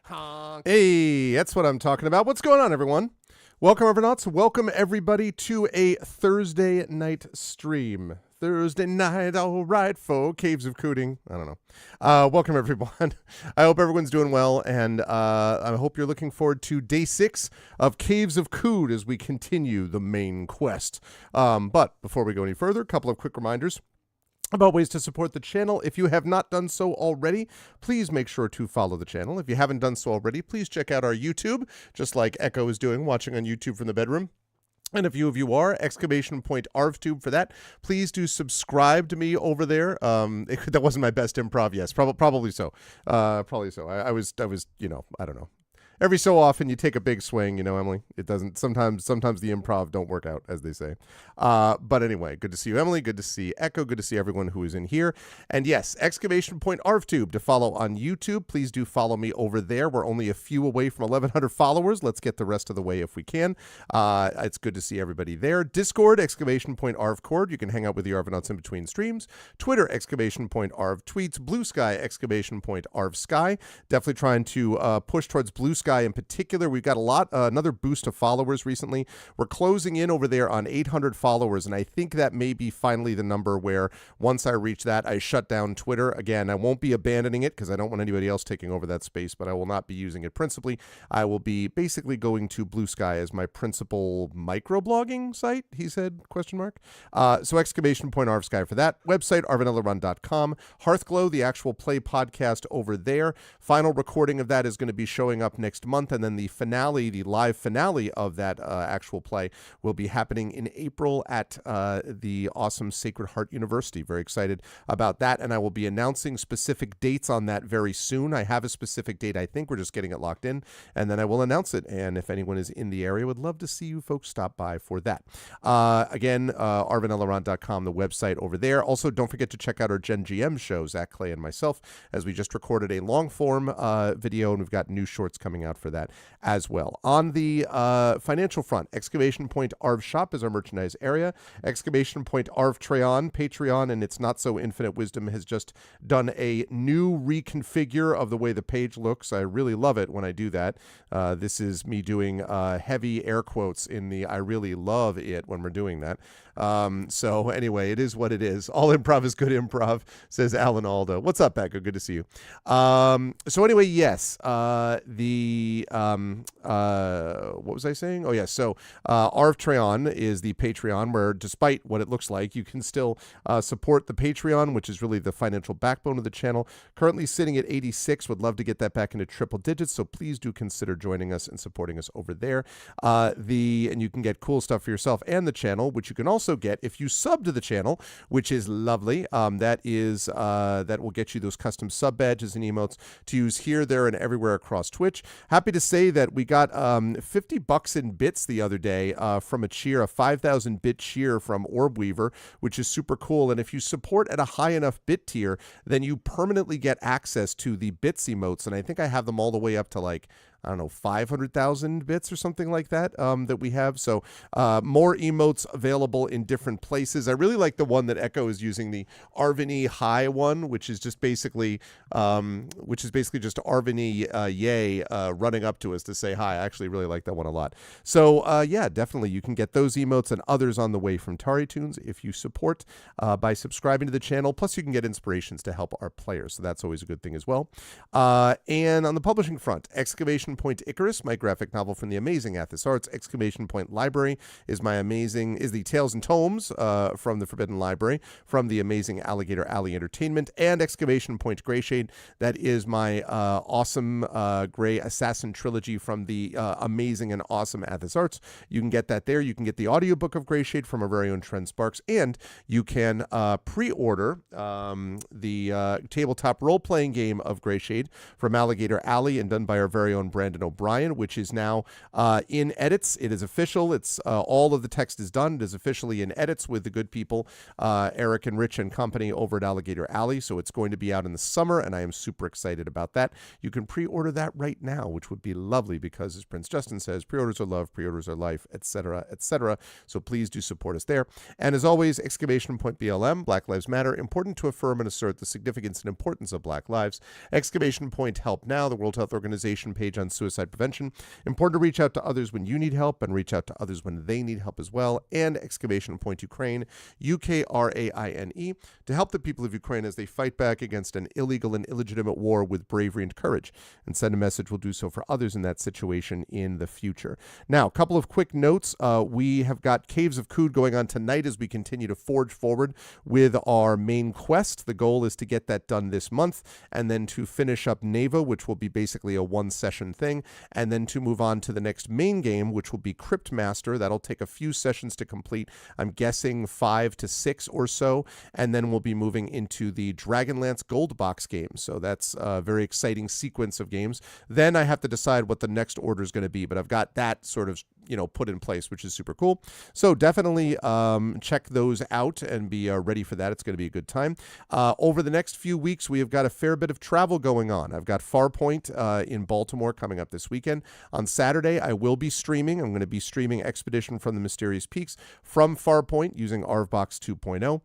Honk. Hey, that's what I'm talking about. What's going on, everyone? Welcome, Evernots. Welcome, everybody, to a Thursday night stream. Thursday night, all right, for Caves of Qud. I don't know. Welcome, everyone. I hope everyone's doing well, and I hope you're looking forward to day 6 of Caves of Qud as we continue the main quest. But before we go any further, a couple of quick reminders about ways to support the channel. If you have not done so already, please make sure to follow the channel. If you haven't done so already, please check out our YouTube, just like Echo is doing, watching on YouTube from the bedroom. And a few of you are, exclamation point ARVTube for that. Please do subscribe to me over there. That wasn't my best improv, yes, probably so. Probably so. I was, you know, I don't know. Every so often you take a big swing, you know, Emily. It doesn't, sometimes the improv don't work out, as they say. But anyway, good to see you, Emily. Good to see Echo. Good to see everyone who is in here. And yes, exclamation point ARVTube to follow on YouTube. Please do follow me over there. We're only a few away from 1,100 followers. Let's get the rest of the way if we can. It's good to see everybody there. Discord, exclamation point ARVCord. You can hang out with the Arvanauts in between streams. Twitter, exclamation point ARV tweets. Blue Sky, exclamation point ARV Sky. Definitely trying to push towards Blue Sky in particular. We've got another boost of followers recently. We're closing in over there on 800 followers, and I think that may be finally the number where once I reach that, I shut down Twitter. Again, I won't be abandoning it because I don't want anybody else taking over that space, but I will not be using it principally. I will be basically going to Blue Sky as my principal microblogging site, he said, question mark. So exclamation point ARV Sky for that. Website, arvanellaRun.com. Hearthglow, the actual play podcast over there. Final recording of that is going to be showing up next month, and then the finale, the live finale of that actual play will be happening in April at the awesome Sacred Heart University. Very excited about that, and I will be announcing specific dates on that very soon. I have a specific date, I think. We're just getting it locked in, and then I will announce it, and if anyone is in the area, would love to see you folks stop by for that. Again, arvanellaron.com, the website over there. Also, don't forget to check out our Gen GM show, Zach Clay and myself, as we just recorded a long-form video, and we've got new shorts coming out for that as well. On the financial front, exclamation point ARV Shop is our merchandise area. Exclamation point ARV Patreon, and its not so infinite wisdom has just done a new reconfigure of the way the page looks. I really love it when I do that. This is me doing heavy air quotes in the I really love it when we're doing that. So anyway, it is what it is. All improv is good improv, says Alan Aldo. What's up, Becca? Good to see you. So anyway, yes, what was I saying? Oh, yes. So Arv is the Patreon where, despite what it looks like, you can still support the Patreon, which is really the financial backbone of the channel. Currently sitting at 86. Would love to get that back into triple digits, so please do consider joining us and supporting us over there. And you can get cool stuff for yourself and the channel, which you can also get if you sub to the channel, which is lovely. That will get you those custom sub badges and emotes to use here, there, and everywhere across Twitch. Happy to say that we got $50 in bits the other day from a cheer, a 5,000 bit cheer from Orbweaver, which is super cool. And if you support at a high enough bit tier, then you permanently get access to the bits emotes. And I think I have them all the way up to, like, I don't know, 500,000 bits or something like that that we have. So more emotes available in different places. I really like the one that Echo is using, the Arvini High one, which is just basically just Arvini Yay running up to us to say hi. I actually really like that one a lot. So yeah, definitely you can get those emotes and others on the way from Tari Tunes if you support by subscribing to the channel. Plus you can get inspirations to help our players. So that's always a good thing as well. And on the publishing front, exclamation point Icarus, my graphic novel from the amazing Athos Arts. Exclamation point Library is the Tales and Tomes from the Forbidden Library from the amazing Alligator Alley Entertainment. And exclamation point Greyshade, that is my awesome Grey Assassin trilogy from the amazing and awesome Athos Arts. You can get that there. You can get the audiobook of Greyshade from our very own Trent Sparks, and you can pre-order the tabletop role-playing game of Greyshade from Alligator Alley and done by our very own Brandon Brandon O'Brien, which is now in edits. It is official. It's all of the text is done. It is officially in edits with the good people, Eric and Rich and company over at Alligator Alley. So it's going to be out in the summer, and I am super excited about that. You can pre-order that right now, which would be lovely because, as Prince Justin says, pre-orders are love, pre-orders are life, etc., etc. So please do support us there. And as always, exclamation point BLM, Black Lives Matter, important to affirm and assert the significance and importance of Black lives. Exclamation point Help Now, the World Health Organization page on suicide prevention. Important to reach out to others when you need help and reach out to others when they need help as well. And exclamation point Ukraine, Ukraine, to help the people of Ukraine as they fight back against an illegal and illegitimate war with bravery and courage. And send a message will do so for others in that situation in the future. Now, a couple of quick notes. We have got Caves of Qud going on tonight as we continue to forge forward with our main quest. The goal is to get that done this month and then to finish up Neva, which will be basically a one-session thing, and then to move on to the next main game, which will be Cryptmaster. That'll take a few sessions to complete. I'm guessing 5 to 6 or so, and then we'll be moving into the Dragonlance Gold Box game. So that's a very exciting sequence of games. Then I have to decide what the next order is going to be, but I've got that sort of put in place, which is super cool. So definitely check those out and be ready for that. It's going to be a good time. Over the next few weeks, we have got a fair bit of travel going on. I've got Farpoint in Baltimore coming up this weekend. On Saturday, I will be streaming. I'm going to be streaming Expedition from the Mysterious Peaks from Farpoint using ArvBox 2.0.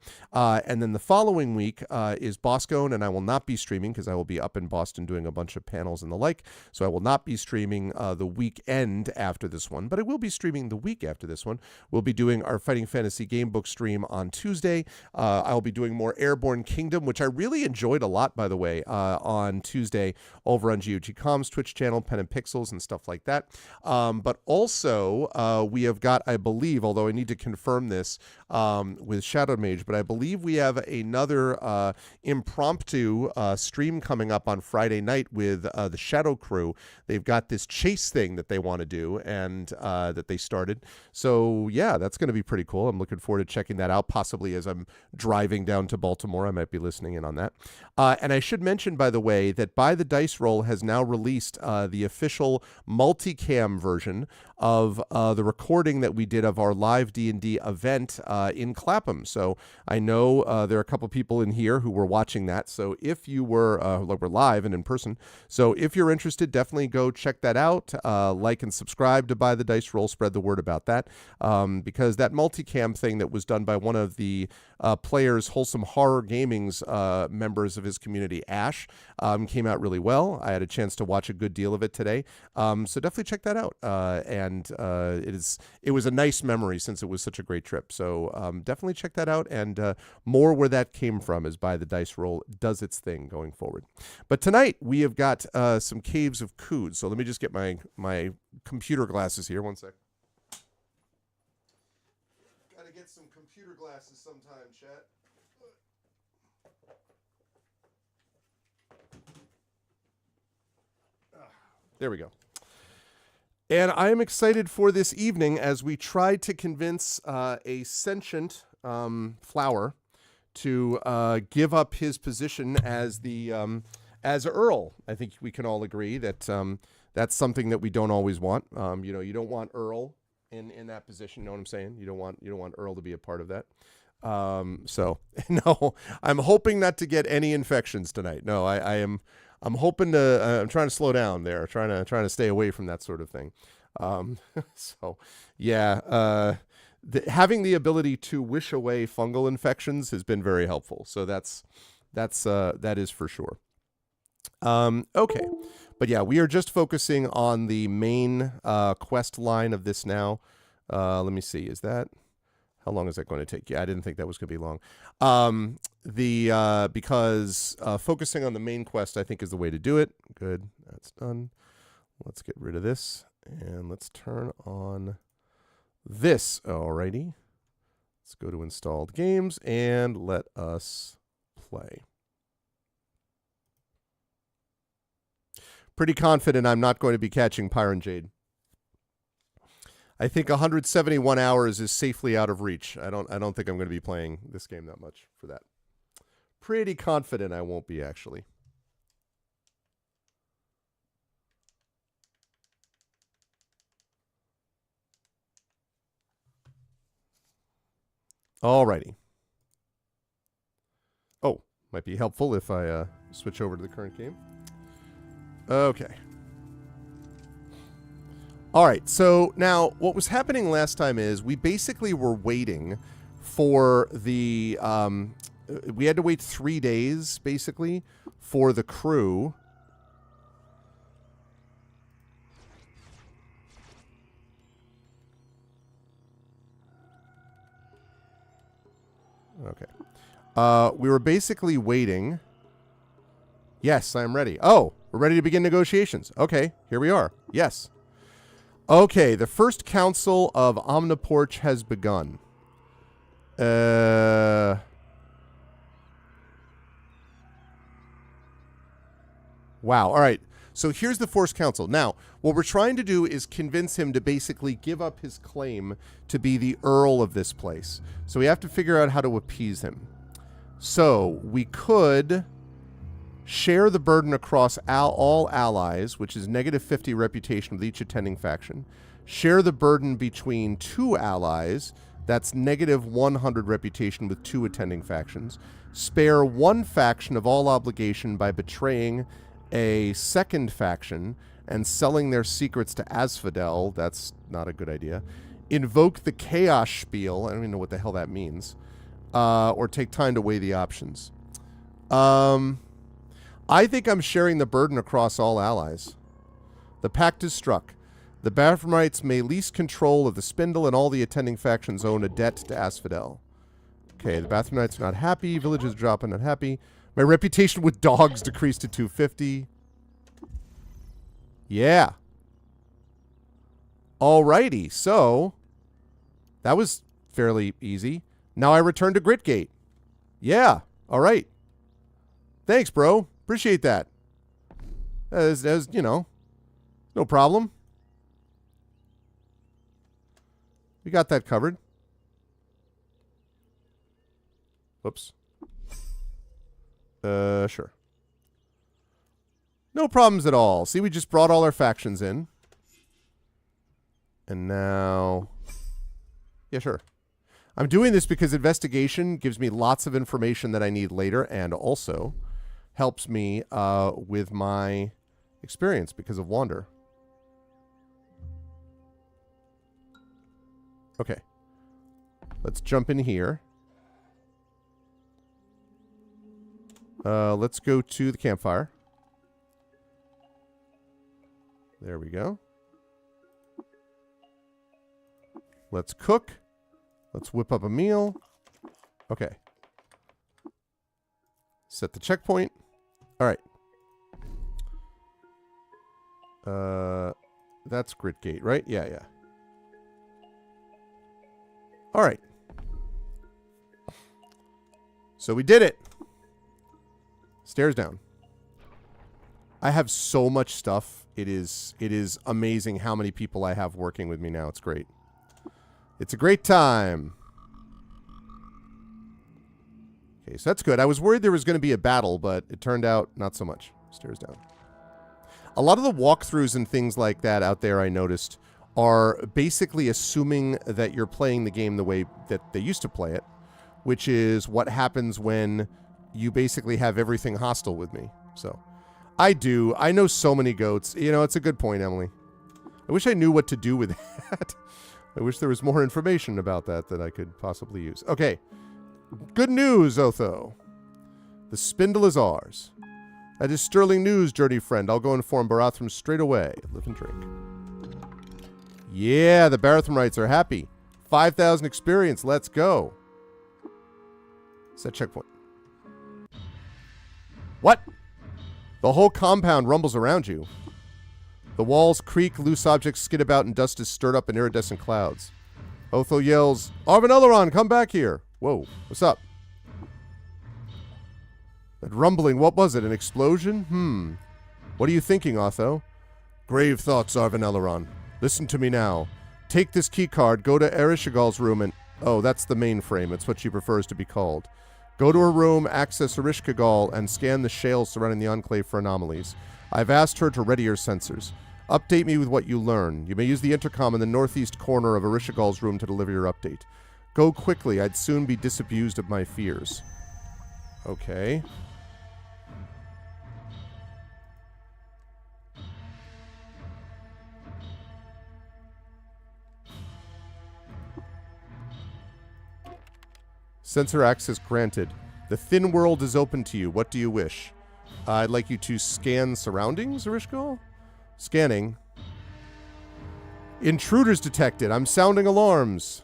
And then the following week is Boscone, and I will not be streaming because I will be up in Boston doing a bunch of panels and the like. So I will not be streaming the weekend after this one, but I will be streaming the week after this one. We'll be doing our Fighting Fantasy Gamebook stream on Tuesday. I'll be doing more Airborne Kingdom, which I really enjoyed a lot, by the way, on Tuesday over on GOG Comms Twitch channel, Pen and Pixels and stuff like that. But also, we have got, I believe, although I need to confirm this with Shadow Mage, but I believe we have another impromptu stream coming up on Friday night with the Shadow Crew. They've got this chase thing that they want to do and that they started. So yeah, that's going to be pretty cool. I'm looking forward to checking that out, possibly as I'm driving down to Baltimore. I might be listening in on that. And I should mention, by the way, that By the Dice Roll has now released the official multicam version of the recording that we did of our live D&D event in Clapham. So I know there are a couple people in here who were watching that. So if you were live and in person, so if you're interested, definitely go check that out. Like and subscribe to By the Dice Roll. Spread the word about that, because that multicam thing that was done by one of the players, Wholesome Horror Gaming's members of his community, Ash, came out really well. I had a chance to watch a good deal of it today. So definitely check that out. And it was a nice memory since it was such a great trip. So definitely check that out, and more where that came from as By the Dice Roll does its thing going forward. But tonight we have got some Caves of Qud. So let me just get my computer glasses here. One sec. Gotta get some computer glasses sometime, chat. There we go. And I am excited for this evening as we try to convince a sentient flower to give up his position as the as Earl. I think we can all agree that that's something that we don't always want. You don't want Earl in that position. You know what I'm saying? You don't want Earl to be a part of that. So no, I'm hoping not to get any infections tonight. No, I'm hoping to. I'm trying to slow down there. Trying to stay away from that sort of thing. So yeah, having the ability to wish away fungal infections has been very helpful. So that is for sure. Okay, but yeah, we are just focusing on the main quest line of this now. Let me see. How long is that going to take? Yeah, I didn't think that was going to be long. Because focusing on the main quest, I think, is the way to do it. Good, that's done. Let's get rid of this, and let's turn on this. Alrighty. Let's go to installed games, and let us play. Pretty confident I'm not going to be catching Pyron Jade. I think 171 hours is safely out of reach. I don't think I'm going to be playing this game that much for that. Pretty confident I won't be, actually. Alrighty. Oh, might be helpful if I switch over to the current game. Okay. Alright, so now what was happening last time is we basically were waiting for the... we had to wait 3 days, basically, for the crew... Okay. We were basically waiting. Yes, I am ready. Oh, we're ready to begin negotiations. Okay, here we are. Yes. Okay, the first council of Omniporch has begun. Wow. All right. So here's the Force Council. Now, what we're trying to do is convince him to basically give up his claim to be the Earl of this place. So we have to figure out how to appease him. So we could share the burden across all allies, which is negative 50 reputation with each attending faction. Share the burden between 2 allies, that's negative 100 reputation with 2 attending factions. Spare 1 faction of all obligation by betraying a second faction and selling their secrets to Asphodel. That's not a good idea. Invoke the Chaos Spiel. I don't even know what the hell that means. Or take time to weigh the options. I think I'm sharing the burden across all allies. The pact is struck. The Bathroomites may lease control of the Spindle, and all the attending factions own a debt to Asphodel. Okay, the Bathroomites are not happy. Villages dropping, not happy. My reputation with dogs decreased to 250. Yeah. Alrighty, so that was fairly easy. Now I return to Gritgate. Yeah, alright. Thanks, bro. Appreciate that. As you know, no problem. We got that covered. Whoops. Sure. No problems at all. See, we just brought all our factions in. And now... Yeah, sure. I'm doing this because investigation gives me lots of information that I need later and also helps me with my experience because of Wander. Okay. Let's jump in here. Let's go to the campfire. There we go. Let's cook. Let's whip up a meal. Okay. Set the checkpoint. All right. That's Gritgate, right? Yeah, yeah. All right. So we did it. Stairs down. I have so much stuff. It is amazing how many people I have working with me now. It's great. It's a great time. Okay, so that's good. I was worried there was going to be a battle, but it turned out not so much. Stairs down. A lot of the walkthroughs and things like that out there, I noticed, are basically assuming that you're playing the game the way that they used to play it, which is what happens when you basically have everything hostile with me. So, I do. I know so many goats. You know, it's a good point, Emily. I wish I knew what to do with that. I wish there was more information about that I could possibly use. Okay. Good news, Otho. The Spindle is ours. That is sterling news, journey friend. I'll go inform Barathrum straight away. Live and drink. Yeah, the Barathramites are happy. 5,000 experience. Let's go. Set checkpoint. What? The whole compound rumbles around you. The walls creak, loose objects skid about, and dust is stirred up in iridescent clouds. Otho yells, Arvin Eleron, come back here. Whoa, what's up? That rumbling, what was it, an explosion? What are you thinking, Otho? Grave thoughts, Arvin Eleron. Listen to me now. Take this keycard, go to Erishagal's room and... Oh, that's the mainframe. It's what she prefers to be called. Go to her room, access Erishkigal, and scan the shales surrounding the Enclave for anomalies. I've asked her to ready her sensors. Update me with what you learn. You may use the intercom in the northeast corner of Erishagal's room to deliver your update. Go quickly. I'd soon be disabused of my fears. Okay. Sensor access granted. The thin world is open to you. What do you wish? I'd like you to scan surroundings, Erishko? Scanning. Intruders detected. I'm sounding alarms.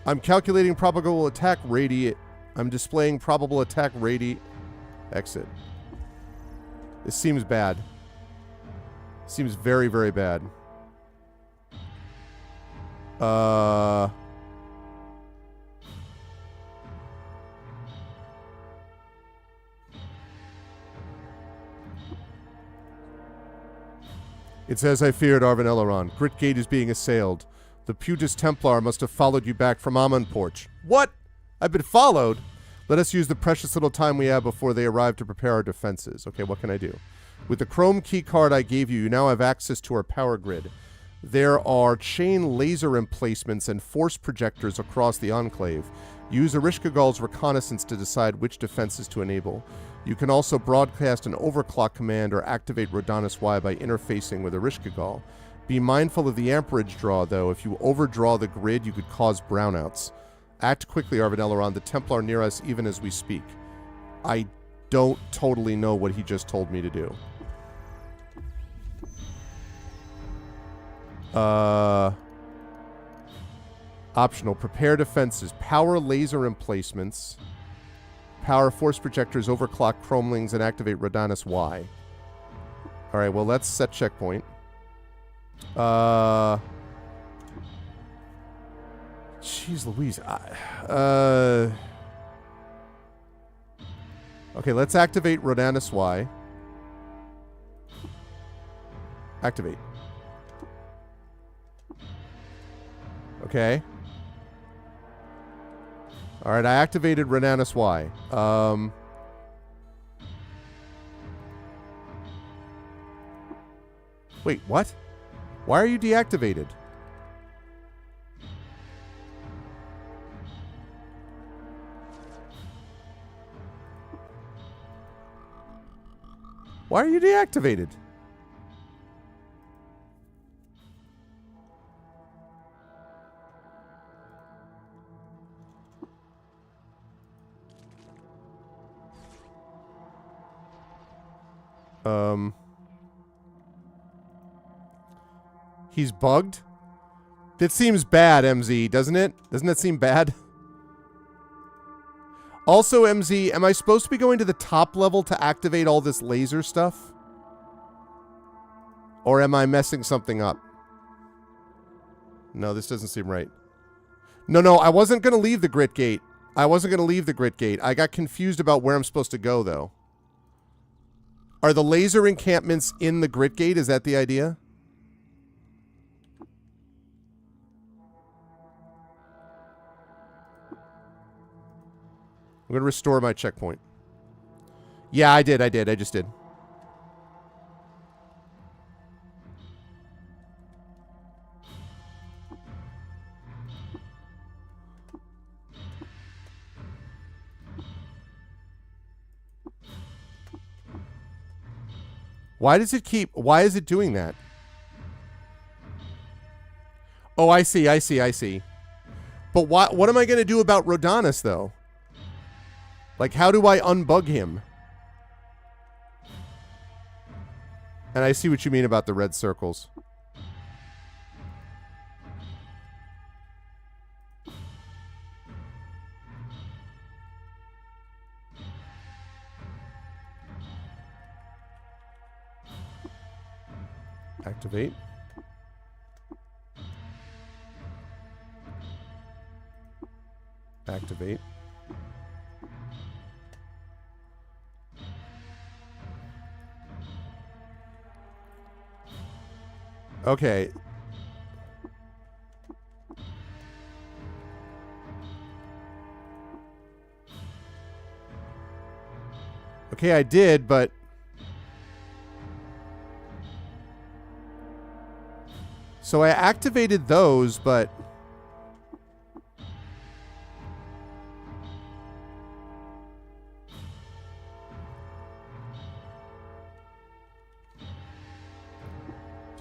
I'm calculating probable attack radius. I'm displaying probable attack radius. Exit. This seems bad. Seems very, very bad. It's as I feared, Arvin Eleron. Gritgate is being assailed. The Putis Templar must have followed you back from Amonporch. What? I've been followed? Let us use the precious little time we have before they arrive to prepare our defenses. Okay, what can I do? With the chrome key card I gave you, you now have access to our power grid. There are chain laser emplacements and force projectors across the Enclave. Use Erishkigal's reconnaissance to decide which defenses to enable. You can also broadcast an overclock command or activate Rodanis Y by interfacing with Erishkigal. Be mindful of the amperage draw, though. If you overdraw the grid, you could cause brownouts. Act quickly, Arvin Eleron. The Templar near us even as we speak. I don't totally know what he just told me to do. Optional. Prepare defenses. Power laser emplacements. Power force projectors, overclock chromelings, and activate Rodanis Y. Alright, well, let's set checkpoint. Jeez Louise. Okay, let's activate Rodanis Y. Activate. Okay. Alright, I activated Rodanis Y. Wait, what? Why are you deactivated? Why are you deactivated? He's bugged? That seems bad, MZ, doesn't it? Doesn't that seem bad? Also, MZ, am I supposed to be going to the top level to activate all this laser stuff? Or am I messing something up? No, this doesn't seem right. No, I wasn't going to leave the Grit Gate. I got confused about where I'm supposed to go, though. Are the laser encampments in the Grit Gate? Is that the idea? I'm going to restore my checkpoint. Yeah, I did. I just did. Why is it doing that? Oh, I see. But what am I going to do about Rodanis, though? Like, how do I unbug him? And I see what you mean about the red circles. Activate. Activate. Okay. Okay, I did, but... So I activated those, but...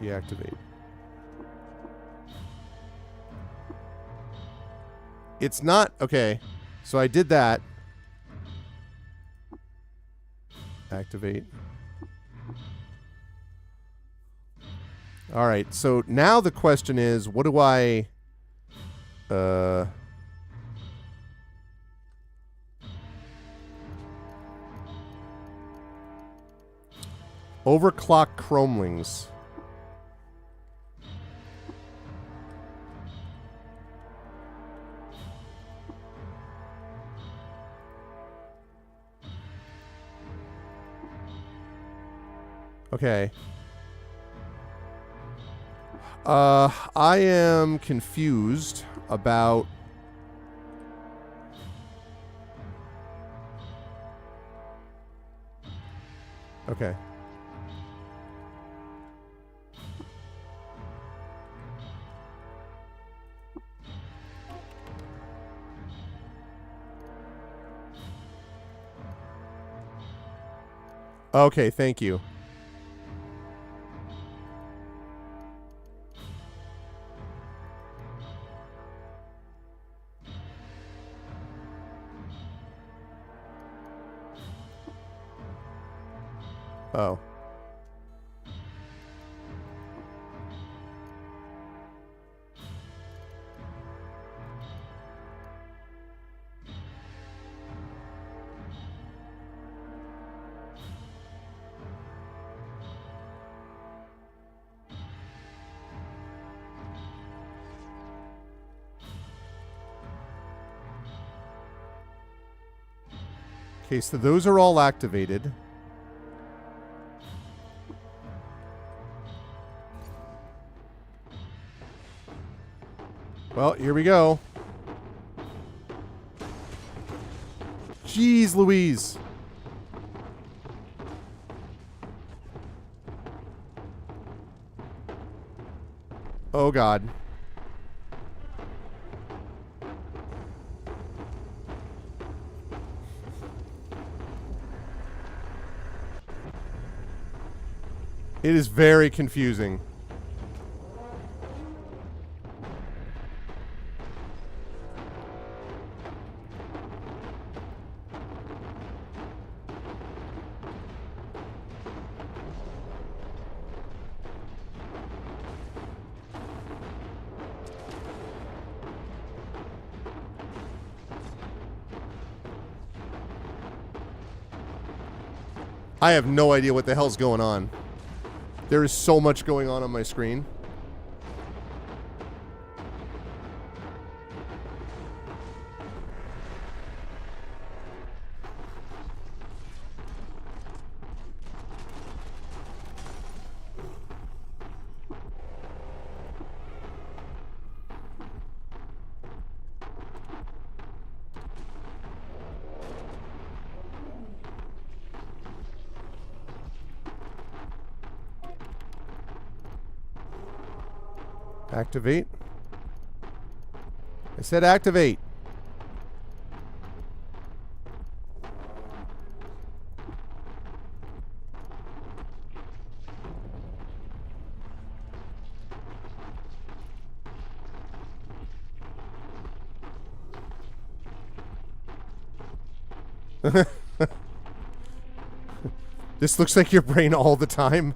Deactivate. It's not... Okay. So I did that. Activate. All right. So now the question is, what do I... Overclock chromelings. Okay. I am confused about... Okay. Okay, thank you. Oh. Okay, so those are all activated. Well, here we go. Jeez Louise. Oh, God. It is very confusing. I have no idea what the hell's going on. There is so much going on my screen. Activate. I said activate. This looks like your brain all the time.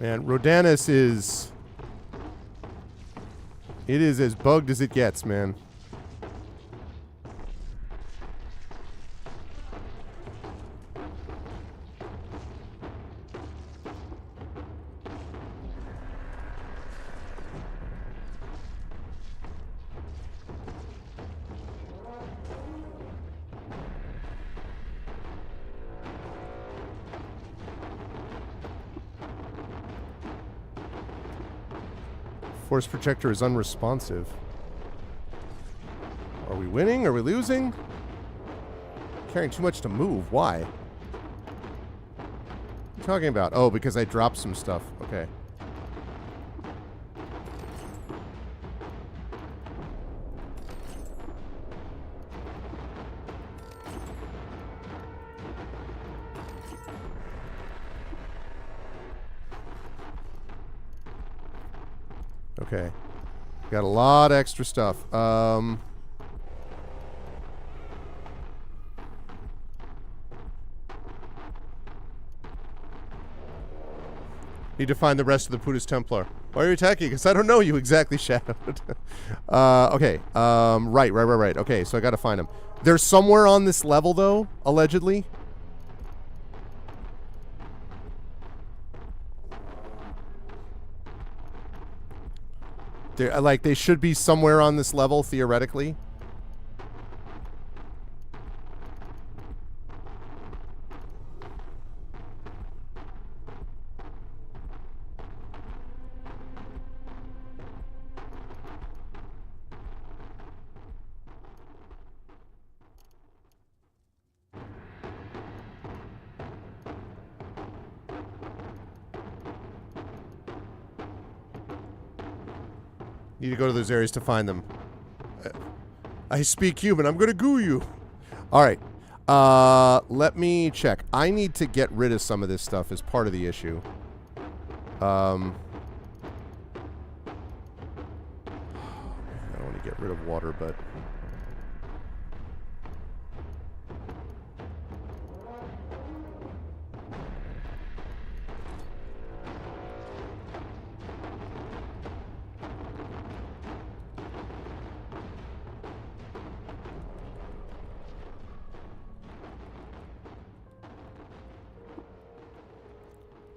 Man, Rodanus is... It is as bugged as it gets, man. Force projector is unresponsive. Are we winning? Are we losing? Carrying too much to move. Why? What are you talking about? Oh, because I dropped some stuff. Okay. Okay. Got a lot of extra stuff. Need to find the rest of the Putis Templar. Why are you attacking? Because I don't know you exactly, Shadowed. Okay. Right. Okay, so I gotta find them. They're somewhere on this level, though, allegedly. They're, like, they should be somewhere on this level, theoretically. Need to go to those areas to find them. I speak human. I'm going to goo you. All right. Let me check. I need to get rid of some of this stuff as part of the issue. I don't want to get rid of water, but...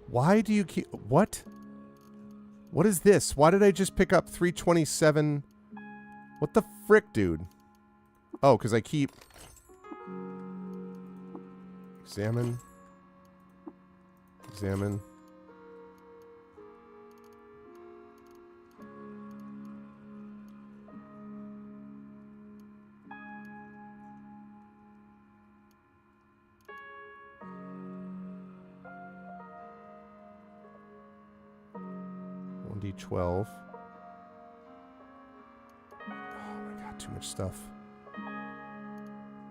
Why do you keep... What? What is this? Why did I just pick up 327? What the frick, dude? Oh, because I keep... Examine. Examine. D12. Oh my god, too much stuff.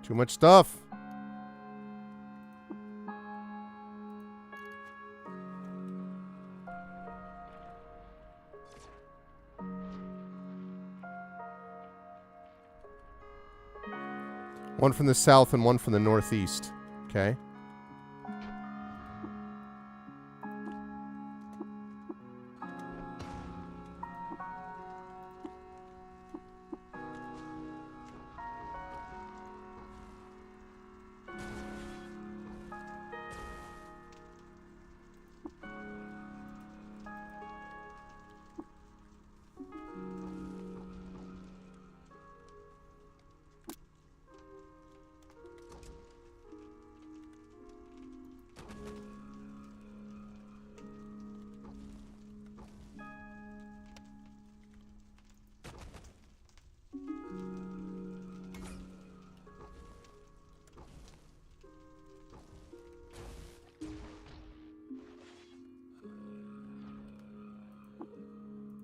Too much stuff. One from the south and one from the northeast. Okay.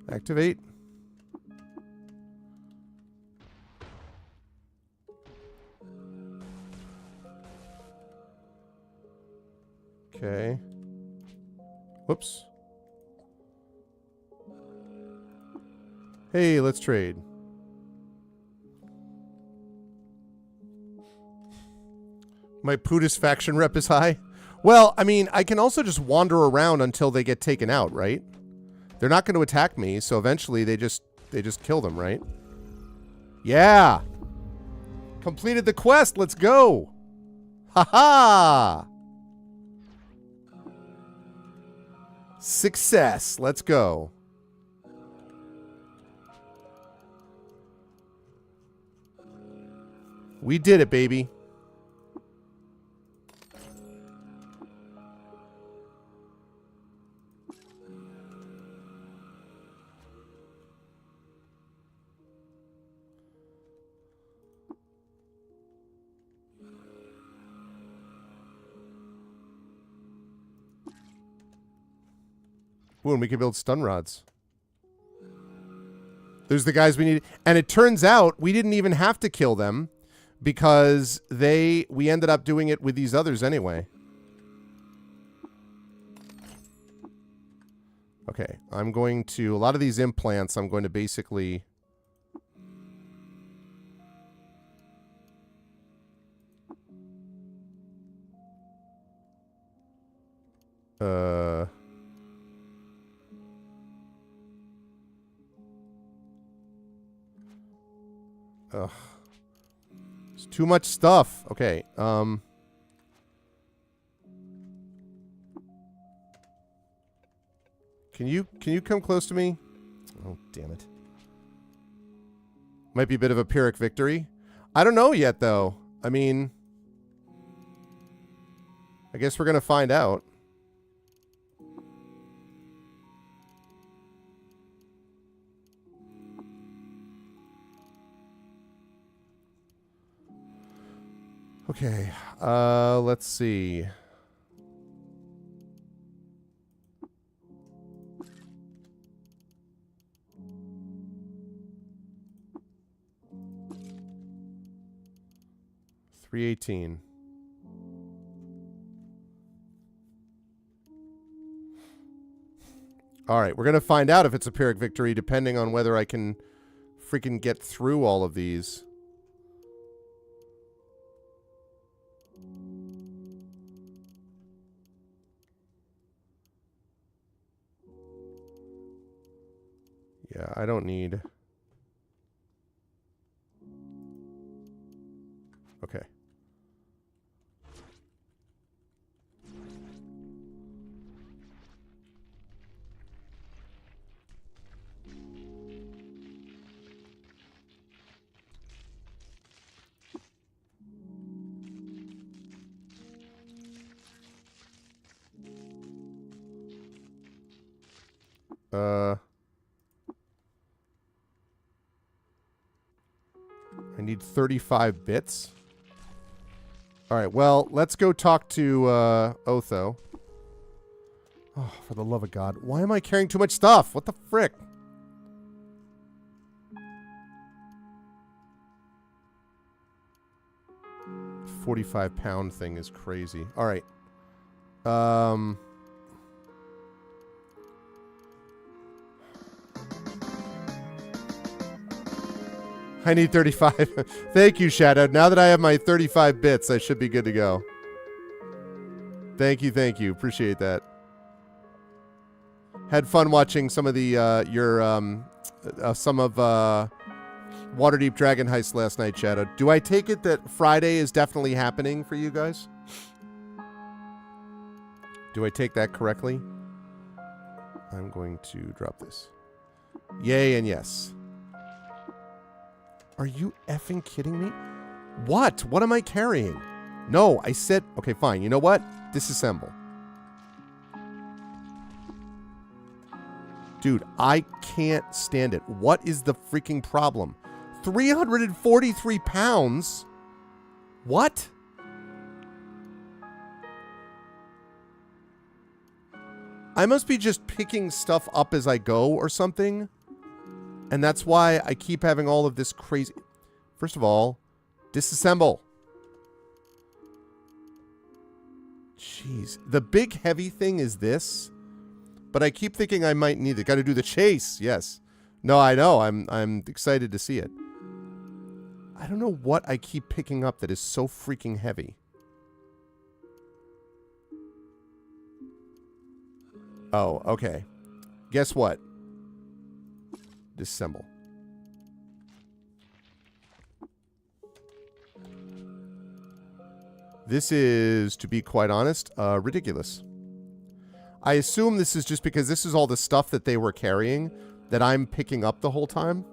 Activate. Okay. Whoops. Hey, let's trade. My Putis faction rep is high. Well, I mean, I can also just wander around until they get taken out, right? They're not going to attack me, so eventually they just kill them, right? Yeah! Completed the quest, let's go! Ha-ha! Success, let's go. We did it, baby. Ooh, and we can build stun rods. There's the guys we need. And it turns out we didn't even have to kill them because we ended up doing it with these others anyway. Okay, I'm going to... A lot of these implants, I'm going to basically... Ugh. It's too much stuff. Okay, Can you come close to me? Oh, damn it. Might be a bit of a Pyrrhic victory. I don't know yet, though. I mean... I guess we're gonna find out. Okay, let's see. $318. All right, we're going to find out if it's a Pyrrhic victory, depending on whether I can freaking get through all of these. Yeah, I don't need... Okay. I need 35 bits. All right, well, let's go talk to Otho. Oh, for the love of God. Why am I carrying too much stuff? What the frick? £45 thing is crazy. All right. I need 35. Thank you, Shadow. Now that I have my 35 bits, I should be good to go. Thank you, thank you. Appreciate that. Had fun watching some of the Waterdeep Dragon Heist last night, Shadow. Do I take it that Friday is definitely happening for you guys? Do I take that correctly? I'm going to drop this. Yay and yes. Are you effing kidding me? What? What am I carrying? No, I said... Okay, fine. You know what? Disassemble. Dude, I can't stand it. What is the freaking problem? 343 pounds? What? I must be just picking stuff up as I go or something. And that's why I keep having all of this crazy... First of all, disassemble. Jeez. The big heavy thing is this. But I keep thinking I might need it. Got to do the chase. Yes. No, I know. I'm excited to see it. I don't know what I keep picking up that is so freaking heavy. Oh, okay. Guess what? Disassemble. This is, to be quite honest, ridiculous. I assume this is just because this is all the stuff that they were carrying that I'm picking up the whole time.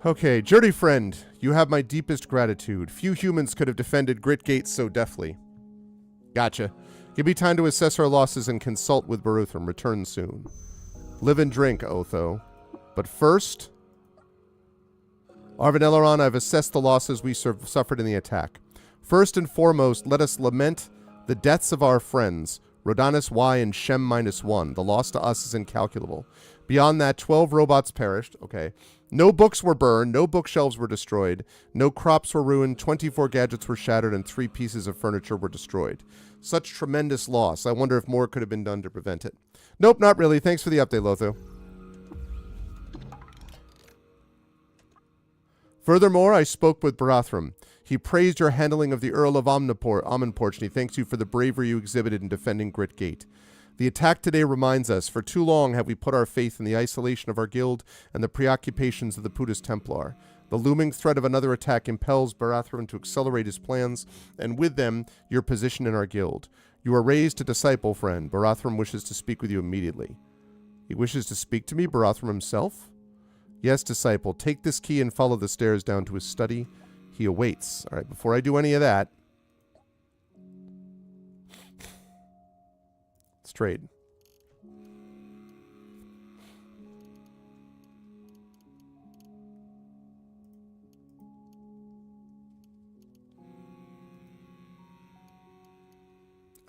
Okay, journey friend, you have my deepest gratitude. Few humans could have defended Grit Gate so deftly. Gotcha. Give me time to assess our losses and consult with Baruthram. Return soon. Live and drink, Otho. But first... Arvin Eleron, I've assessed the losses we suffered in the attack. First and foremost, let us lament the deaths of our friends. Rodanus Y and Shem -1. The loss to us is incalculable. Beyond that, 12 robots perished. Okay. No books were burned. No bookshelves were destroyed. No crops were ruined. 24 gadgets were shattered, and 3 pieces of furniture were destroyed. Such tremendous loss. I wonder if more could have been done to prevent it. Nope, not really. Thanks for the update, Lotho. Furthermore, I spoke with Barathram. He praised your handling of the Earl of Amanporch, and he thanks you for the bravery you exhibited in defending Grit Gate. The attack today reminds us, for too long have we put our faith in the isolation of our guild and the preoccupations of the Putis Templar. The looming threat of another attack impels Barathram to accelerate his plans, and with them, your position in our guild. You are raised to disciple, friend. Barathram wishes to speak with you immediately. He wishes to speak to me, Barathram himself? Yes, disciple, take this key and follow the stairs down to his study. He awaits. All right, before I do any of that, let's trade.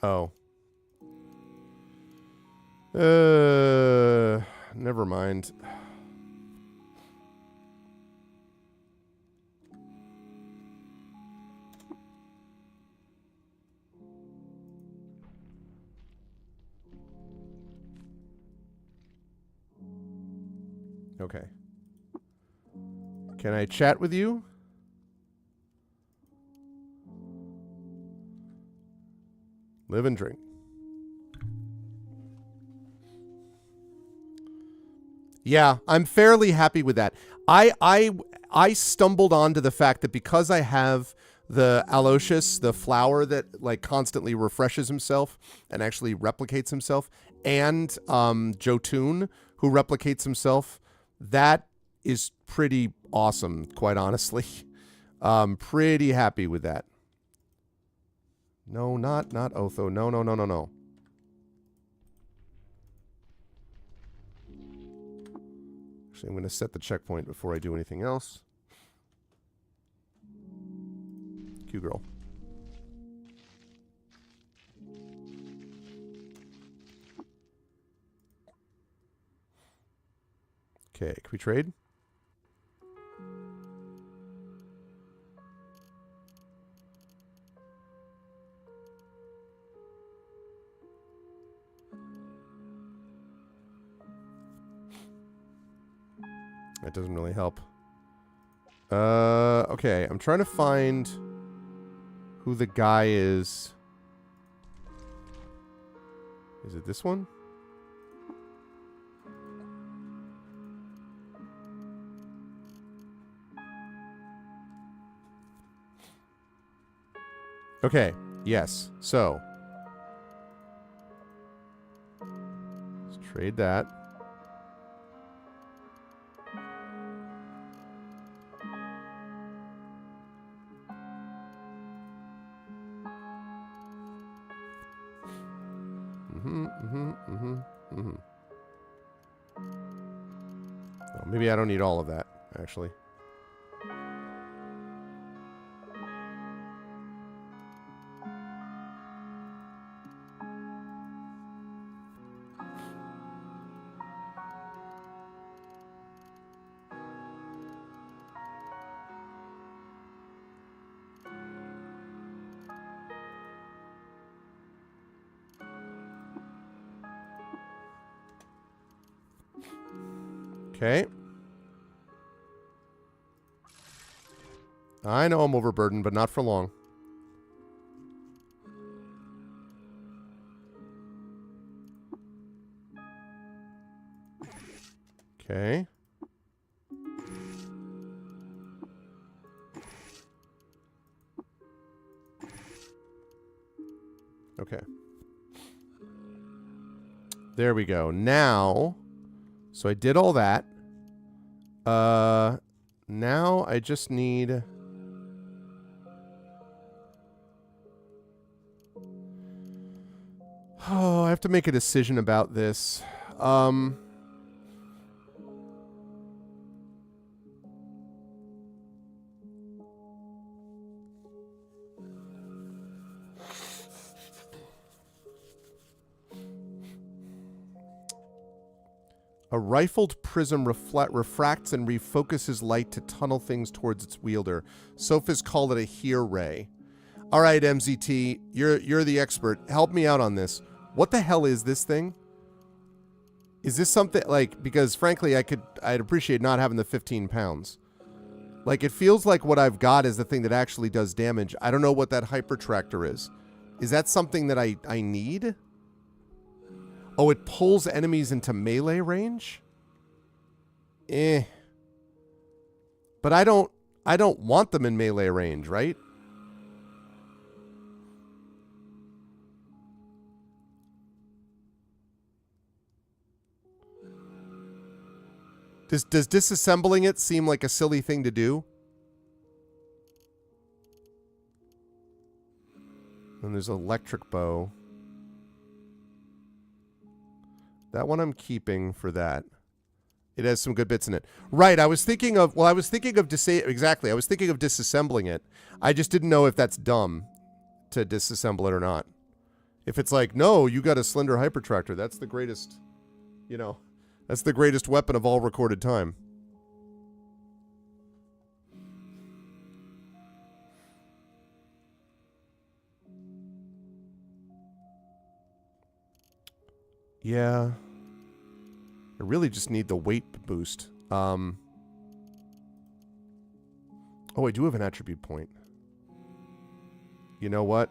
Oh. Never mind. Okay. Can I chat with you? Live and drink. Yeah, I'm fairly happy with that. I stumbled onto the fact that because I have the Aloysius, the flower that like constantly refreshes himself and actually replicates himself, and Jotun, who replicates himself, that is pretty awesome, quite honestly. Pretty happy with that. No, not Otho. No. Actually, I'm going to set the checkpoint before I do anything else. Q-Girl. Okay, can we trade? That doesn't really help. Okay, I'm trying to find who the guy is. Is it this one? Okay, yes. So, let's trade that. Oh, maybe I don't need all of that, actually. Okay. I know I'm overburdened, but not for long. Okay. Okay. There we go. Now, so I did all that. Now I just need... Oh, I have to make a decision about this. A rifled prism refracts and refocuses light to tunnel things towards its wielder. Sophists call it a here ray. All right, MZT, you're the expert. Help me out on this. What the hell is this thing? Is this something like, because frankly, I'd appreciate not having the 15 pounds. Like, it feels like what I've got is the thing that actually does damage. I don't know what that hyper tractor is. Is that something that I need? Oh, it pulls enemies into melee range? Eh. But I don't want them in melee range, right? Does disassembling it seem like a silly thing to do? And there's an electric bow. That one I'm keeping for that. It has some good bits in it. Right, I was thinking of disassembling it. I just didn't know if that's dumb to disassemble it or not. If it's like, no, you got a slender hyper tractor. That's the greatest, you know, that's the greatest weapon of all recorded time. Yeah. I really just need the weight boost. Oh, I do have an attribute point. You know what?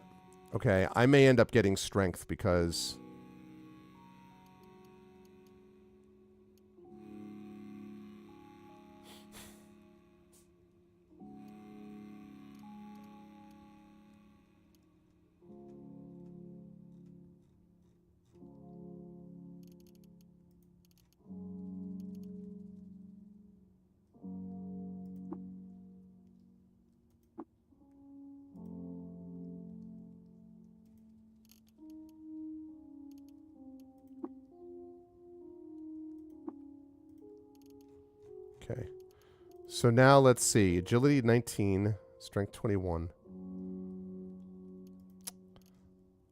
Okay, I may end up getting strength because... Okay. So now let's see. Agility 19, strength 21.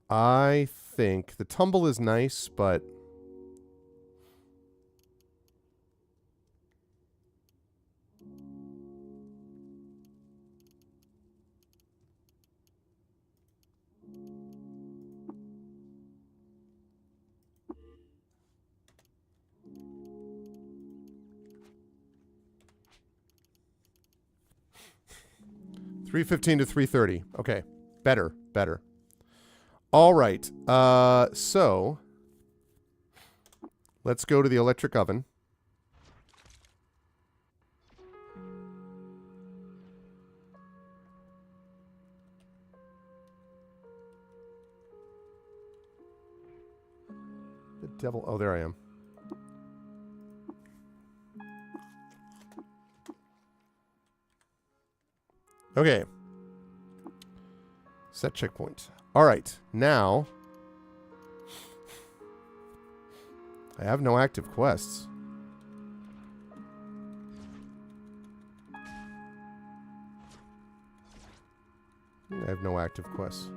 I think the tumble is nice, but... $315 to $330. Okay. Better. All right. So let's go to the electric oven. The devil. Oh, there I am. Okay. Set checkpoint. All right. Now, I have no active quests. I have no active quests.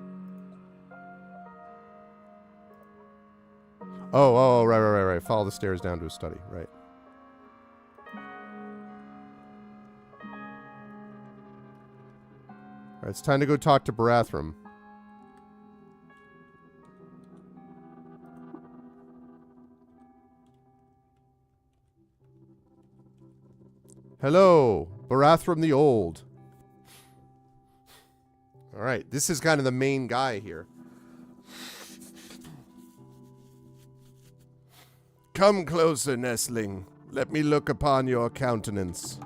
Oh, right. Follow the stairs down to a study. Right. All right, it's time to go talk to Barathrum. Hello, Barathrum the Old. All right, this is kind of the main guy here. Come closer, nestling. Let me look upon your countenance.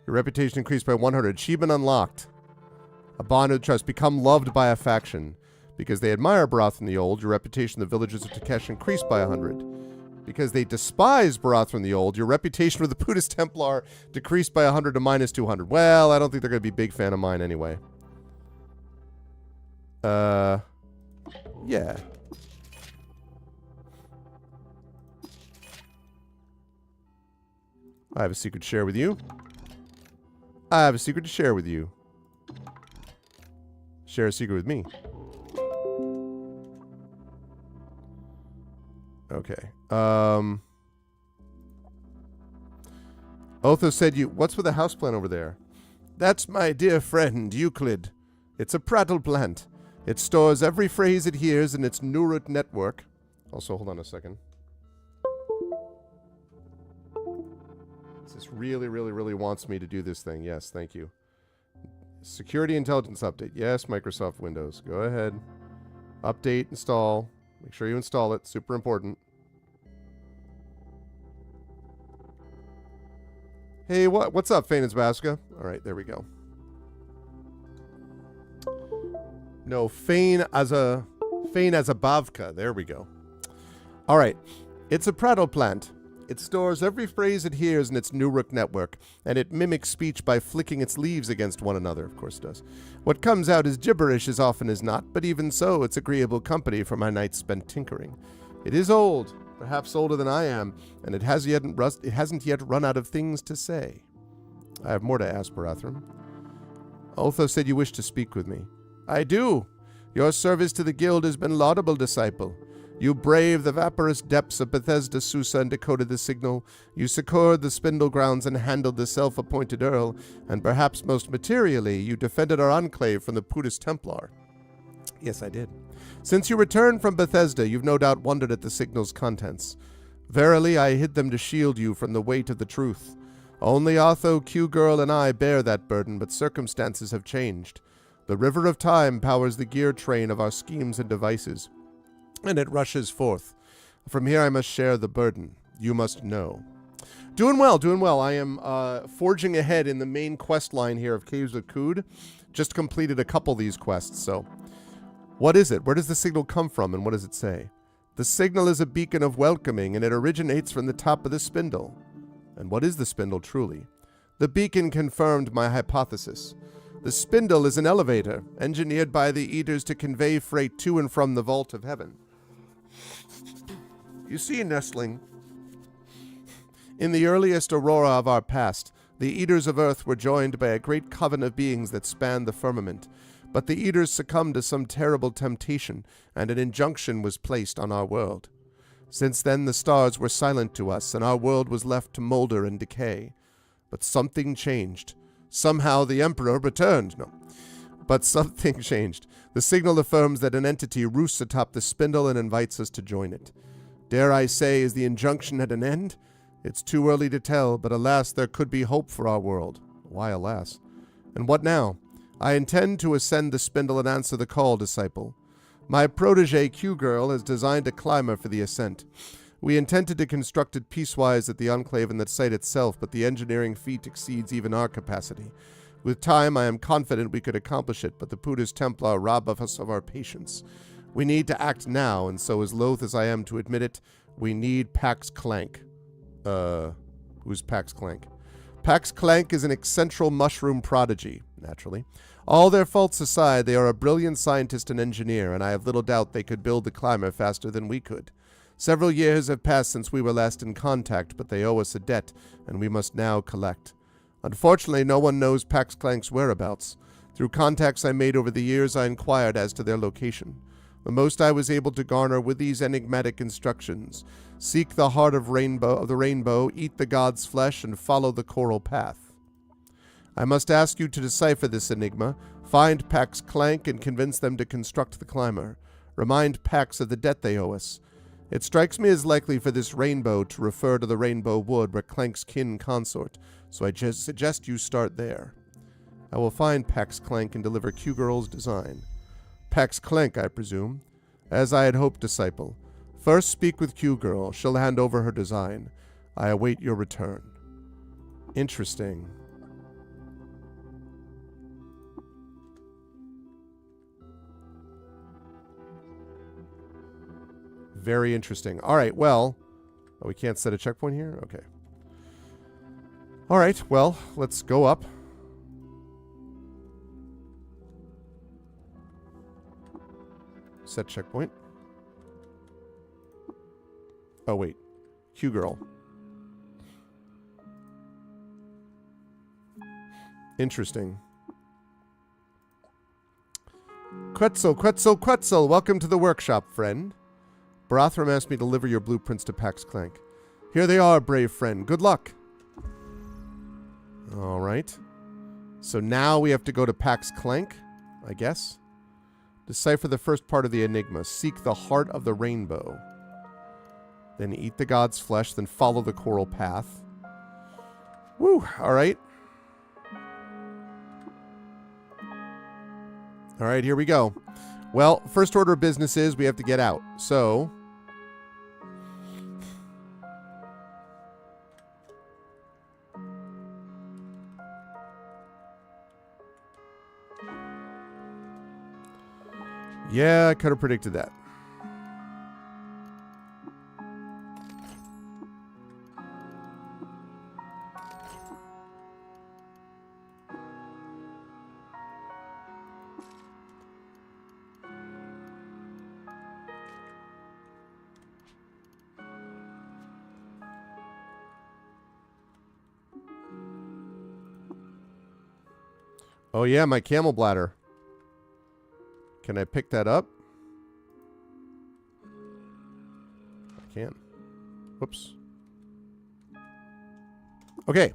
Your reputation increased by 100. Achievement unlocked. A bond of trust. Become loved by a faction. Because they admire Barathrum the Old, your reputation in the villages of Takesh increased by 100. Because they despise Barathrum the Old, your reputation with the Buddhist Templar decreased by 100 to minus 200. Well, I don't think they're going to be a big fan of mine anyway. Yeah. I have a secret to share with you. I have a secret to share with you. Share a secret with me. Okay. Otho said what's with the houseplant over there? That's my dear friend, Euclid. It's a prattle plant. It stores every phrase it hears in its neural network. Also, hold on a second. This really, really, really wants me to do this thing. Yes, thank you. Security intelligence update. Yes, Microsoft Windows. Go ahead. Update, install. Make sure you install it. Super important. Hey, what's up, Fane and Zabaska? All right, there we go. No, Fane as a Bavka. There we go. All right. It's a prattle plant. It stores every phrase it hears in its neural network, and it mimics speech by flicking its leaves against one another. Of course it does. What comes out is gibberish as often as not, but even so, it's agreeable company for my nights spent tinkering. It is old, perhaps older than I am, and it hasn't yet run out of things to say. I have more to ask, Barathram. Otho said you wish to speak with me. I do. Your service to the guild has been laudable, disciple. You braved the vaporous depths of Bethesda Susa and decoded the signal. You succored the spindle grounds and handled the self-appointed earl. And perhaps most materially, you defended our enclave from the Pudus Templar. Yes, I did. Since you returned from Bethesda, you've no doubt wondered at the signal's contents. Verily, I hid them to shield you from the weight of the truth. Only Otho, Q-Girl, and I bear that burden, but circumstances have changed. The river of time powers the gear train of our schemes and devices, and it rushes forth. From here I must share the burden. You must know. Doing well, doing well. I am forging ahead in the main quest line here of Caves of Qud. Just completed a couple of these quests, so... What is it? Where does the signal come from, and what does it say? The signal is a beacon of welcoming, and it originates from the top of the spindle. And what is the spindle, truly? The beacon confirmed my hypothesis. The spindle is an elevator, engineered by the Eaters to convey freight to and from the vault of heaven. You see, Nestling, in the earliest aurora of our past, the Eaters of Earth were joined by a great coven of beings that spanned the firmament. But the Eaters succumbed to some terrible temptation, and an injunction was placed on our world. Since then the stars were silent to us, and our world was left to molder and decay. But something changed. Somehow the Emperor returned. No. But something changed. The signal affirms that an entity roosts atop the spindle and invites us to join it. Dare I say, is the injunction at an end? It's too early to tell, but alas, there could be hope for our world. Why alas? And what now? I intend to ascend the spindle and answer the call, disciple. My protege, Q-Girl, has designed a climber for the ascent. We intended to construct it piecewise at the Enclave and the site itself, but the engineering feat exceeds even our capacity. With time, I am confident we could accomplish it, but the Pudus Templar rob us of our patience. We need to act now, and so as loath as I am to admit it, we need Pax Clank. Who's Pax Clank? Pax Clank is an eccentric mushroom prodigy, naturally. All their faults aside, they are a brilliant scientist and engineer, and I have little doubt they could build the climber faster than we could. Several years have passed since we were last in contact, but they owe us a debt, and we must now collect. Unfortunately, no one knows Pax Clank's whereabouts. Through contacts I made over the years, I inquired as to their location. The most I was able to garner with these enigmatic instructions: seek the heart of the rainbow, eat the god's flesh, and follow the coral path. I must ask you to decipher this enigma, find Pax Clank, and convince them to construct the climber. Remind Pax of the debt they owe us. It strikes me as likely for this rainbow to refer to the Rainbow Wood where Clank's kin consort, so I just suggest you start there. I will find Pax Clank and deliver Q-Girl's design. Pax Clank, I presume. As I had hoped, disciple. First speak with Q-Girl. She'll hand over her design. I await your return. Interesting. Very interesting. All right, well... Oh, we can't set a checkpoint here? Okay. All right, well, let's go up. Set checkpoint. Oh, wait. Q-Girl. Interesting. Quetzal, Quetzal, Quetzal! Welcome to the workshop, friend. Barathram asked me to deliver your blueprints to Pax Clank. Here they are, brave friend. Good luck. All right. So now we have to go to Pax Clank, I guess. Decipher the first part of the enigma. Seek the heart of the rainbow. Then eat the god's flesh, then follow the coral path. Woo, all right. All right, here we go. Well, first order of business is we have to get out. So, yeah, I could have predicted that. Oh, yeah, my camel bladder. Can I pick that up? I can. Whoops. Okay.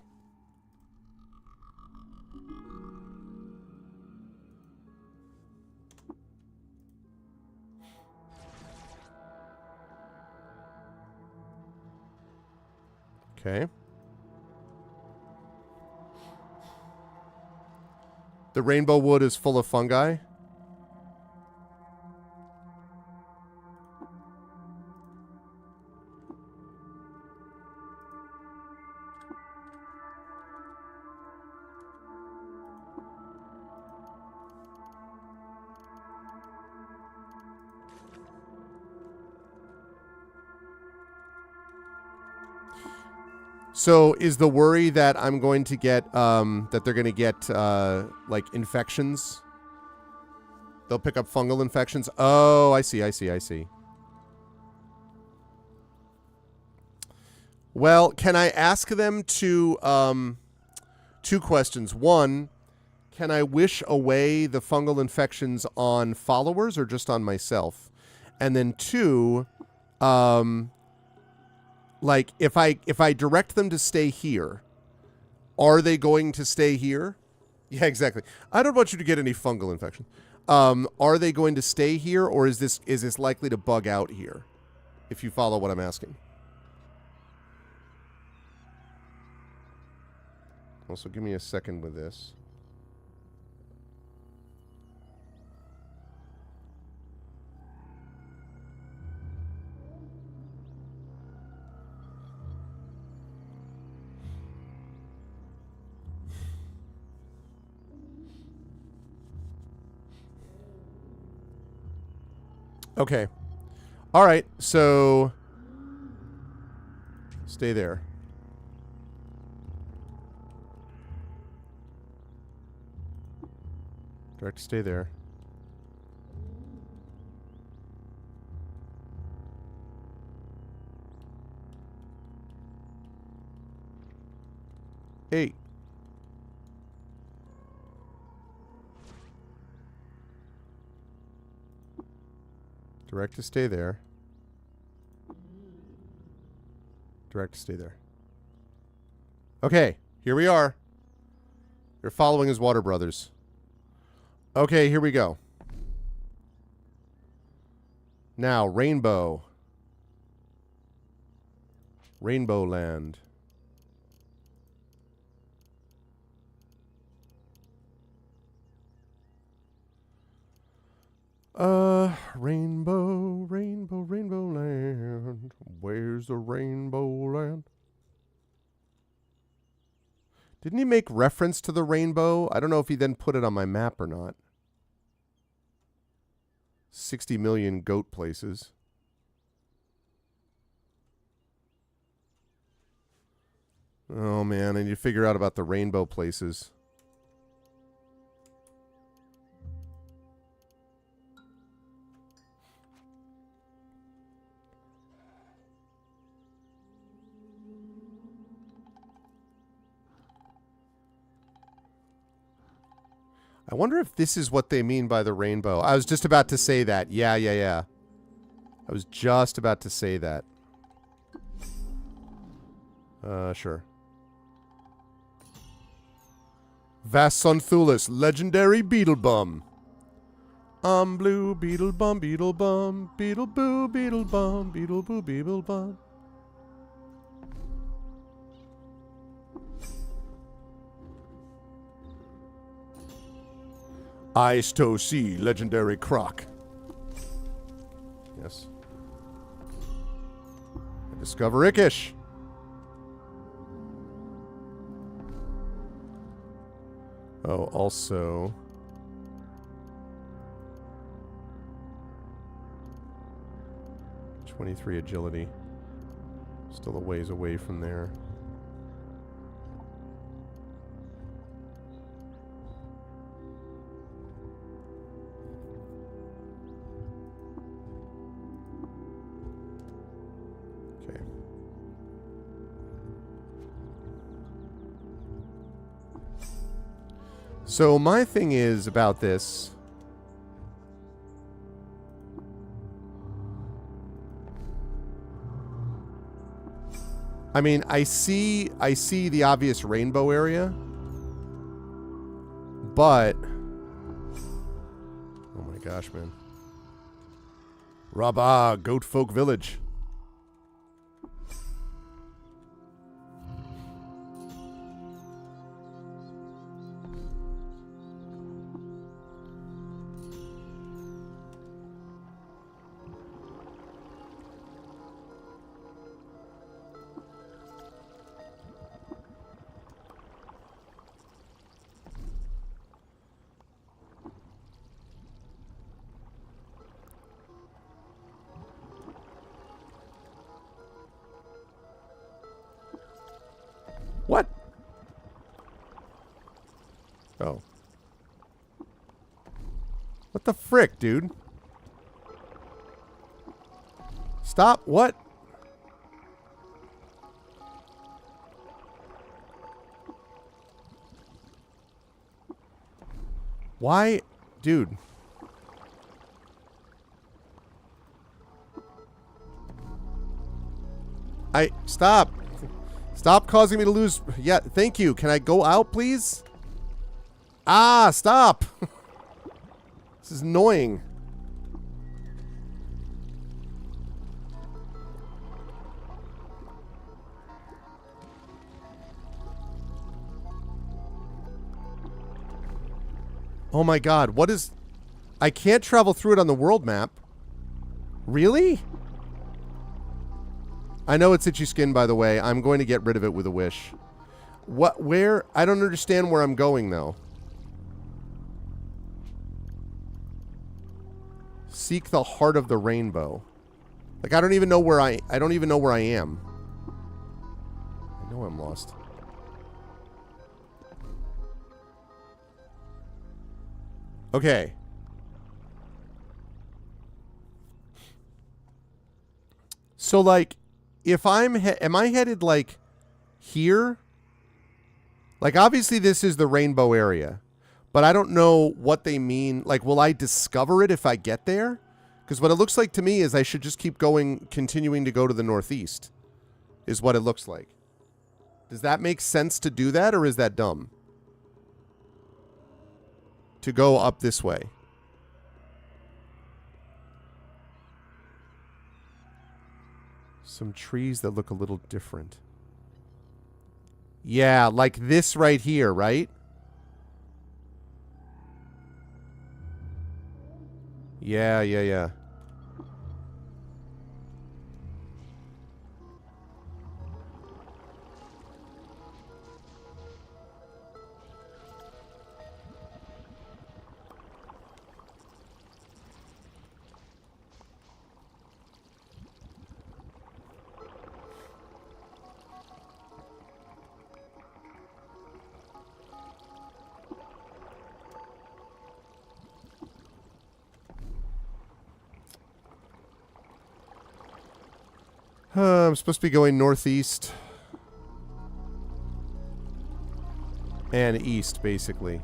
Okay. The rainbow wood is full of fungi. So is the worry that I'm going to get, that they're going to get, like, infections? They'll pick up fungal infections? Oh, I see. Well, can I ask them to, two questions. One, can I wish away the fungal infections on followers or just on myself? And then two, like, if I direct them to stay here, are they going to stay here? Yeah, exactly. I don't want you to get any fungal infection. Are they going to stay here, or is this likely to bug out here? If you follow what I'm asking. Also, give me a second with this. Okay. All right. So stay there. Direct, stay there. Hey. Direct to stay there. Direct to stay there. Okay, here we are. You're following his water brothers. Okay, here we go. Now, Rainbow. Rainbow Land. Rainbow, rainbow, rainbow land. Where's the rainbow land? Didn't he make reference to the rainbow? I don't know if he then put it on my map or not. 60 million goat places. Oh man, I need to figure out about the rainbow places. I wonder if this is what they mean by the rainbow. I was just about to say that. Yeah. I was just about to say that. Sure. Vasonthulis, legendary beetle bum. Blue beetle bum, beetle bum, beetle boo, beetle bum, beetle boo, beetle bum. Ice to sea, legendary croc. Yes. I discover Ickish. Oh, also... 23 agility. Still a ways away from there. Okay. So my thing is about this... I mean, I see the obvious rainbow area, but oh my gosh, man. Rabah, Goat Folk Village. What? Oh. What the frick, dude? Stop. What? Why? Dude. Stop. Stop causing me to lose. Yeah, thank you. Can I go out, please? Ah, stop. This is annoying. Oh my god, what is... I can't travel through it on the world map. Really? I know it's itchy skin, by the way. I'm going to get rid of it with a wish. What? Where? I don't understand where I'm going, though. Seek the heart of the rainbow. Like, I don't even know where I don't even know where I am. I know I'm lost. Okay. So, like... If I'm... am I headed, like, here? Like, obviously this is the rainbow area. But I don't know what they mean. Like, will I discover it if I get there? Because what it looks like to me is I should just keep going, continuing to go to the northeast. Is what it looks like. Does that make sense to do that, or is that dumb? To go up this way. Some trees that look a little different. Yeah, like this right here, right? Yeah. I'm supposed to be going northeast. And east, basically.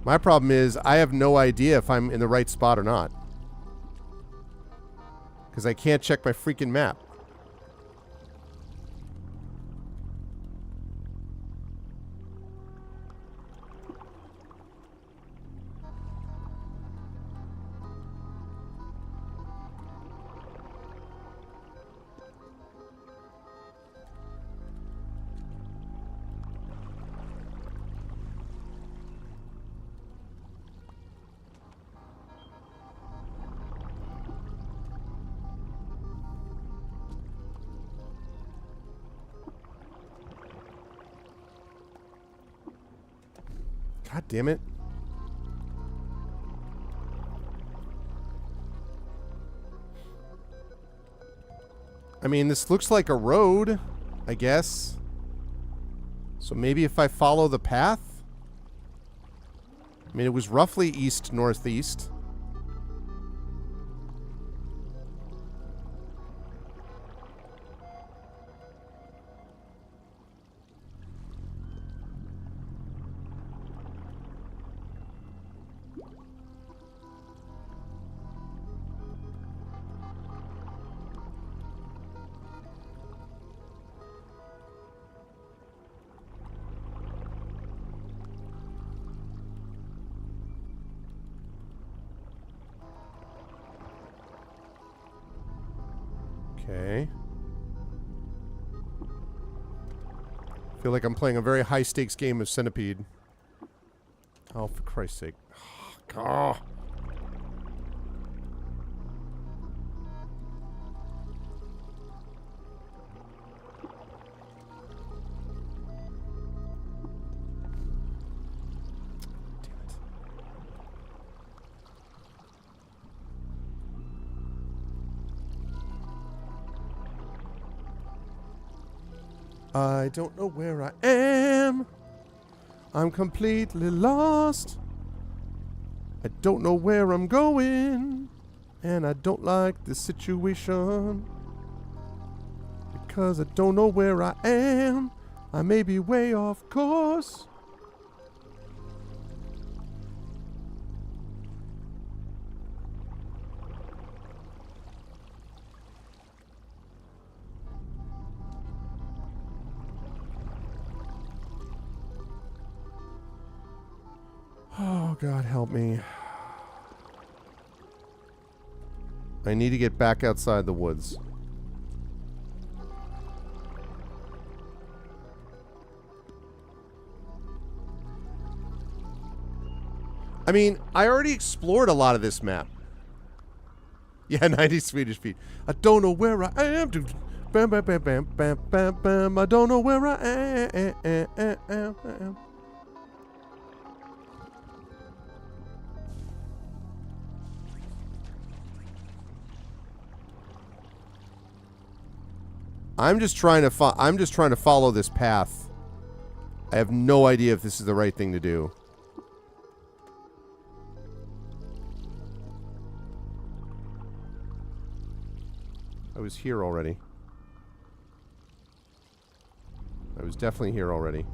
My problem is I have no idea if I'm in the right spot or not. Because I can't check my freaking map. God damn it. I mean, this looks like a road, I guess. So maybe if I follow the path? I mean, it was roughly east-northeast. Okay. Feel like I'm playing a very high-stakes game of Centipede. Oh, for Christ's sake. Oh. I don't know where I am. I'm completely lost. I don't know where I'm going. And I don't like the situation. Because I don't know where I am. I may be way off course. Oh, God, help me. I need to get back outside the woods. I mean, I already explored a lot of this map. Yeah, 90 Swedish feet. I don't know where I am. Bam, bam, bam, bam, bam, bam, bam. I don't know where I am. I'm just trying to follow this path. I have no idea if this is the right thing to do. I was here already. I was definitely here already.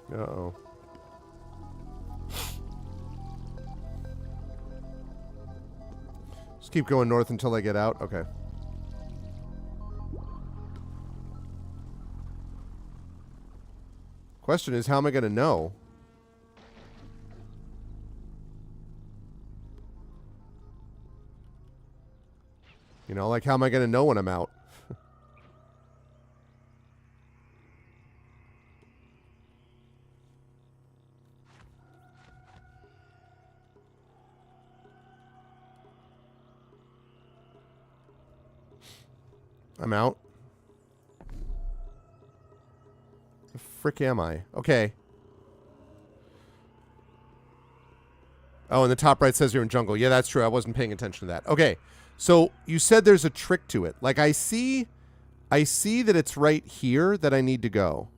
Uh-oh. Just keep going north until I get out? Okay. Question is, how am I going to know? You know, like, how am I going to know when I'm out? I'm out. The frick am I? Okay. Oh, and the top right says you're in jungle. Yeah, that's true. I wasn't paying attention to that. Okay. So you said there's a trick to it. Like I see that it's right here that I need to go.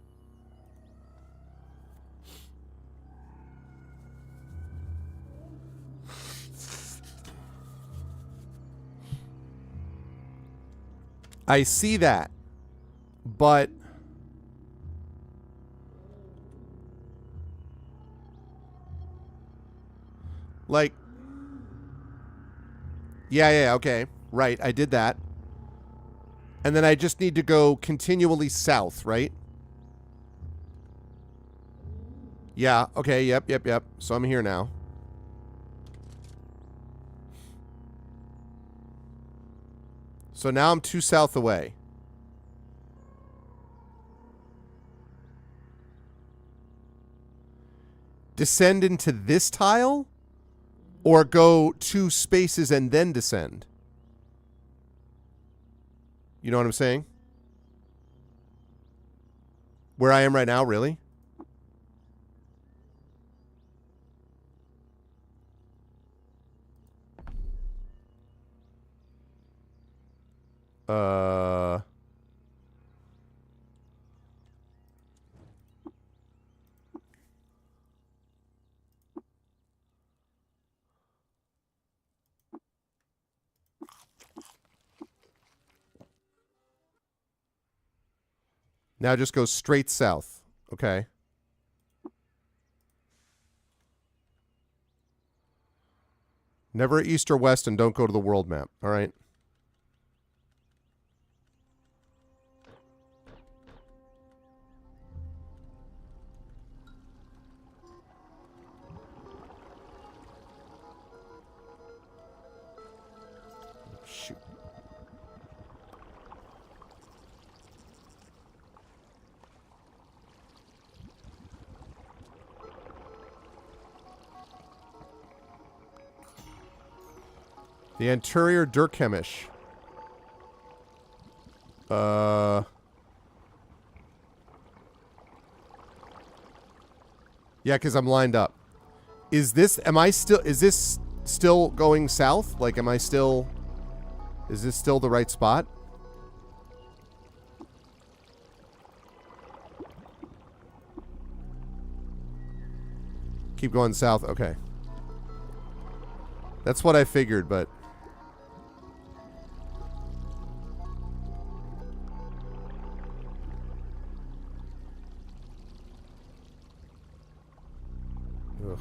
I see that. But like yeah, okay. Right, I did that. And then I just need to go continually south, right? Yeah, okay, yep. So I'm here now. So now I'm 2 south away. Descend into this tile? Or go 2 spaces and then descend? You know what I'm saying? Where I am right now, really? Now just go straight south. Okay. Never east or west and don't go to the world map. All right. Shoot. The anterior Durkheimish. Yeah, because I'm lined up. Is this still going south? Like, is this still the right spot? Keep going south. Okay. That's what I figured, but... Ugh.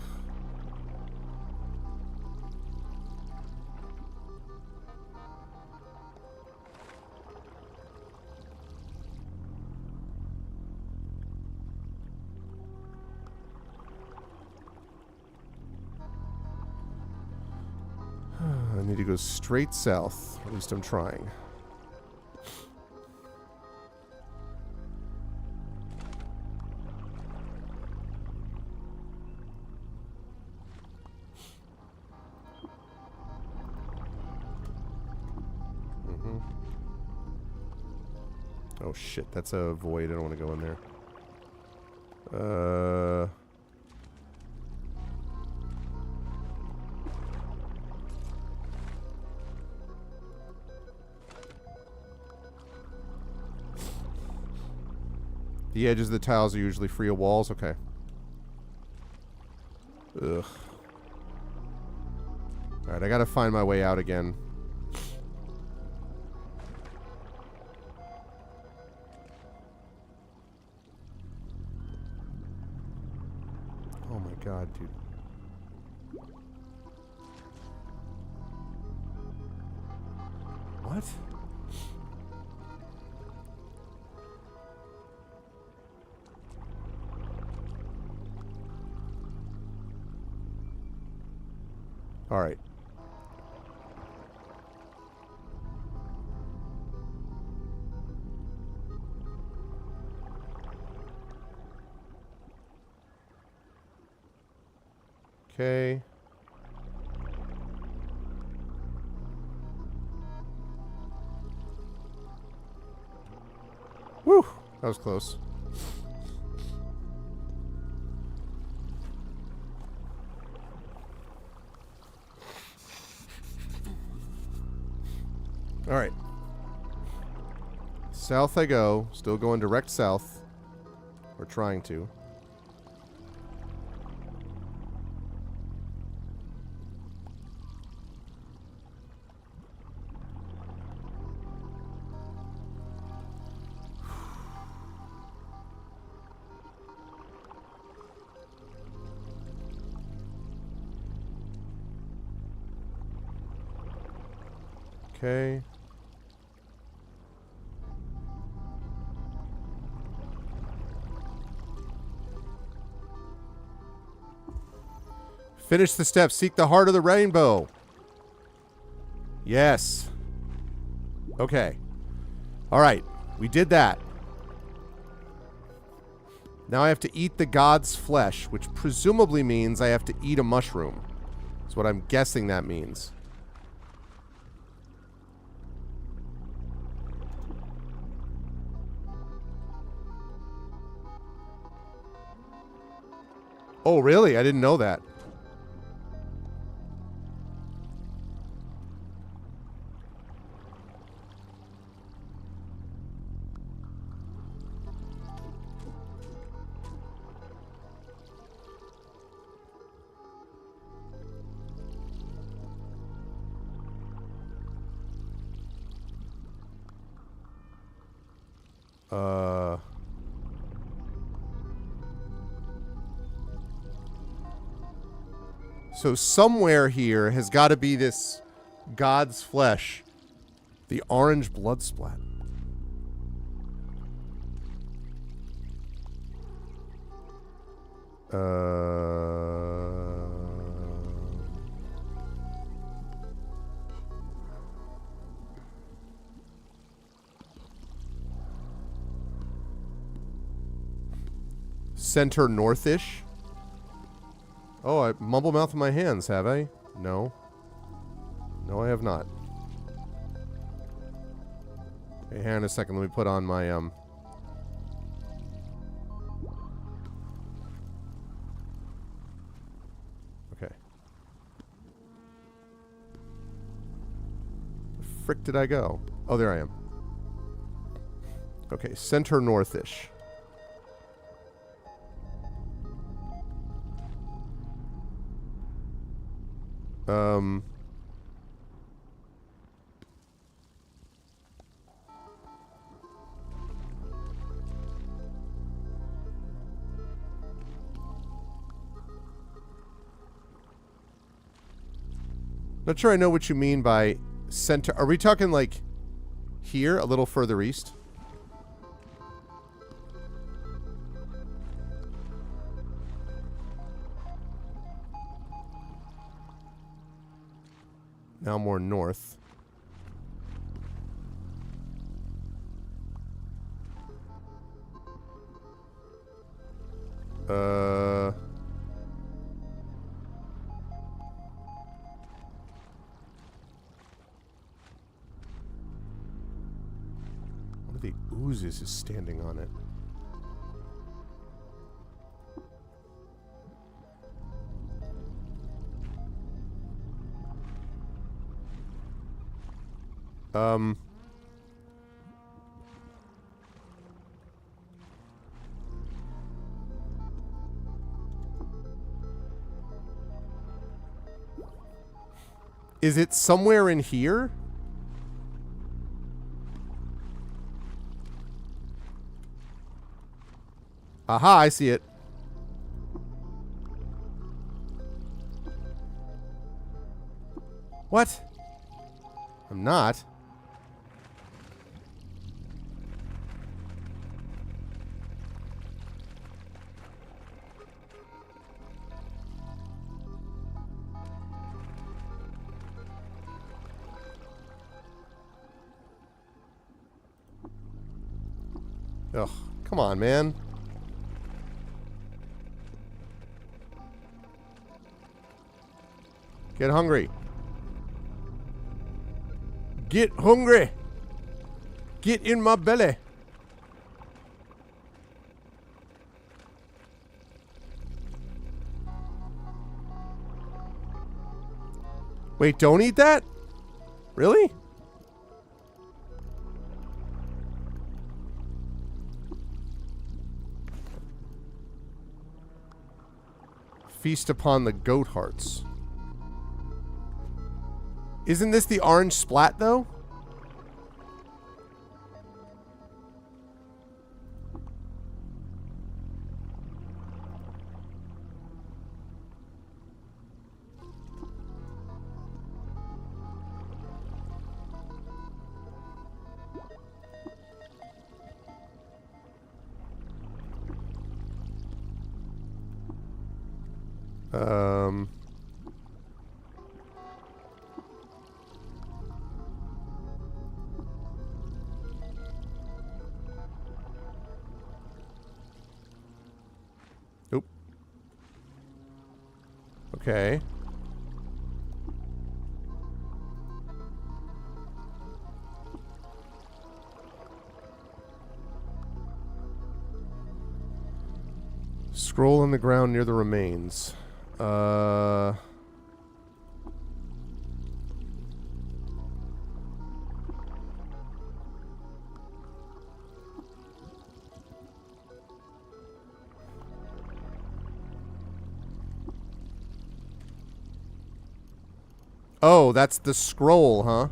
I need to go straight south. At least I'm trying. Oh shit, that's a void. I don't want to go in there. The edges of the tiles are usually free of walls. Okay. Ugh. Alright, I gotta find my way out again. Oh my god, dude. What? All right. Okay. Whew, that was close. South I go. Still going direct south. We're trying to. Okay. Finish the steps. Seek the heart of the rainbow. Yes. Okay. All right. We did that. Now I have to eat the god's flesh, which presumably means I have to eat a mushroom. That's what I'm guessing that means. Oh, really? I didn't know that. So somewhere here has got to be this god's flesh. The orange blood splat. Center northish. Oh, I mumble mouth in my hands, have I? No. No, I have not. Hey, hang on a second. Let me put on my, Okay. The frick did I go? Oh, there I am. Okay, center northish. Not sure I know what you mean by center. Are we talking like here, a little further east? Now more north. One of the oozes is standing on it. Is it somewhere in here? Aha, I see it. What? I'm not. Ugh, come on, man. Get hungry. Get hungry. Get in my belly. Wait, don't eat that? Really? Feast upon the goat hearts. Isn't this the orange splat, though? Oop. Okay. Scroll on the ground near the remains. Oh, that's the scroll, huh?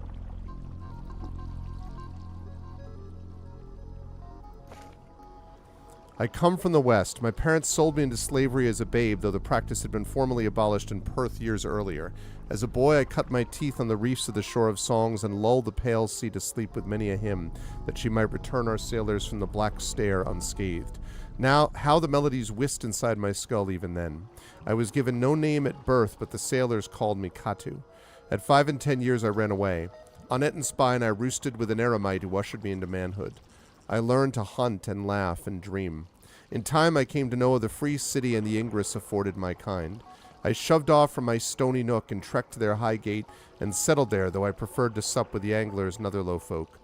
I come from the West. My parents sold me into slavery as a babe, though the practice had been formally abolished in Perth years earlier. As a boy, I cut my teeth on the reefs of the Shore of Songs and lulled the pale sea to sleep with many a hymn, that she might return our sailors from the black stare unscathed. Now, how the melodies whist inside my skull even then. I was given no name at birth, but the sailors called me Katu. At 5 and 10 years, I ran away. On Etten Spine, I roosted with an eremite who ushered me into manhood. I learned to hunt and laugh and dream. In time, I came to know of the free city and the ingress afforded my kind. I shoved off from my stony nook and trekked to their high gate and settled there, though I preferred to sup with the anglers and other low folk.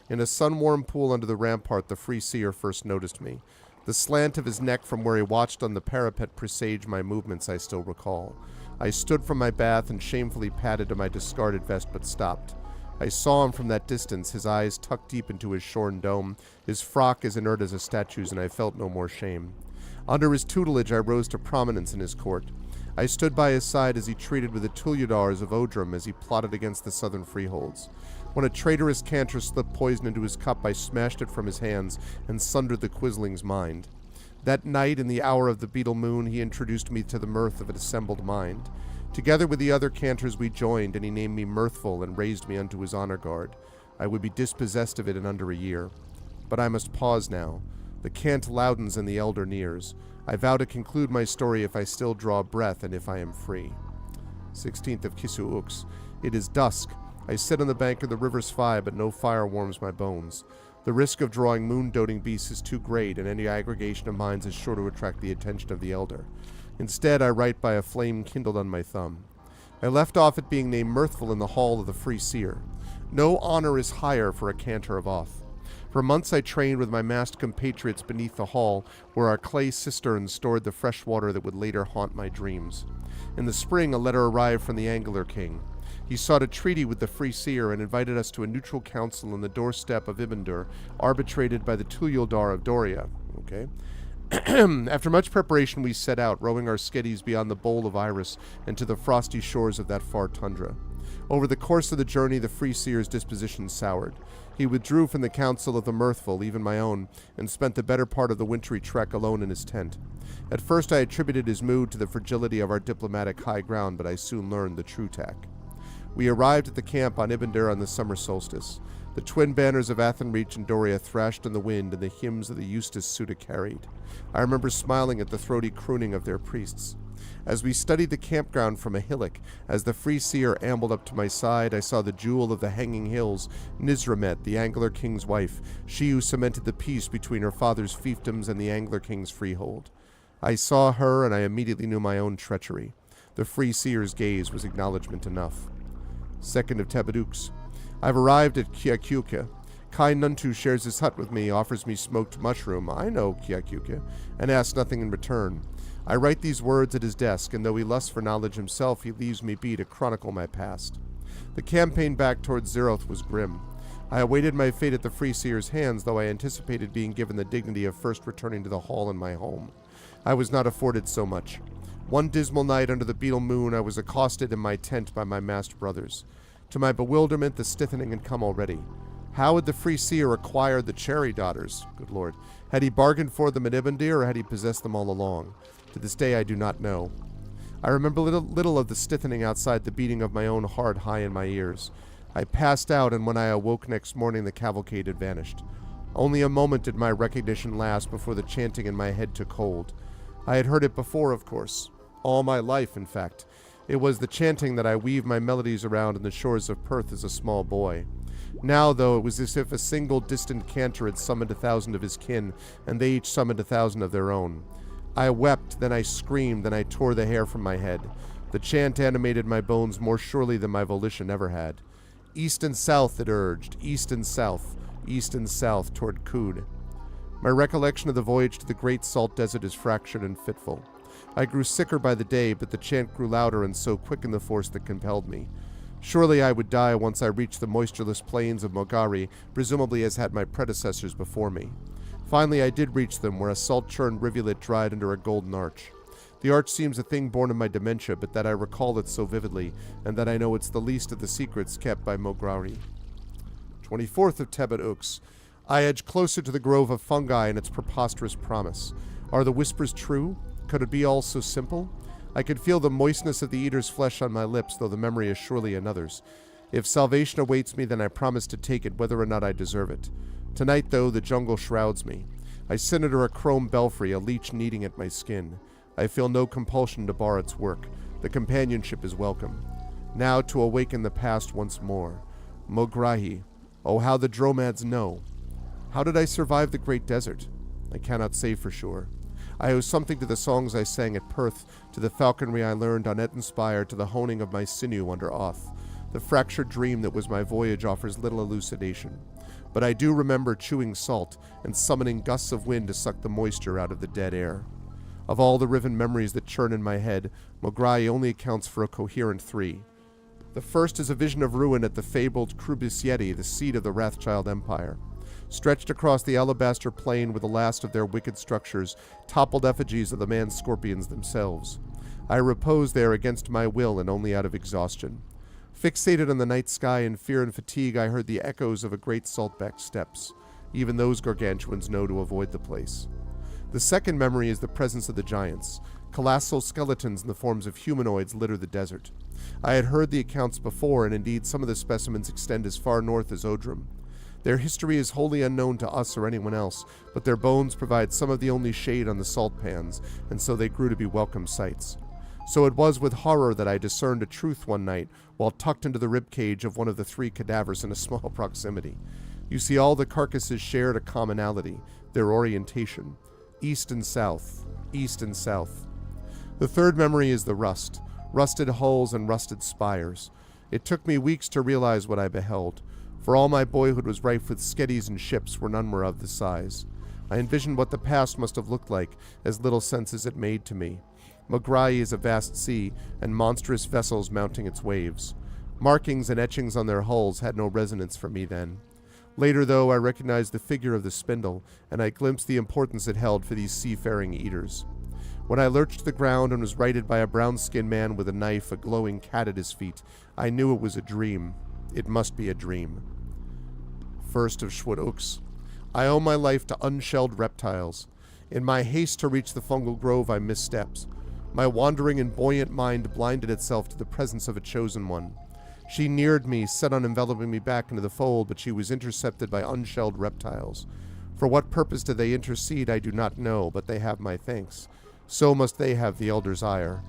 In a sun-warm pool under the rampart, the free seer first noticed me. The slant of his neck from where he watched on the parapet presaged my movements I still recall. I stood from my bath and shamefully padded to my discarded vest, but stopped. I saw him from that distance, his eyes tucked deep into his shorn dome, his frock as inert as a statue's, and I felt no more shame. Under his tutelage, I rose to prominence in his court. I stood by his side as he treated with the Tuliadars of Odrum as he plotted against the southern freeholds. When a traitorous cantor slipped poison into his cup, I smashed it from his hands and sundered the quisling's mind. That night, in the hour of the beetle moon, he introduced me to the mirth of an assembled mind. Together with the other cantors we joined, and he named me Mirthful and raised me unto his honor guard. I would be dispossessed of it in under a year. But I must pause now. The cant loudens and the elder nears. I vow to conclude my story if I still draw breath and if I am free. 16th of Kisu-Ux. It is dusk. I sit on the bank of the river's Fai, but no fire warms my bones. The risk of drawing moon-doting beasts is too great, and any aggregation of minds is sure to attract the attention of the elder. Instead, I write by a flame kindled on my thumb. I left off at being named Mirthful in the hall of the Free Seer. No honor is higher for a cantor of Oth. For months I trained with my masked compatriots beneath the hall, where our clay cisterns stored the fresh water that would later haunt my dreams. In the spring, a letter arrived from the Angler King. He sought a treaty with the Free Seer and invited us to a neutral council on the doorstep of Ibbendur, arbitrated by the Tuliodar of Doria. Okay. After much preparation, we set out, rowing our skiddies beyond the bowl of Iris and to the frosty shores of that far tundra. Over the course of the journey, the Free Seer's disposition soured. He withdrew from the council of the Mirthful, even my own, and spent the better part of the wintry trek alone in his tent. At first I attributed his mood to the fragility of our diplomatic high ground, but I soon learned the true tack. We arrived at the camp on Ibbendur on the summer solstice. The twin banners of Athenreach and Doria thrashed in the wind, and the hymns of the Eustace Suda carried. I remember smiling at the throaty crooning of their priests. As we studied the campground from a hillock, as the Free Seer ambled up to my side, I saw the jewel of the hanging hills, Nisramet, the Angler King's wife, she who cemented the peace between her father's fiefdoms and the Angler King's freehold. I saw her, and I immediately knew my own treachery. The Free Seer's gaze was acknowledgment enough. 2nd of Tabadux. I've arrived at Kiakuka. Kai Nuntu shares his hut with me, offers me smoked mushroom, I know Kiakuka, and asks nothing in return. I write these words at his desk, and though he lusts for knowledge himself, he leaves me be to chronicle my past. The campaign back towards Zeroth was grim. I awaited my fate at the Free Seer's hands, though I anticipated being given the dignity of first returning to the hall in my home. I was not afforded so much. One dismal night under the beetle moon, I was accosted in my tent by my masked brothers. To my bewilderment, the stiffening had come already. How had the free seer acquired the cherry daughters? Good Lord. Had he bargained for them at Ibondir, or had he possessed them all along? To this day, I do not know. I remember little of the stiffening outside, the beating of my own heart high in my ears. I passed out, and when I awoke next morning, the cavalcade had vanished. Only a moment did my recognition last before the chanting in my head took hold. I had heard it before, of course. All my life, in fact. It was the chanting that I weaved my melodies around on the shores of Perth as a small boy. Now, though, it was as if a single distant cantor had summoned 1,000 of his kin, and they each summoned 1,000 of their own. I wept, then I screamed, then I tore the hair from my head. The chant animated my bones more surely than my volition ever had. East and south, it urged, east and south toward Qud. My recollection of the voyage to the great salt desert is fractured and fitful. I grew sicker by the day, but the chant grew louder, and so quickened the force that compelled me. Surely I would die once I reached the moistureless plains of Mogari, presumably as had my predecessors before me. Finally I did reach them, where a salt-churned rivulet dried under a golden arch. The arch seems a thing born of my dementia, but that I recall it so vividly, and that I know it's the least of the secrets kept by Mogari. 24th of Tebet Ux. I edge closer to the grove of fungi and its preposterous promise. Are the whispers true? Could it be all so simple? I could feel the moistness of the eater's flesh on my lips, though the memory is surely another's. If salvation awaits me, then I promise to take it, whether or not I deserve it. Tonight, though, the jungle shrouds me. I sit under a chrome belfry, a leech kneading at my skin. I feel no compulsion to bar its work. The companionship is welcome. Now to awaken the past once more. Mograhi. Oh, how the dromads know. How did I survive the great desert? I cannot say for sure. I owe something to the songs I sang at Perth, to the falconry I learned on Ettenspire, to the honing of my sinew under Oth. The fractured dream that was my voyage offers little elucidation. But I do remember chewing salt and summoning gusts of wind to suck the moisture out of the dead air. Of all the riven memories that churn in my head, Mograi only accounts for a coherent 3. The first is a vision of ruin at the fabled Krubisieti, the seat of the Wrathchild Empire. Stretched across the alabaster plain were the last of their wicked structures, toppled effigies of the man-scorpions themselves. I reposed there against my will and only out of exhaustion. Fixated on the night sky in fear and fatigue, I heard the echoes of a great salt-backed steppes. Even those gargantuans know to avoid the place. The second memory is the presence of the giants. Colossal skeletons in the forms of humanoids litter the desert. I had heard the accounts before, and indeed some of the specimens extend as far north as Odrum. Their history is wholly unknown to us or anyone else, but their bones provide some of the only shade on the salt pans, and so they grew to be welcome sights. So it was with horror that I discerned a truth one night, while tucked into the ribcage of one of the 3 cadavers in a small proximity. You see, all the carcasses shared a commonality, their orientation. East and south, east and south. The third memory is the rust, rusted hulls and rusted spires. It took me weeks to realize what I beheld. For all my boyhood was rife with sketties and ships where none were of the size. I envisioned what the past must have looked like, as little sense as it made to me. Mograi is a vast sea, and monstrous vessels mounting its waves. Markings and etchings on their hulls had no resonance for me then. Later, though, I recognized the figure of the spindle, and I glimpsed the importance it held for these seafaring eaters. When I lurched to the ground and was righted by a brown-skinned man with a knife, a glowing cat at his feet, I knew it was a dream. It must be a dream. First of Shwud Ux. I owe my life to unshelled reptiles. In my haste to reach the fungal grove, I misstepped. My wandering and buoyant mind blinded itself to the presence of a chosen one. She neared me, set on enveloping me back into the fold, but she was intercepted by unshelled reptiles. For what purpose did they intercede, I do not know, but they have my thanks. So must they have the Elder's ire.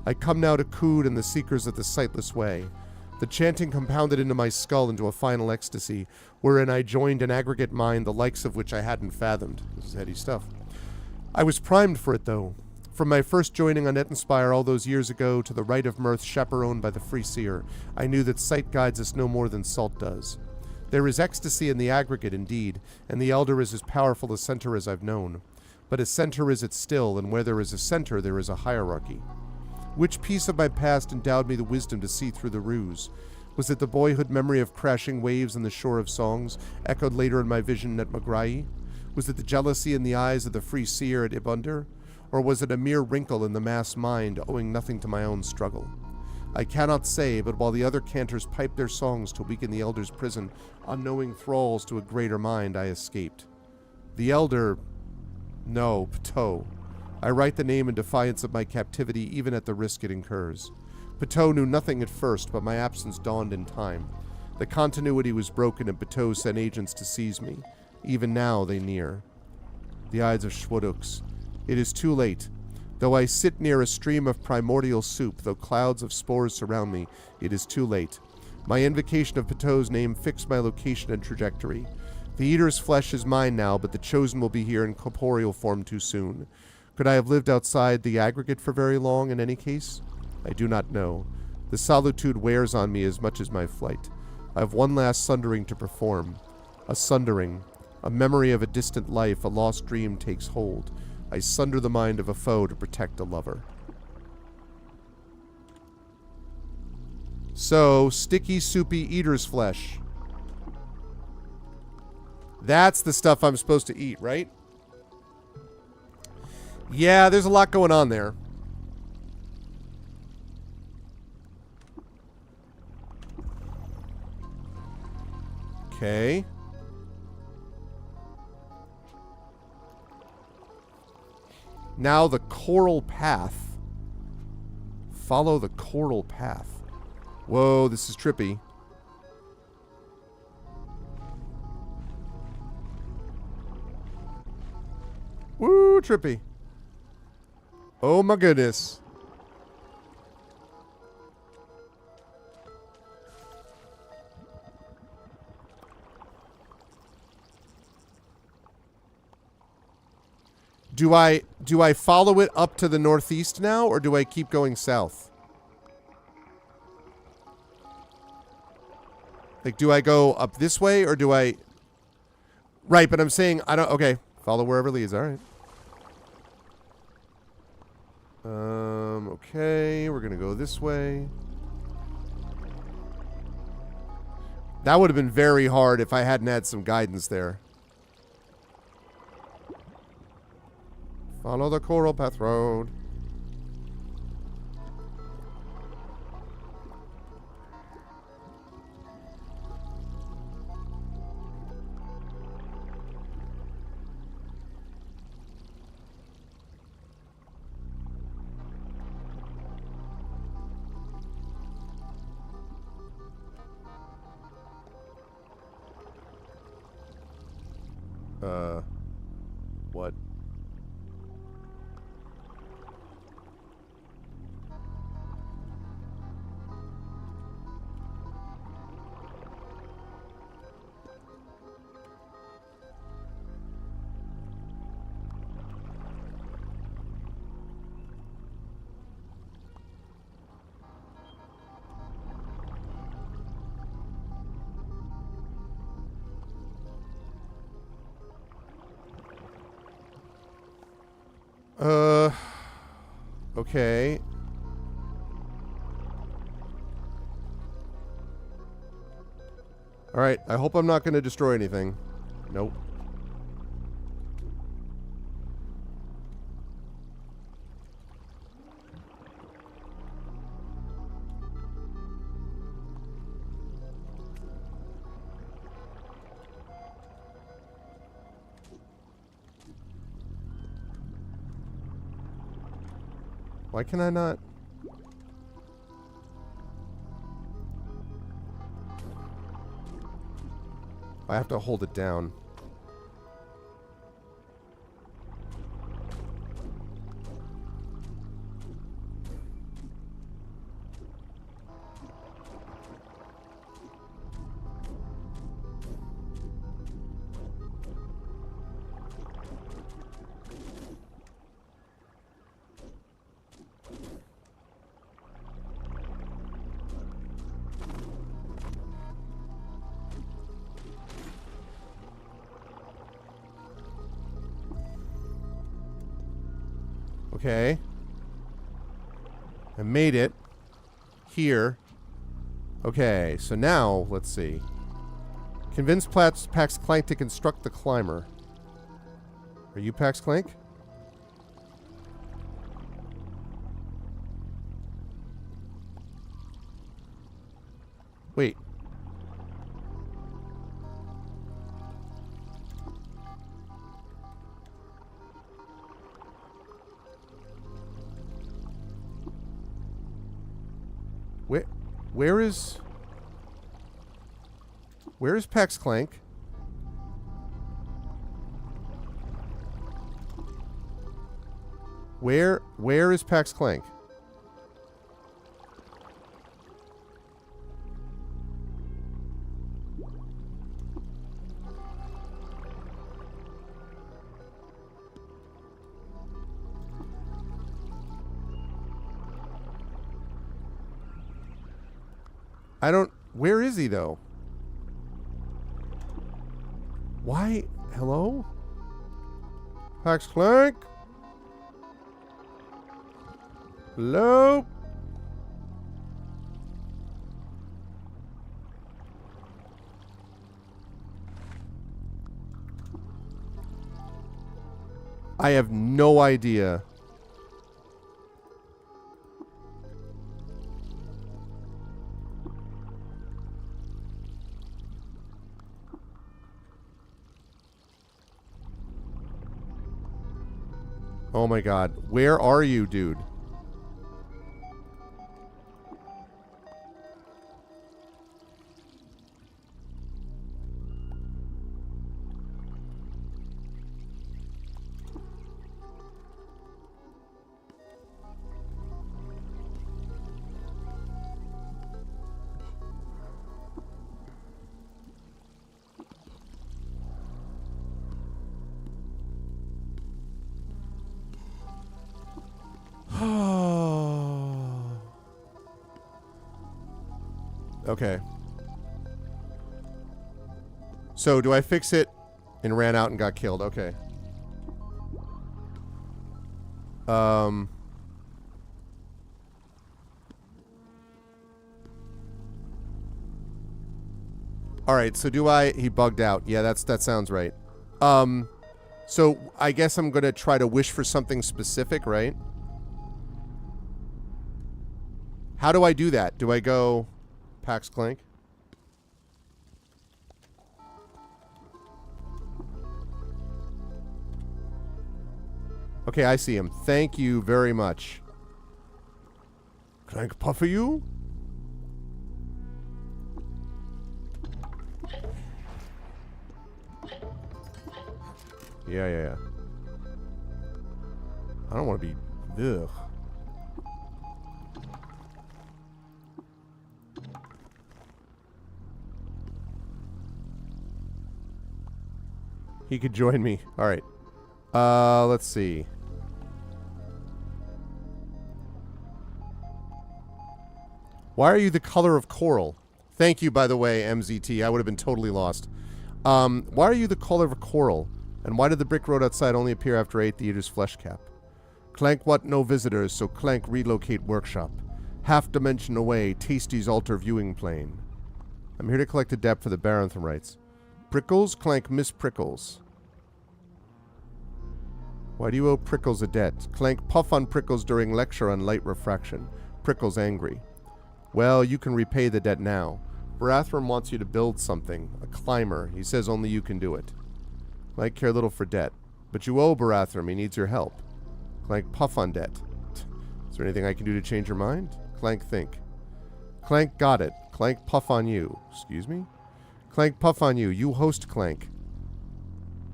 I come now to Qud and the seekers of the sightless way. The chanting compounded into my skull into a final ecstasy, wherein I joined an aggregate mind the likes of which I hadn't fathomed. This is heady stuff. I was primed for it, though. From my first joining on Ettenspire all those years ago to the rite of mirth chaperoned by the free seer, I knew that sight guides us no more than salt does. There is ecstasy in the aggregate, indeed, and the Elder is as powerful a center as I've known. But a center is it still, and where there is a center, there is a hierarchy. Which piece of my past endowed me the wisdom to see through the ruse? Was it the boyhood memory of crashing waves on the shore of songs, echoed later in my vision at Mograi? Was it the jealousy in the eyes of the free seer at Ibondir? or was it a mere wrinkle in the mass mind owing nothing to my own struggle? I cannot say, but while the other cantors piped their songs to weaken the Elder's prison, unknowing thralls to a greater mind, I escaped. The Elder... No, Pteau. I write the name in defiance of my captivity, even at the risk it incurs. Pteau knew nothing at first, but my absence dawned in time. The continuity was broken, and Pteau sent agents to seize me. Even now they near. The Ides of Schwadux. It is too late. Though I sit near a stream of primordial soup, though clouds of spores surround me, it is too late. My invocation of Pteau's name fixed my location and trajectory. The Eater's flesh is mine now, but the Chosen will be here in corporeal form too soon. Could I have lived outside the aggregate for very long in any case? I do not know. The solitude wears on me as much as my flight. I have one last sundering to perform. A sundering. A memory of a distant life, a lost dream takes hold. I sunder the mind of a foe to protect a lover. So, sticky, soupy eater's flesh. That's the stuff I'm supposed to eat, right? Yeah, there's a lot going on there. Okay. Now the coral path. Follow the coral path. Whoa, this is trippy. Woo, trippy. Oh my goodness. Do I follow it up to the northeast now, or do I keep going south? Like, do I go up this way, or do I... Right, but I'm saying, I don't... Okay, follow wherever it leads, alright. Okay, we're gonna go this way. That would have been very hard if I hadn't had some guidance there. Follow the Coral Path Road. What? Okay. Alright, I hope I'm not going to destroy anything. Nope. Why can I not? I have to hold it down. Okay. I made it. Here. Okay, so now, let's see. Convince Pax Clank to construct the climber. Are you Pax Clank? Wait. Where is Pax Clank? Where is Pax Clank? I don't... Where is he, though? Why? Hello? Pax Clank? Hello? I have no idea. Oh my god. Where are you, dude? Okay. So, do I fix it and ran out and got killed? Okay. Alright, so do I... He bugged out. Yeah, that sounds right. So, I guess I'm gonna try to wish for something specific, right? How do I do that? Do I go... Pax Clank? Okay, I see him. Thank you very much. Clank puffer you? Yeah. I don't want to be... Ugh. He could join me. Alright. Let's see. Why are you the color of coral? Thank you, by the way, MZT. I would have been totally lost. Why are you the color of coral? And why did the brick road outside only appear after I ate the eater's flesh cap? Clank what no visitors, so Clank relocate workshop. Half dimension away, Tasty's altar viewing plane. I'm here to collect a debt for the Barantham rights. Prickles? Clank miss Prickles. Why do you owe Prickles a debt? Clank puff on Prickles during lecture on light refraction. Prickles angry. Well, you can repay the debt now. Barathram wants you to build something. A climber. He says only you can do it. Clank care little for debt. But you owe Barathram. He needs your help. Clank puff on debt. Is there anything I can do to change your mind? Clank think. Clank got it. Clank puff on you. Excuse me? Clank puff on you. You host Clank.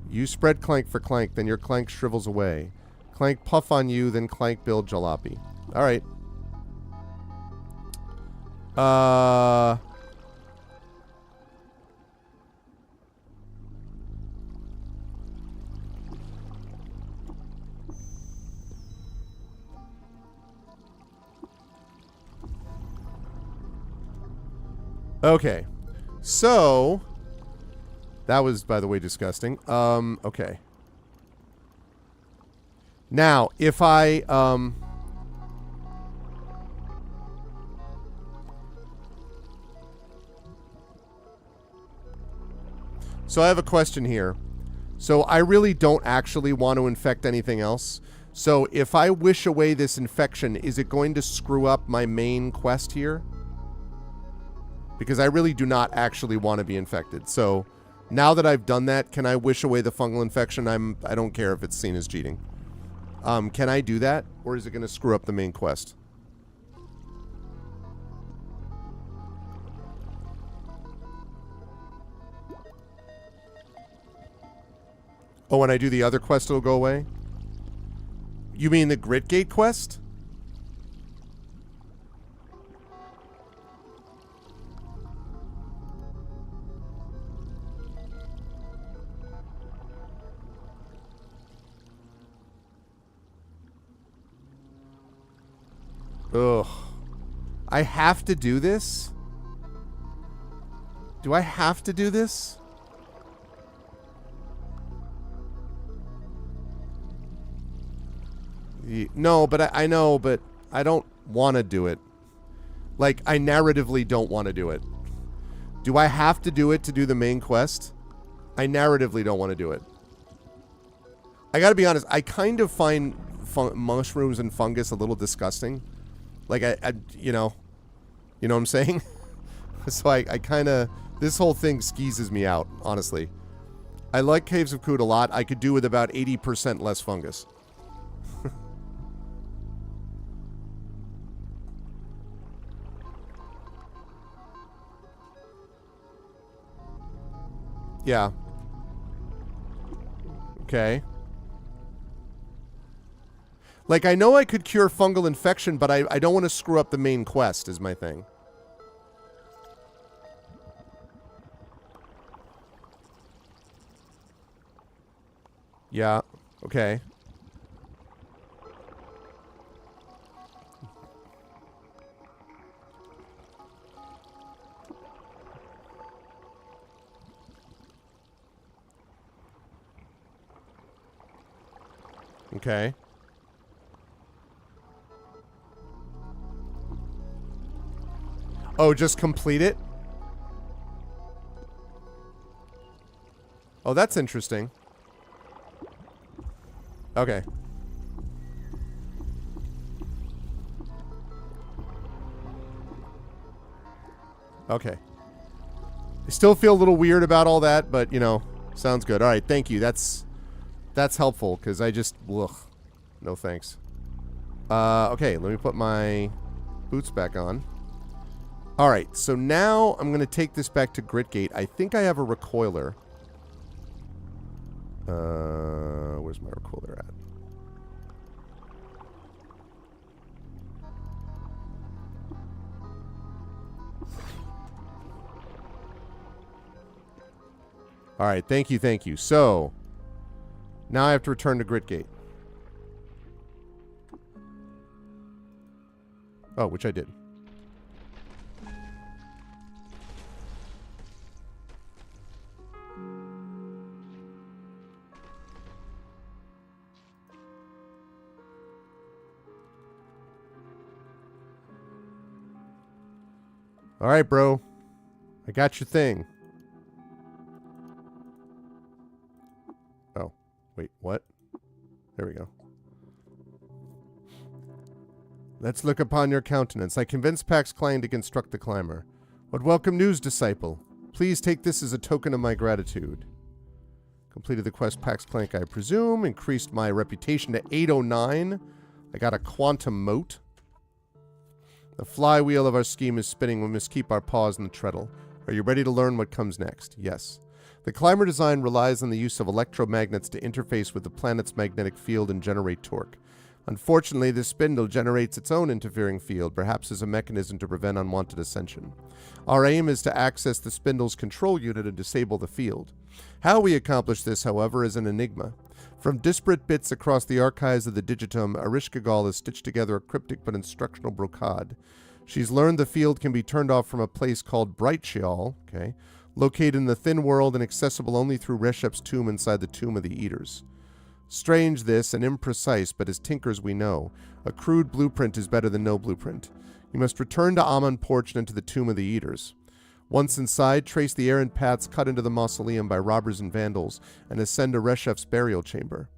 You spread Clank for Clank, then your Clank shrivels away. Clank puff on you, then Clank build jalopy. Alright. Okay. So, that was, by the way, disgusting. Okay. Now, if I, So I have a question here. So I really don't actually want to infect anything else. So if I wish away this infection, is it going to screw up my main quest here? Because I really do not actually want to be infected. So now that I've done that, can I wish away the fungal infection? I don't care if it's seen as cheating. Can I do that? Or is it going to screw up the main quest? Oh, when I do the other quest, it'll go away? You mean the Gritgate quest? Ugh. I have to do this? Do I have to do this? No, but I know, but I don't want to do it. Like, I narratively don't want to do it. Do I have to do it to do the main quest? I narratively don't want to do it. I gotta be honest, I kind of find mushrooms and fungus a little disgusting. Like, you know what I'm saying? So I kind of, this whole thing skeezes me out, honestly. I like Caves of Qud a lot. I could do with about 80% less fungus. Yeah. Okay. Like, I know I could cure fungal infection, but I don't want to screw up the main quest, is my thing. Yeah. Okay. Okay. Oh, just complete it? Oh, that's interesting. Okay. Okay. I still feel a little weird about all that, but, you know, sounds good. All right, thank you. That's helpful, because I just... Ugh. No thanks. Okay, let me put my boots back on. All right, so now I'm going to take this back to Gritgate. I think I have a recoiler. Where's my recoiler at? All right, thank you, thank you. So, now I have to return to Gritgate. Oh, which I did. All right, bro. I got your thing. Oh, wait, what? There we go. Let's look upon your countenance. I convinced Pax Klein to construct the climber. What welcome news, disciple. Please take this as a token of my gratitude. Completed the quest Pax Clank, I presume. Increased my reputation to 809. I got a quantum mote. The flywheel of our scheme is spinning. We must keep our paws in the treadle. Are you ready to learn what comes next? Yes. The climber design relies on the use of electromagnets to interface with the planet's magnetic field and generate torque. Unfortunately, this spindle generates its own interfering field, perhaps as a mechanism to prevent unwanted ascension. Our aim is to access the spindle's control unit and disable the field. How we accomplish this, however, is an enigma. From disparate bits across the archives of the Digitum, Arishka Gall has stitched together a cryptic but instructional brocade. She's learned the field can be turned off from a place called Brightshial, located in the thin world and accessible only through Reshep's tomb inside the Tomb of the Eaters. Strange this, and imprecise, but as tinkers we know, a crude blueprint is better than no blueprint. You must return to Amon Porch and into the Tomb of the Eaters. Once inside, trace the errant paths cut into the mausoleum by robbers and vandals, and ascend to Reshep's burial chamber.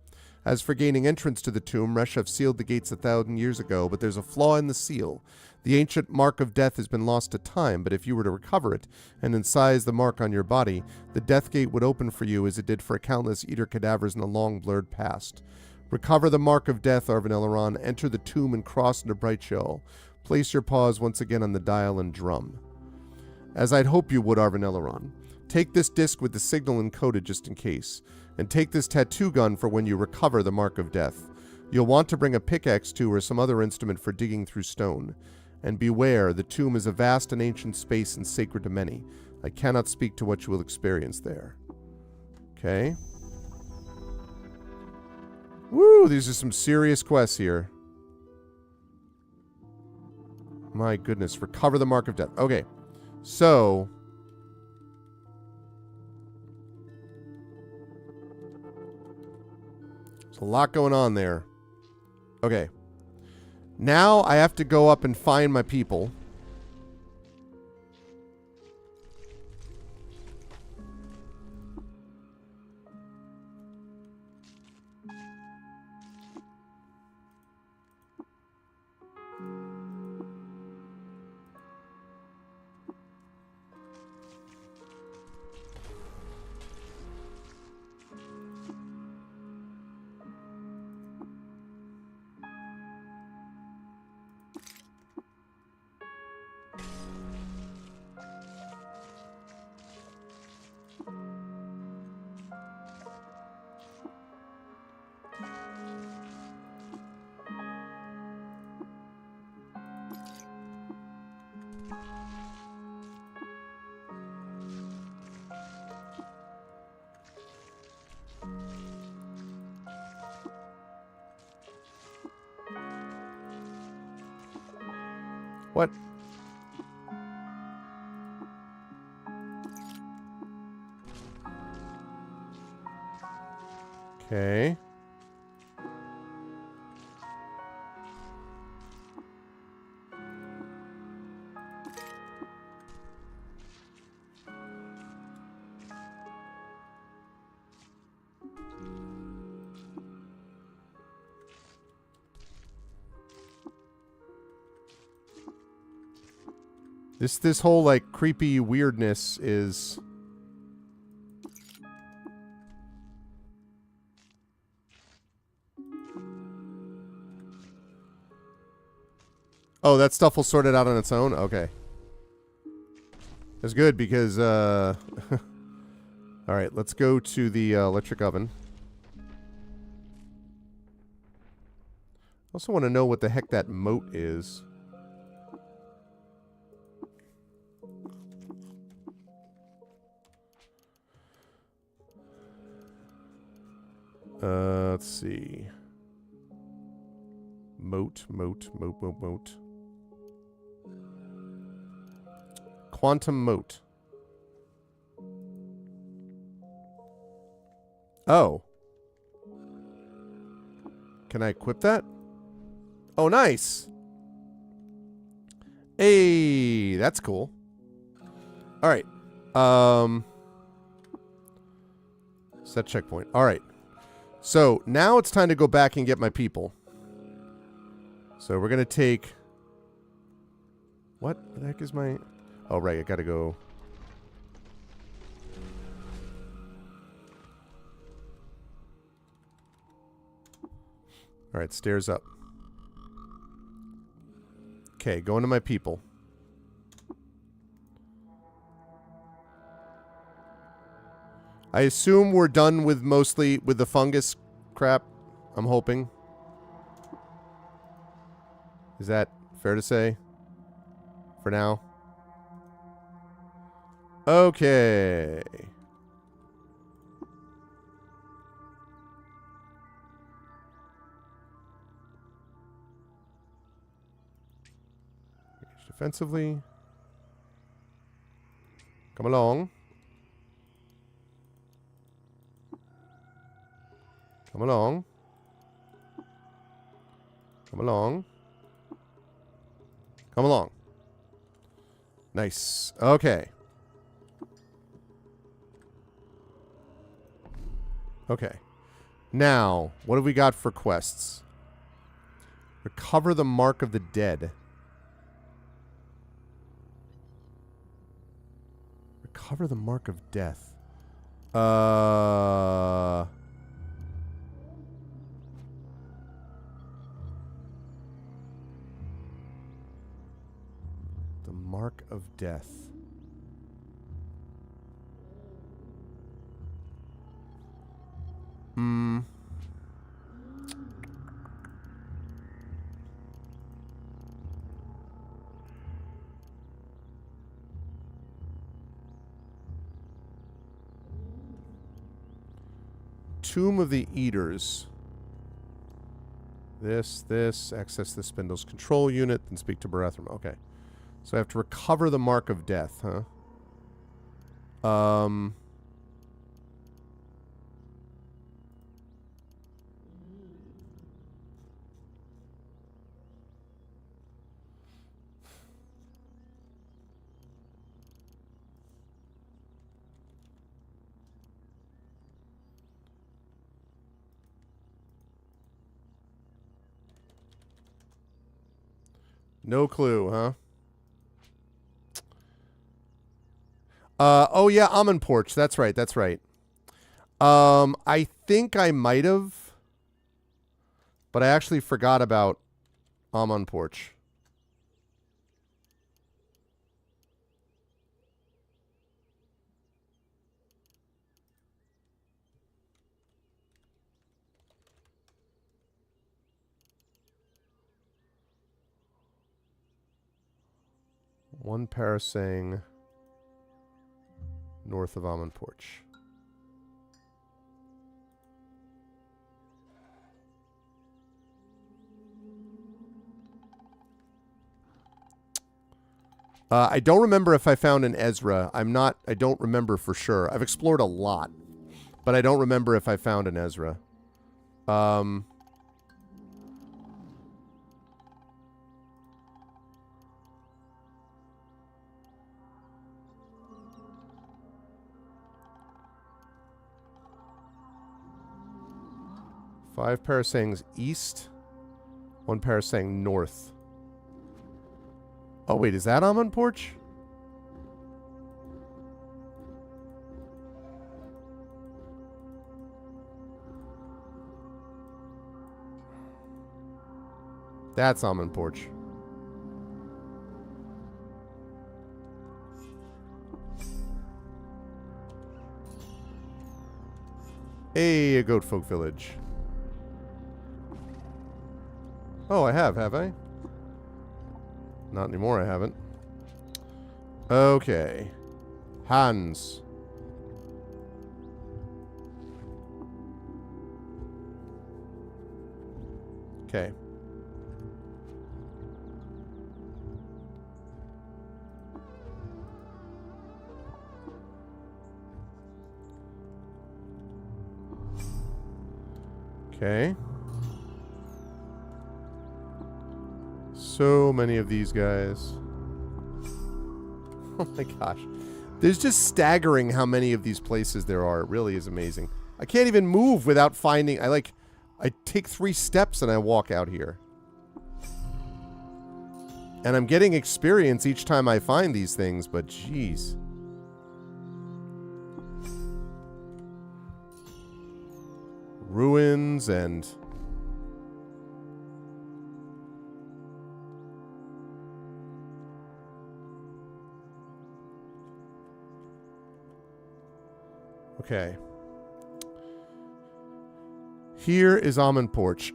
As for gaining entrance to the tomb, Reshev sealed the gates 1,000 years ago, but there's a flaw in the seal. The ancient mark of death has been lost to time, but if you were to recover it and incise the mark on your body, the death gate would open for you as it did for countless eater cadavers in the long blurred past. Recover the mark of death, Arvin Eleron. Enter the tomb and cross into Brightshell. Place your paws once again on the dial and drum. As I'd hope you would, Arvin Eleron. Take this disc with the signal encoded just in case. And take this tattoo gun for when you recover the mark of death. You'll want to bring a pickaxe too or some other instrument for digging through stone. And beware, the tomb is a vast and ancient space and sacred to many. I cannot speak to what you will experience there. Okay. Woo, these are some serious quests here. My goodness, recover the mark of death. Okay, so... there's a lot going on there. Okay. Now I have to go up and find my people. What? Okay. This whole, like, creepy weirdness is... oh, that stuff will sort it out on its own? Okay. That's good because, alright, let's go to the electric oven. Also want to know what the heck that moat is. Let's see. Moat. Quantum moat. Oh. Can I equip that? Oh, nice. Hey, that's cool. All right. Set checkpoint. All right. So now it's time to go back and get my people. So we're going to take... what the heck is my... oh, right. I got to go... all right. Stairs up. Okay. Going to my people. I assume we're done with mostly with the fungus crap. I'm hoping. Is that fair to say? For now? Okay. Defensively. Come along. Come along. Come along. Come along. Nice. Okay. Okay. Now, what have we got for quests? Recover the Mark of the Dead. Recover the Mark of Death. The Mark of Death. Tomb of the Eaters. This, access the Spindle's control unit, then speak to Barathrum. Okay. So I have to recover the Mark of Death, huh? No clue, huh? Oh yeah, Almond Porch. That's right. That's right. I think I might have, but I actually forgot about Almond Porch. One parasang north of Almond Porch. I don't remember if I found an Ezra. I don't remember for sure. I've explored a lot, but I don't remember if I found an Ezra. 5 parasangs east, 1 parasang north. Oh, wait, is that Almond Porch? That's Almond Porch. Hey, a goat folk village. Oh, I have I? Not anymore, I haven't. Okay. Hans. Okay. Okay. So many of these guys. Oh my gosh. There's just staggering how many of these places there are. It really is amazing. I can't even move without finding... I take 3 steps and I walk out here. And I'm getting experience each time I find these things, but jeez. Ruins and... Okay. Here is Almond Porch.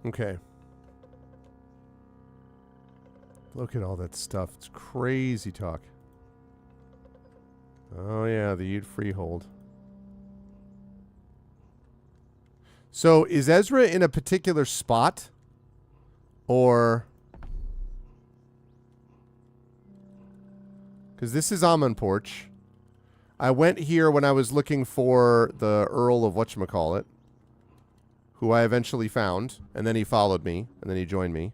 Okay. Look at all that stuff. It's crazy talk. Oh yeah, the Ute Freehold. So is Ezra in a particular spot? Or... Because this is Amon Porch. I went here when I was looking for the Earl of whatchamacallit, who I eventually found, and then he followed me, and then he joined me.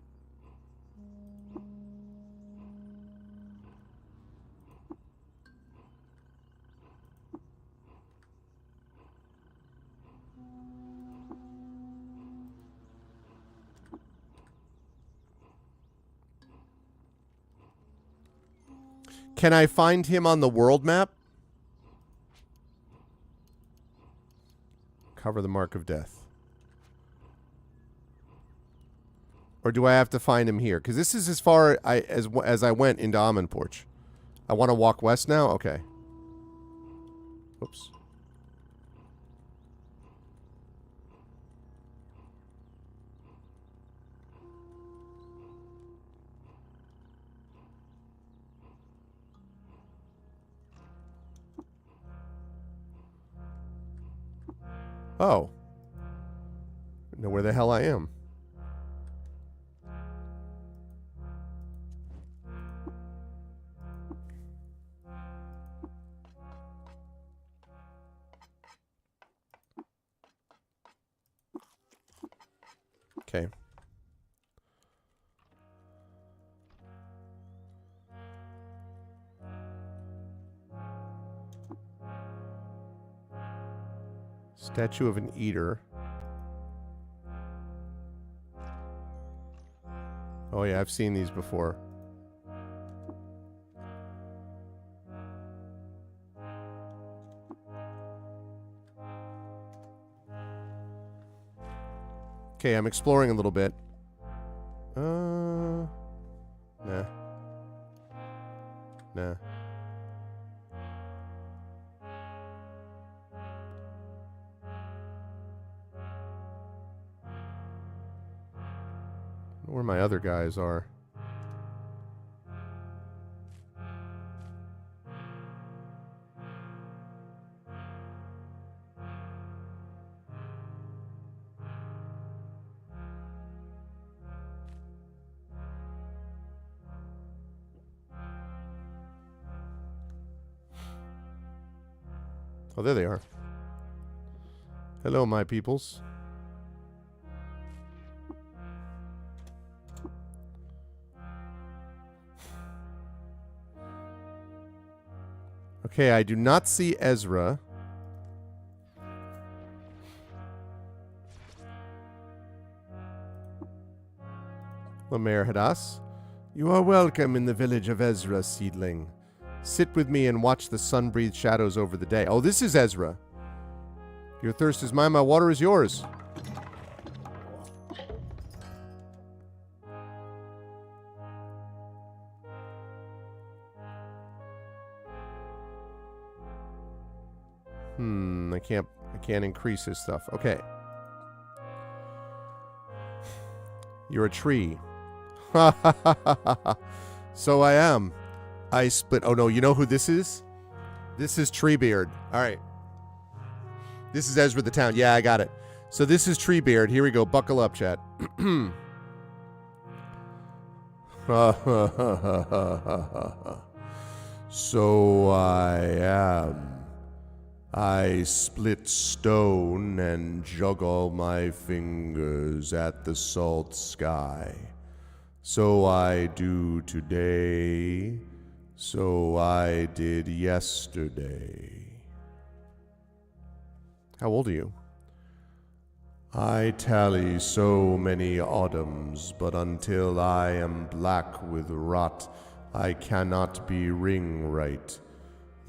Can I find him on the world map? Cover the mark of death. Or do I have to find him here? Because this is as far as I went into Amon Porch. I want to walk west now? Okay. Oops. Oh. I know where the hell I am. Okay. Statue of an eater. Oh yeah, I've seen these before. Okay, I'm exploring a little bit. Nah. Nah. Where my other guys are. Oh, there they are. Hello, my peoples. Okay, I do not see Ezra. Mayor Hadass. You are welcome in the village of Ezra, seedling. Sit with me and watch the sun-breathed shadows over the day. Oh, this is Ezra. Your thirst is mine, my water is yours. I can't increase his stuff. Okay. You're a tree. So I am. I split. Oh no, you know who this is? This is Treebeard. All right. This is Ezra the Town. Yeah, I got it. So this is Treebeard. Here we go. Buckle up, chat. So I am. I split stone and juggle my fingers at the salt sky. So I do today, so I did yesterday. How old are you? I tally so many autumns, but until I am black with rot, I cannot be ring right.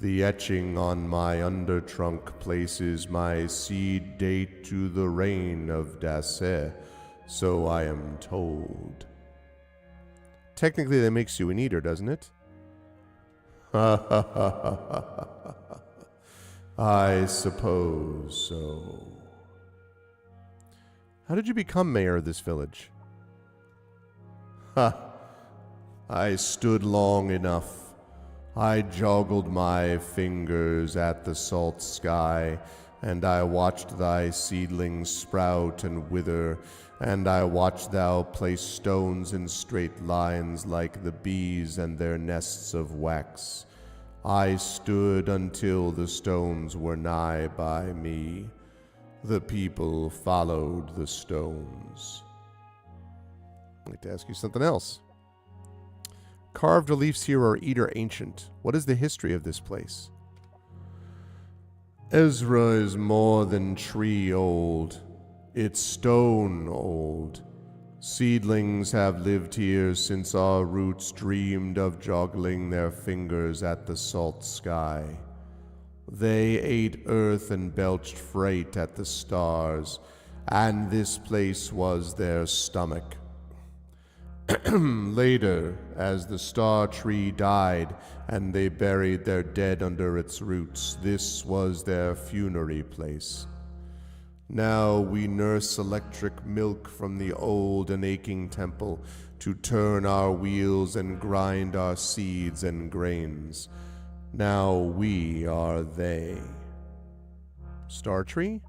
The etching on my undertrunk places my seed date to the reign of Dasseh, so I am told. Technically that makes you an eater, doesn't it? I suppose so. How did you become mayor of this village? I stood long enough. I joggled my fingers at the salt sky, and I watched thy seedlings sprout and wither, and I watched thou place stones in straight lines like the bees and their nests of wax. I stood until the stones were nigh by me. The people followed the stones. I'd like to ask you something else. Carved reliefs here are either ancient. What is the history of this place? Ezra is more than tree old. It's stone old. Seedlings have lived here since our roots dreamed of joggling their fingers at the salt sky. They ate earth and belched freight at the stars, and this place was their stomach. Later, as the star tree died and they buried their dead under its roots, this was their funerary place. Now we nurse electric milk from the old and aching temple to turn our wheels and grind our seeds and grains. Now we are they. Star tree?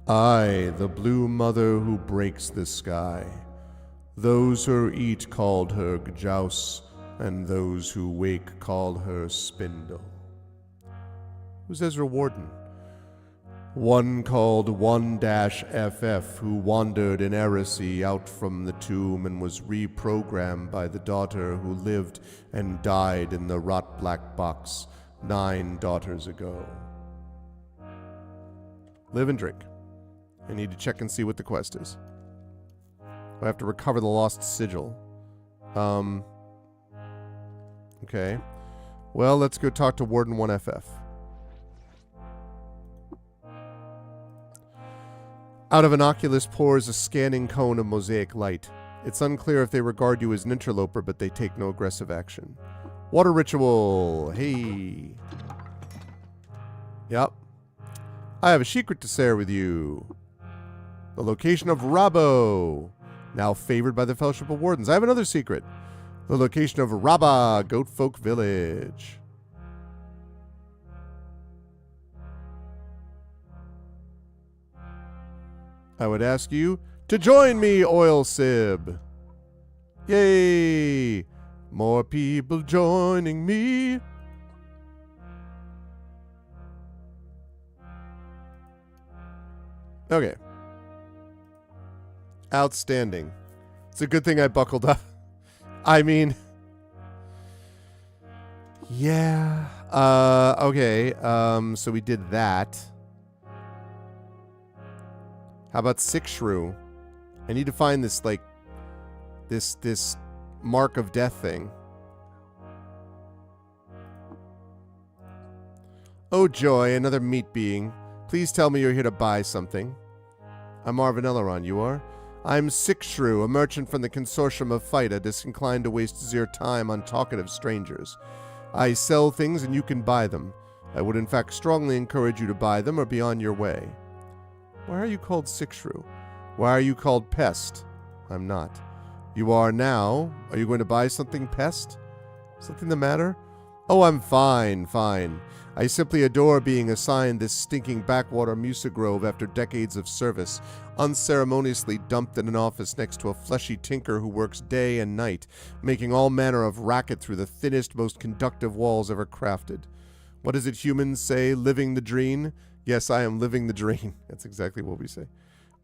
I, the blue mother who breaks the sky. Those who eat called her Gjaus, and those who wake called her Spindle. Who's Ezra Warden? One called 1-FF, who wandered in heresy out from the tomb and was reprogrammed by the daughter who lived and died in the rot black box 9 daughters ago. Live and drink. I need to check and see what the quest is. I have to recover the lost sigil. Okay. Well, let's go talk to Warden 1FF. Out of an oculus pours a scanning cone of mosaic light. It's unclear if they regard you as an interloper, but they take no aggressive action. Water ritual. Hey. Yep. I have a secret to share with you. The location of Rabo, now favored by the Fellowship of Wardens. I have another secret. The location of Rabba, Goatfolk Village. I would ask you to join me, Oil Sib. Yay! More people joining me. Okay. Outstanding. It's a good thing I buckled up. I mean, yeah. Okay. So we did that. How about Six Shrew? I need to find this, like, this mark of death thing. Oh joy, another meat being. Please tell me you're here to buy something. I'm Marvin Elleron, you are? I'm Six Shrew, a merchant from the consortium of FIDA, disinclined to waste your time on talkative strangers. I sell things and you can buy them. I would in fact strongly encourage you to buy them or be on your way. Why are you called Six Shrew? Why are you called Pest? I'm not. You are now. Are you going to buy something, Pest? Something the matter? Oh, I'm fine. I simply adore being assigned this stinking backwater music grove after decades of service, unceremoniously dumped in an office next to a fleshy tinker who works day and night, making all manner of racket through the thinnest, most conductive walls ever crafted. What is it humans say? Living the dream? Yes, I am living the dream. That's exactly what we say.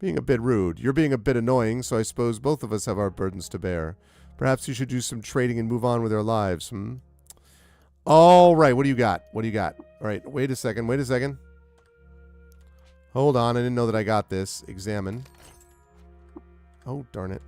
Being a bit rude. You're being a bit annoying, so I suppose both of us have our burdens to bear. Perhaps you should do some trading and move on with our lives, All right, what do you got? All right, wait a second. Hold on, I didn't know that I got this. Examine. Oh, darn it.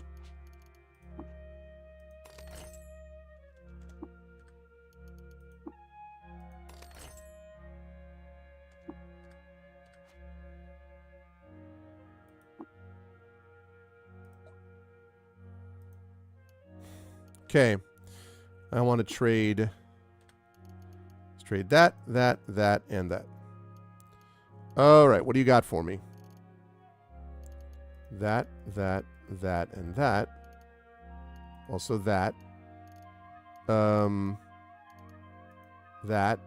Okay. I want to trade. Let's trade that, and that. All right, what do you got for me? That, and that. Also that. That.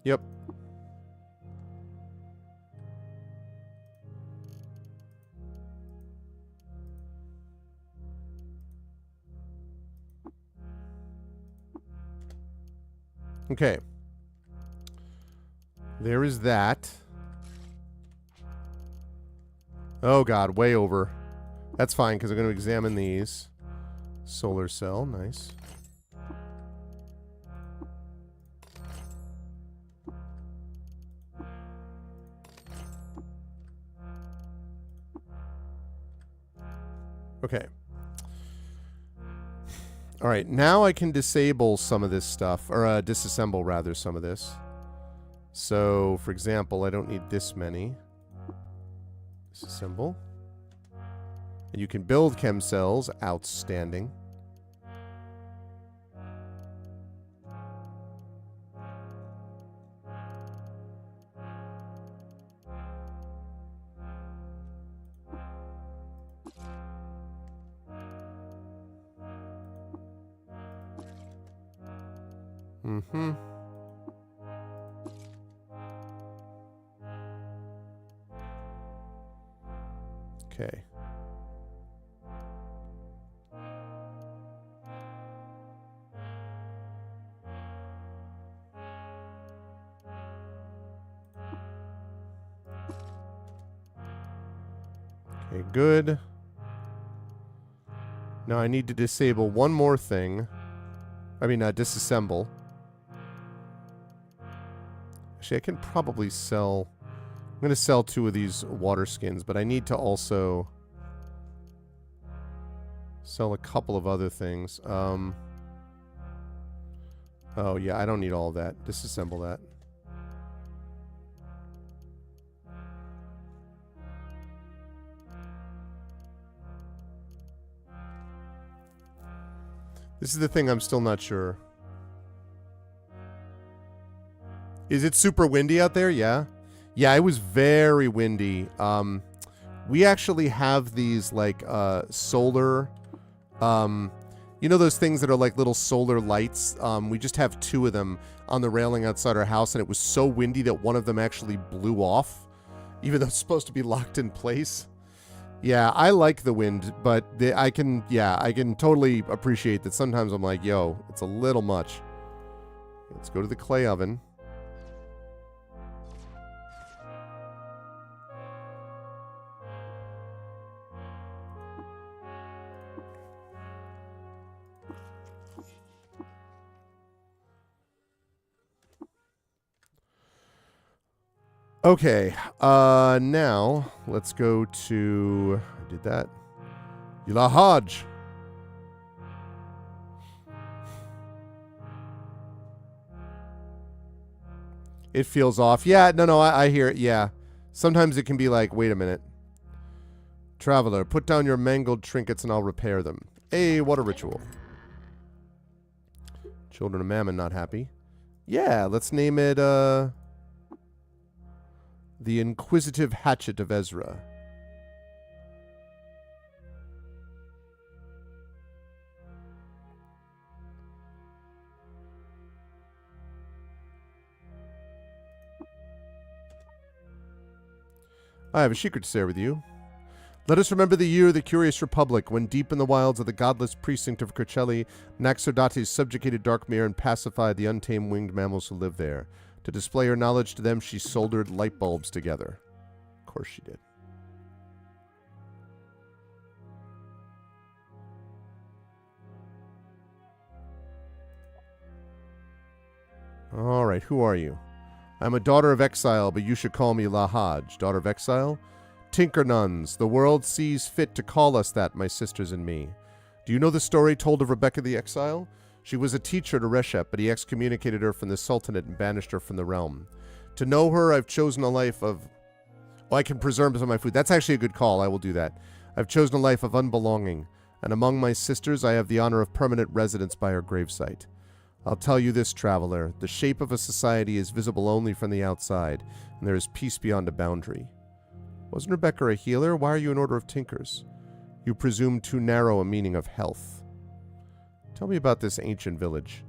Yep. Okay. There is that. Oh god, way over. That's fine, because I'm going to examine these. Solar cell, nice. Okay. Alright, now I can disable some of this stuff, or disassemble, rather, some of this. So, for example, I don't need this many. Disassemble. And you can build chem cells. Outstanding. Mm-hmm. Okay. Okay, good. Now I need to disable one more thing. I mean, disassemble. Actually, I can probably sell... I'm going to sell 2 of these water skins, but I need to also sell a couple of other things. Oh, yeah, I don't need all of that. Disassemble that. This is the thing I'm still not sure. Is it super windy out there? Yeah. Yeah, it was very windy. We actually have these, like, solar... you know those things that are like little solar lights? We just have 2 of them on the railing outside our house, and it was so windy that one of them actually blew off, even though it's supposed to be locked in place. Yeah, I like the wind, but I can totally appreciate that sometimes I'm like, yo, it's a little much. Let's go to the clay oven. Okay, now let's go to... I did that. Lahaj. It feels off. Yeah, no, I hear it, yeah. Sometimes it can be like, wait a minute. Traveler, put down your mangled trinkets and I'll repair them. Hey, what a ritual. Children of Mammon not happy. Yeah, let's name it, The Inquisitive Hatchet of Ezra. I have a secret to share with you. Let us remember the year of the Curious Republic, when deep in the wilds of the godless precinct of Kercheli, Naxerdates subjugated Darkmere and pacified the untamed winged mammals who live there. To display her knowledge to them, she soldered light bulbs together. Of course she did. Alright, who are you? I'm a daughter of exile, but you should call me Lahaj. Daughter of exile? Tinker nuns. The world sees fit to call us that, my sisters and me. Do you know the story told of Rebecca the Exile? She was a teacher to Reshep, but he excommunicated her from the Sultanate and banished her from the realm. To know her, I've chosen a life of... Oh, I can preserve some of my food. That's actually a good call. I will do that. I've chosen a life of unbelonging, and among my sisters, I have the honor of permanent residence by her gravesite. I'll tell you this, traveler. The shape of a society is visible only from the outside, and there is peace beyond a boundary. Wasn't Rebecca a healer? Why are you an order of tinkers? You presume too narrow a meaning of health. Tell me about this ancient village.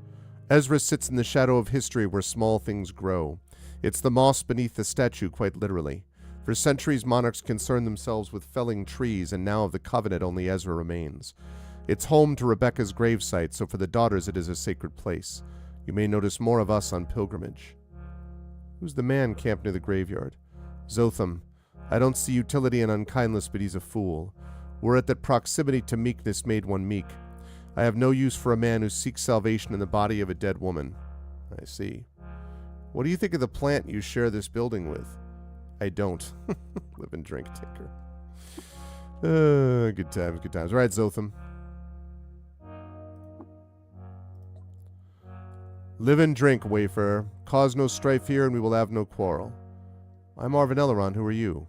Ezra sits in the shadow of history where small things grow. It's the moss beneath the statue, quite literally. For centuries, monarchs concerned themselves with felling trees, and now of the covenant only Ezra remains. It's home to Rebecca's gravesite, so for the daughters it is a sacred place. You may notice more of us on pilgrimage. Who's the man camped near the graveyard? Zotham. I don't see utility in unkindness, but he's a fool. Were it that proximity to meekness made one meek. I have no use for a man who seeks salvation in the body of a dead woman. I see. What do you think of the plant you share this building with? I don't. Live and drink, tinker. Good times, good times. All right, Zotham. Live and drink, Wayfarer. Cause no strife here, and we will have no quarrel. I'm Arvin Elrond. Who are you?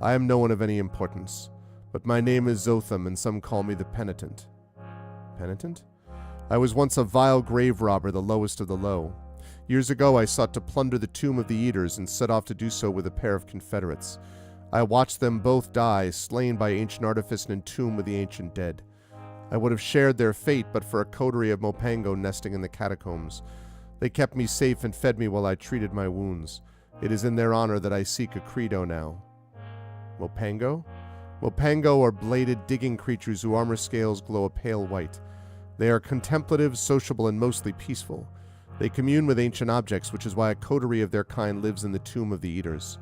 I am no one of any importance, but my name is Zotham, and some call me the Penitent. Penitent? I was once a vile grave robber, the lowest of the low. Years ago, I sought to plunder the tomb of the Eaters and set off to do so with a pair of Confederates. I watched them both die, slain by ancient artifice and entombed with the ancient dead. I would have shared their fate but for a coterie of Mopango nesting in the catacombs. They kept me safe and fed me while I treated my wounds. It is in their honor that I seek a credo now. Mopango? Mopango are bladed digging creatures whose armor scales glow a pale white. They are contemplative, sociable, and mostly peaceful. They commune with ancient objects, which is why a coterie of their kind lives in the tomb of the Eaters.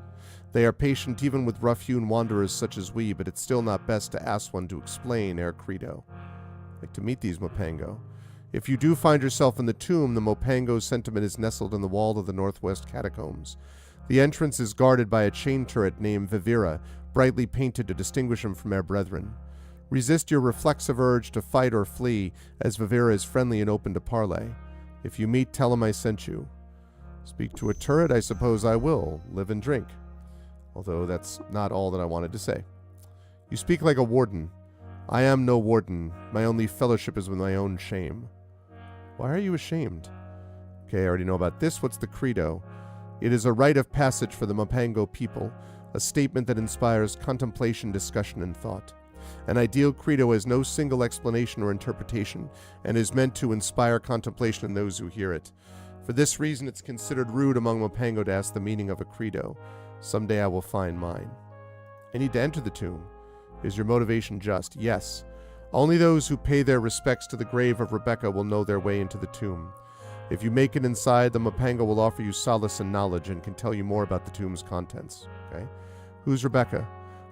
They are patient even with rough-hewn wanderers such as we, but it's still not best to ask one to explain ere credo. I'd like to meet these Mopango. If you do find yourself in the tomb, the Mopango sentiment is nestled in the wall of the northwest catacombs. The entrance is guarded by a chain turret named Vivira, brightly painted to distinguish him from our brethren. Resist your reflexive urge to fight or flee, as Vivira is friendly and open to parley. If you meet, tell him I sent you. Speak to a turret, I suppose I will. Live and drink. Although that's not all that I wanted to say. You speak like a warden. I am no warden. My only fellowship is with my own shame. Why are you ashamed? Okay, I already know about this. What's the credo? It is a rite of passage for the Mopango people, a statement that inspires contemplation, discussion, and thought. An ideal credo has no single explanation or interpretation, and is meant to inspire contemplation in those who hear it. For this reason, it's considered rude among Mopango to ask the meaning of a credo. Someday I will find mine. I need to enter the tomb. Is your motivation just? Yes. Only those who pay their respects to the grave of Rebecca will know their way into the tomb. If you make it inside, the Mopango will offer you solace and knowledge and can tell you more about the tomb's contents. Okay? Who's Rebecca?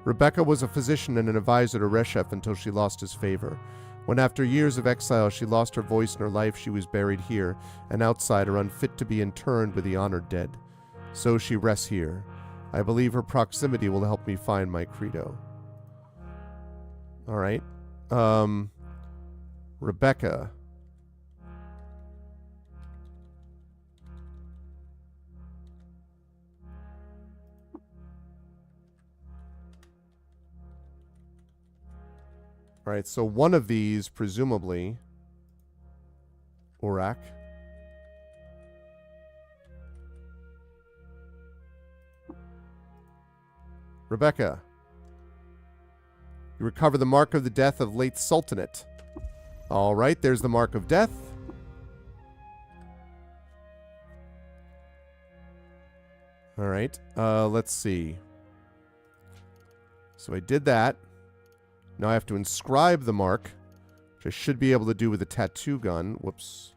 Rebecca was a physician and an advisor to Reshef until she lost his favor. When after years of exile she lost her voice and her life, she was buried here, an outsider unfit to be interred with the honored dead. So she rests here. I believe her proximity will help me find my credo. All right. Rebecca. All right, so one of these, presumably, Urak. Rebecca. You recover the mark of the death of late Sultanate. All right, there's the mark of death. All right, let's see. So I did that. Now I have to inscribe the mark, which I should be able to do with a tattoo gun. Whoops.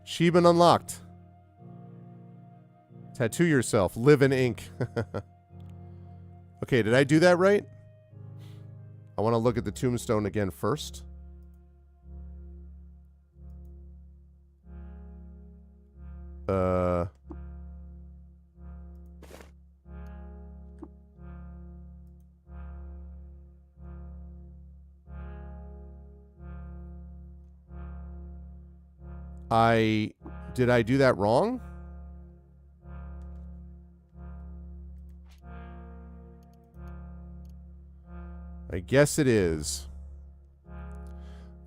Achievement unlocked. Tattoo yourself. Live in ink. Okay, did I do that right? I want to look at the tombstone again first. Did I do that wrong? I guess it is.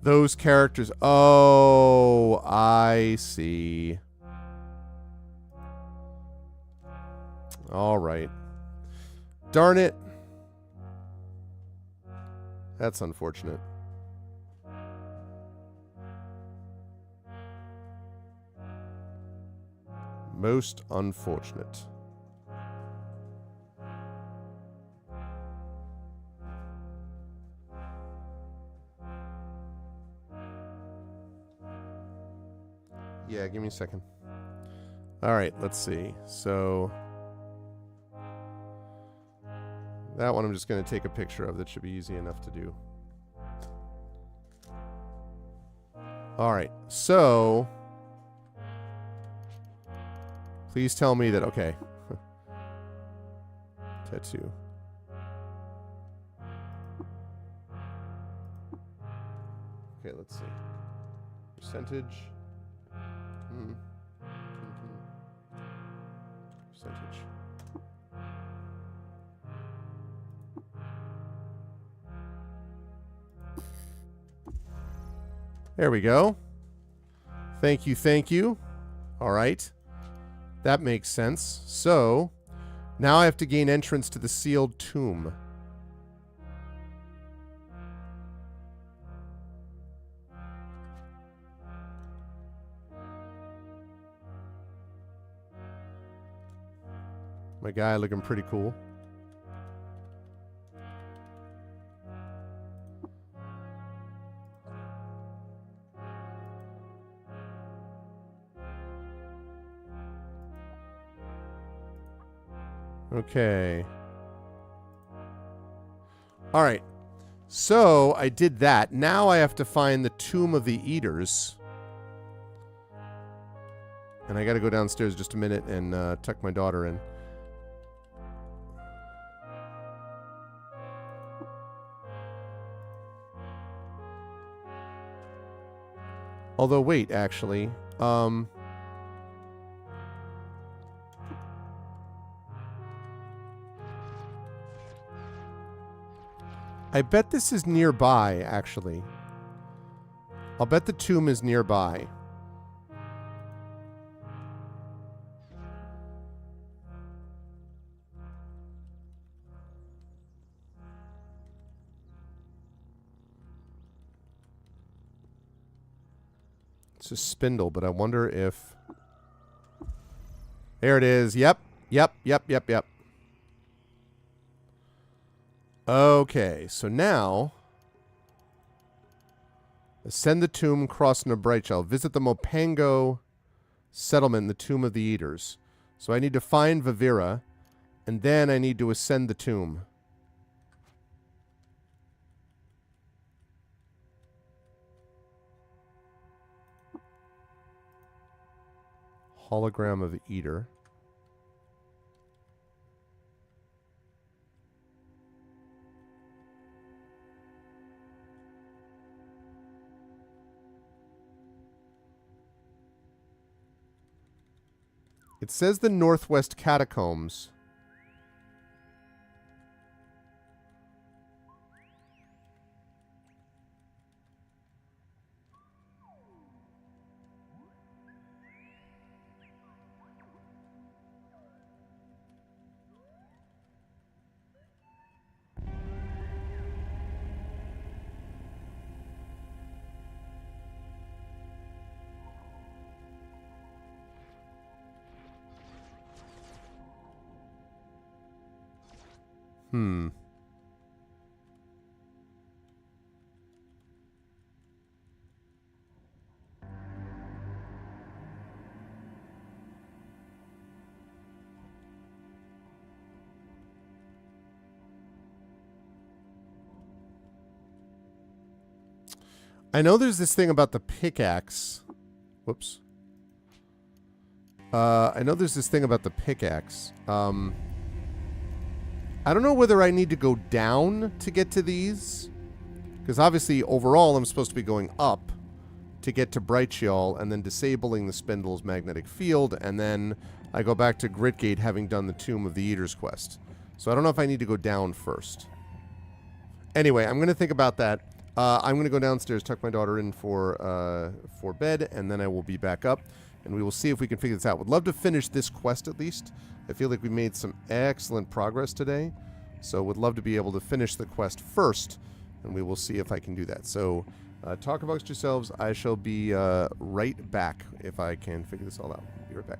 Those characters. Oh, I see. All right. Darn it. That's unfortunate. Most unfortunate. Yeah, give me a second. All right, let's see. So that one I'm just going to take a picture of. That should be easy enough to do. All right, so please tell me that, okay. Tattoo. Okay, let's see. Percentage. Percentage. There we go. Thank you, thank you. All right. That makes sense. So, now I have to gain entrance to the sealed tomb. My guy looking pretty cool. Okay. All right. So I did that. Now I have to find the Tomb of the Eaters. And I got to go downstairs just a minute and tuck my daughter in. Although, wait, actually. I bet this is nearby, actually. I'll bet the tomb is nearby. It's a spindle, but I wonder if... There it is. Yep. Okay, so now... Ascend the tomb, cross Nabraichel. Visit the Mopango settlement, the Tomb of the Eaters. So I need to find Vivira, and then I need to ascend the tomb. Hologram of the Eater. It says the Northwest Catacombs. I know there's this thing about the pickaxe. Whoops. I know there's this thing about the pickaxe. I don't know whether I need to go down to get to these. Because obviously, overall, I'm supposed to be going up to get to Brightshill and then disabling the Spindle's magnetic field. And then I go back to Gritgate having done the Tomb of the Eaters quest. So I don't know if I need to go down first. Anyway, I'm going to think about that. I'm going to go downstairs, tuck my daughter in for bed, and then I will be back up. And we will see if we can figure this out. Would love to finish this quest at least. I feel like we made some excellent progress today. So would love to be able to finish the quest first. And we will see if I can do that. So talk amongst yourselves. I shall be right back if I can figure this all out. Be right back.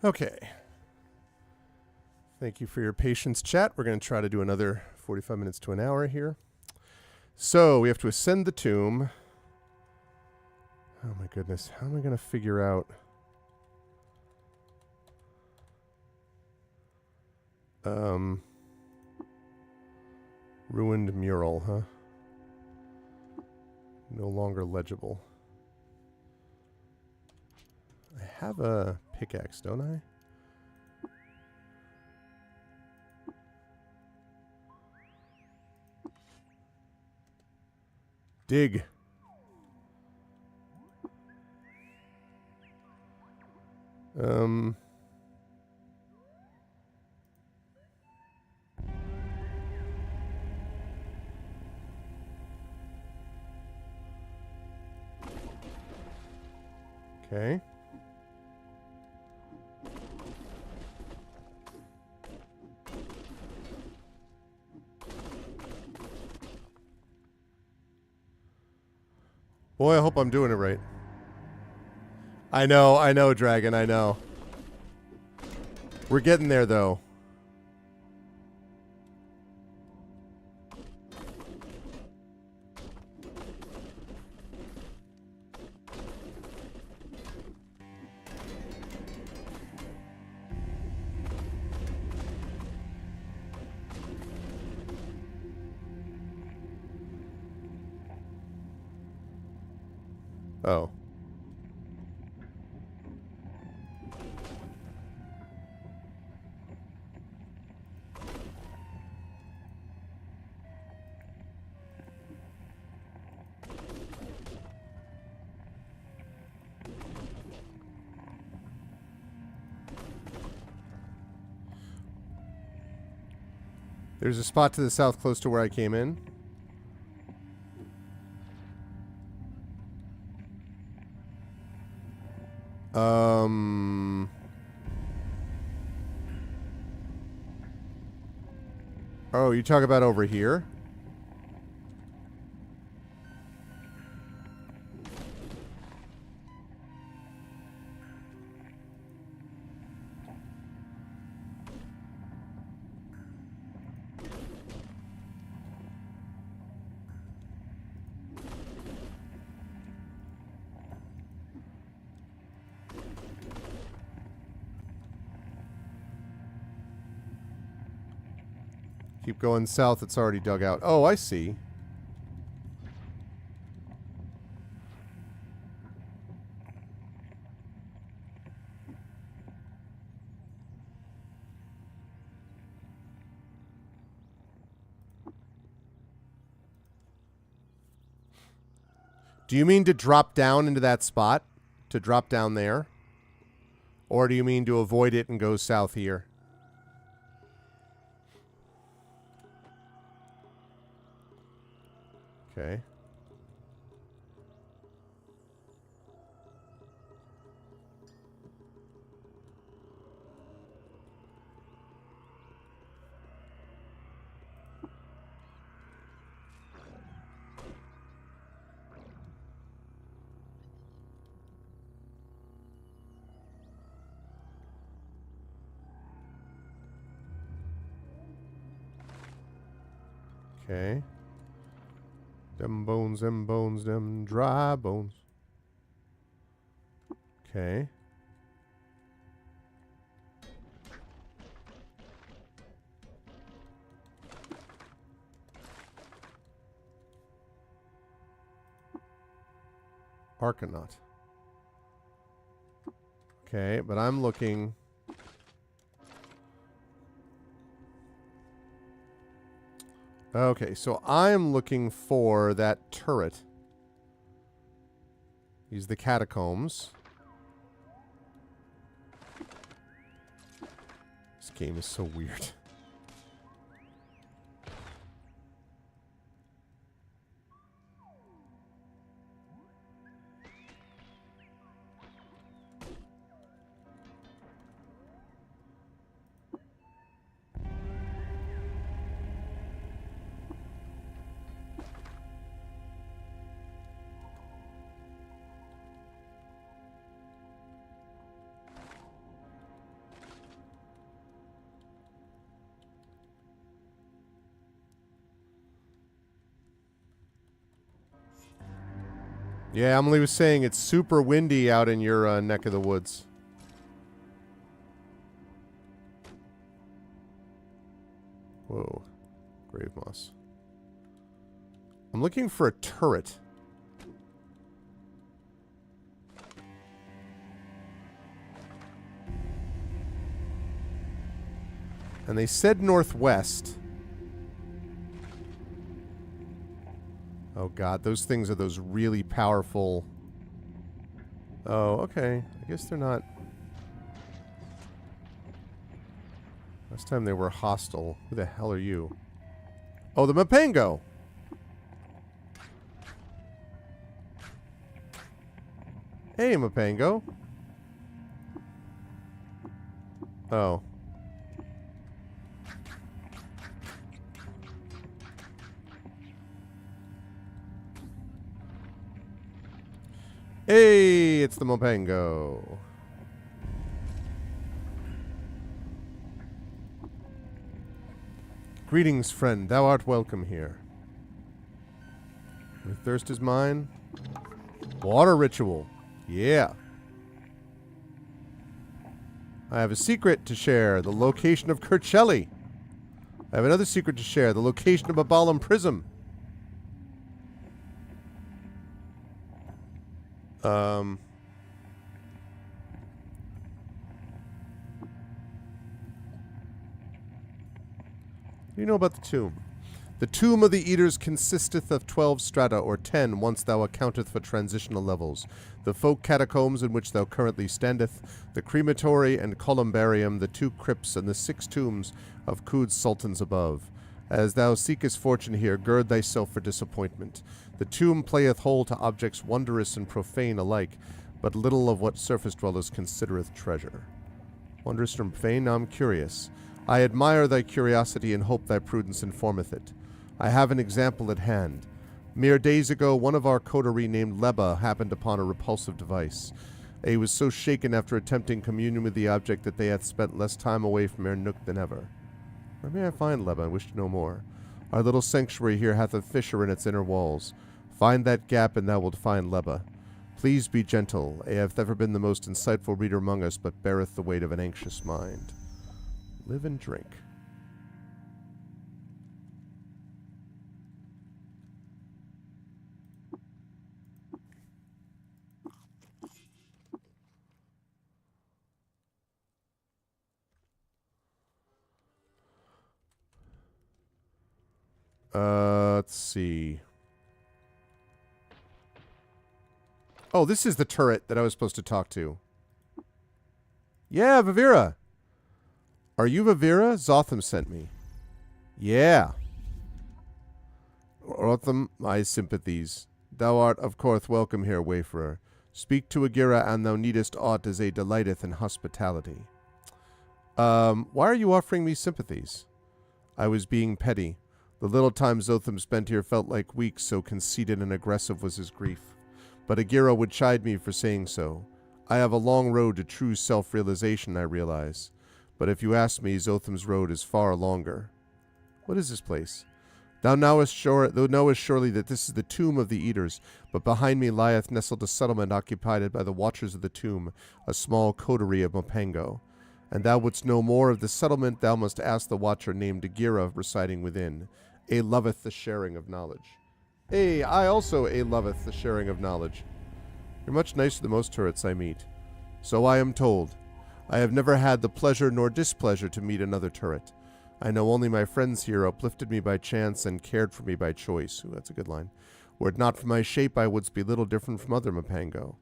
Okay. Thank you for your patience, chat. We're going to try to do another 45 minutes to an hour here. So we have to ascend the tomb. Oh my goodness. How am I going to figure out... Ruined mural, huh? No longer legible. I have a pickaxe, don't I? Dig. Okay. Boy, I hope I'm doing it right. I know, Dragon, I know. We're getting there, though. Oh. There's a spot to the south close to where I came in. Oh, you talk about over here? Keep going south, it's already dug out. Oh, I see. Do you mean to drop down into that spot? To drop down there? Or do you mean to avoid it and go south here? Okay. Okay. Them bones, them dry bones. Okay. Arcanaut. Okay, but I'm looking... Okay, so I'm looking for that turret. These are the catacombs. This game is so weird. Yeah, Emily was saying it's super windy out in your neck of the woods. Whoa. Grave moss. I'm looking for a turret. And they said northwest. Oh god, those things are those really powerful... Oh, okay. I guess they're not... Last time they were hostile. Who the hell are you? Oh, the Mapango! Hey, Mapango. Oh. Hey, it's the Mapango. Greetings, friend. Thou art welcome here. Your thirst is mine. Water ritual. Yeah. I have a secret to share. The location of Kirchelli. I have another secret to share. The location of Babalam Prism. What do you know about the tomb? The tomb of the Eaters consisteth of 12 strata, or 10, once thou accounteth for transitional levels. The folk catacombs in which thou currently standeth, the crematory and columbarium, the 2 crypts, and the 6 tombs of Qud's sultans above. As thou seekest fortune here, gird thyself for disappointment. The tomb playeth whole to objects wondrous and profane alike, but little of what surface dwellers considereth treasure. Wondrous and profane? Now I'm curious. I admire thy curiosity and hope thy prudence informeth it. I have an example at hand. Mere days ago, one of our coterie named Leba happened upon a repulsive device. He was so shaken after attempting communion with the object that they hath spent less time away from Ere Nook than ever. Where may I find Leba? I wish to know more. Our little sanctuary here hath a fissure in its inner walls. Find that gap and thou wilt find Leba. Please be gentle. I have ever been the most insightful reader among us, but beareth the weight of an anxious mind. Live and drink. Let's see. Oh, this is the turret that I was supposed to talk to. Yeah, Vivira. Are you Vivira? Zotham sent me. Yeah. Rotham, my sympathies. Thou art, of course, welcome here, wayfarer. Speak to Agira, and thou needest aught as a delighteth in hospitality. Why are you offering me sympathies? I was being petty. The little time Zotham spent here felt like weeks, so conceited and aggressive was his grief. But Agira would chide me for saying so. I have a long road to true self-realization, I realize. But if you ask me, Zotham's road is far longer. What is this place? Thou knowest surely that this is the tomb of the Eaters, but behind me lieth nestled a settlement occupied by the watchers of the tomb, a small coterie of Mapango. And thou wouldst know more of the settlement, thou must ask the watcher named Agira residing within. A loveth the sharing of knowledge. I also loveth the sharing of knowledge. You're much nicer than most turrets I meet. So I am told. I have never had the pleasure nor displeasure to meet another turret. I know only my friends here uplifted me by chance and cared for me by choice. Ooh, that's a good line. Were it not for my shape, I wouldst be little different from other Mapango.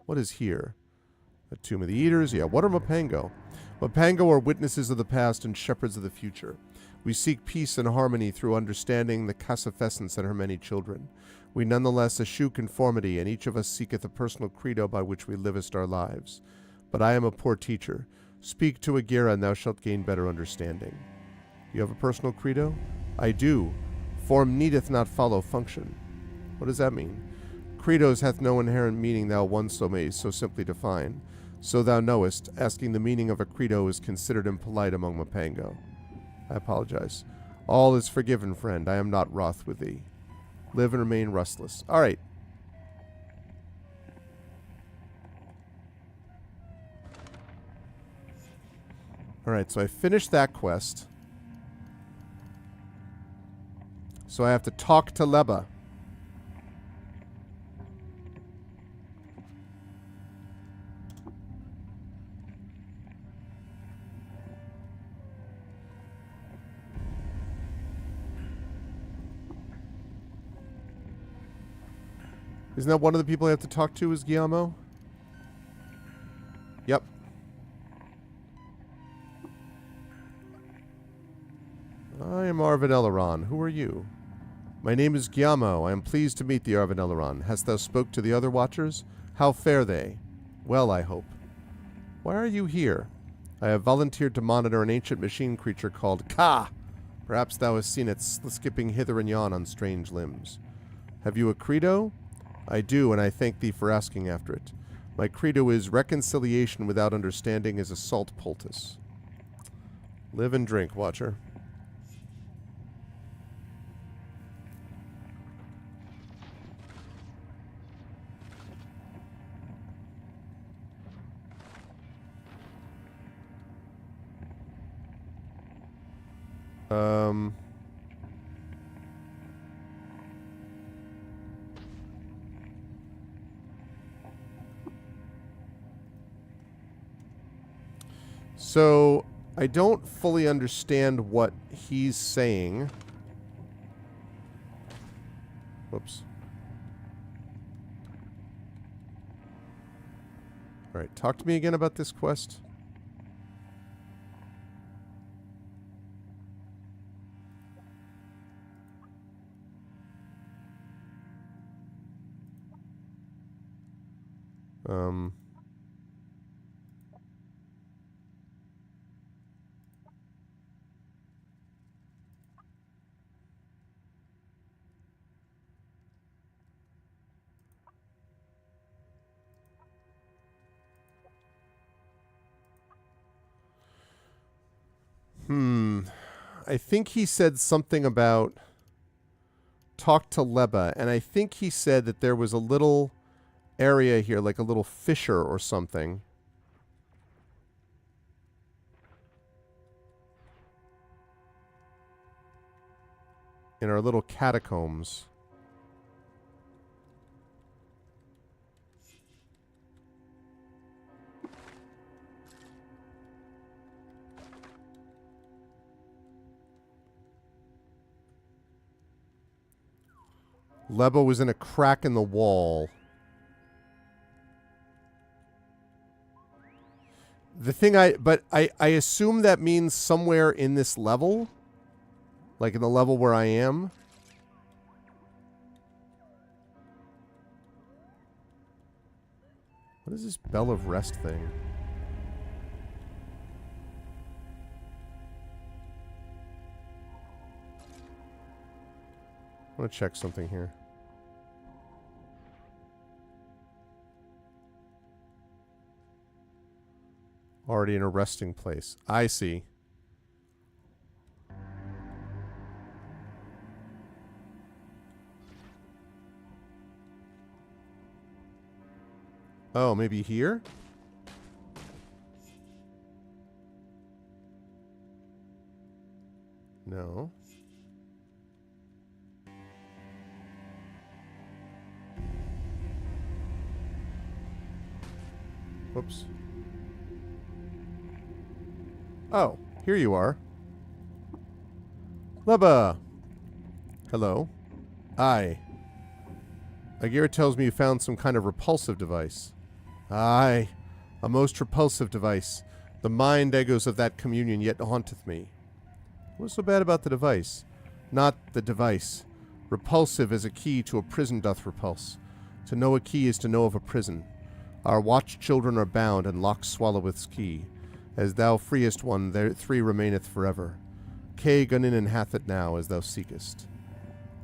What is here? A tomb of the Eaters? Yeah, what are Mapango? Mapango are witnesses of the past and shepherds of the future. We seek peace and harmony through understanding the Cassafessence and her many children. We nonetheless eschew conformity, and each of us seeketh a personal credo by which we livest our lives. But I am a poor teacher. Speak to Agira, and thou shalt gain better understanding. You have a personal credo? I do. Form needeth not follow function. What does that mean? Credos hath no inherent meaning thou one so may so simply define. So thou knowest, asking the meaning of a credo is considered impolite among Mapango. I apologize. All is forgiven, friend. I am not wroth with thee. Live and remain restless. All right. Alright, so I finished that quest. So I have to talk to Leba. Isn't that one of the people I have to talk to is Guillermo? Yep. I am Arvin Eleron. Who are you? My name is Guillermo. I am pleased to meet thee, Arvin Eleron. Hast thou spoke to the other watchers? How fare they? Well, I hope. Why are you here? I have volunteered to monitor an ancient machine creature called Ka. Perhaps thou hast seen it skipping hither and yon on strange limbs. Have you a credo? I do, and I thank thee for asking after it. My credo is reconciliation without understanding is a salt poultice. Live and drink, Watcher. So, I don't fully understand what he's saying. Whoops. Alright, talk to me again about this quest. I think he said something about talk to Leba, and I think he said that there was a little area here, like a little fissure or something. In our little catacombs. Leba was in a crack in the wall. The thing I assume that means somewhere in this level. Like in the level where I am. What is this Bell of Rest thing? I want to check something here. Already in a resting place. I see. Oh, maybe here? No. Whoops. Oh, here you are. Leba! Hello. Aye. Agira tells me you found some kind of repulsive device. Aye. A most repulsive device. The mind echoes of that communion yet haunteth me. What's so bad about the device? Not the device. Repulsive as a key to a prison doth repulse. To know a key is to know of a prison. Our watch children are bound, and lock swalloweth's key. As thou freest one, there three remaineth forever. Kay Guninin hath it now, as thou seekest.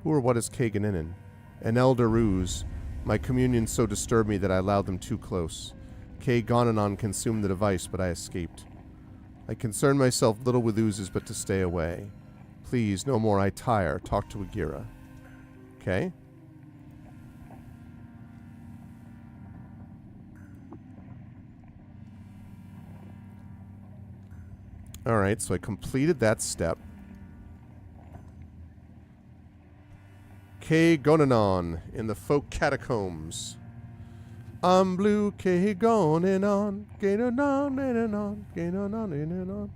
Who or what is Kay Guninin? An elder ruse. My communion so disturbed me that I allowed them too close. Kay Gonanon consumed the device, but I escaped. I concern myself little with oozes but to stay away. Please, no more I tire. Talk to Agira. Okay. Alright, so I completed that step. K. Gonanon in the folk catacombs. I'm blue, K. Gonanon, Ganon, and on, Ganon, and on.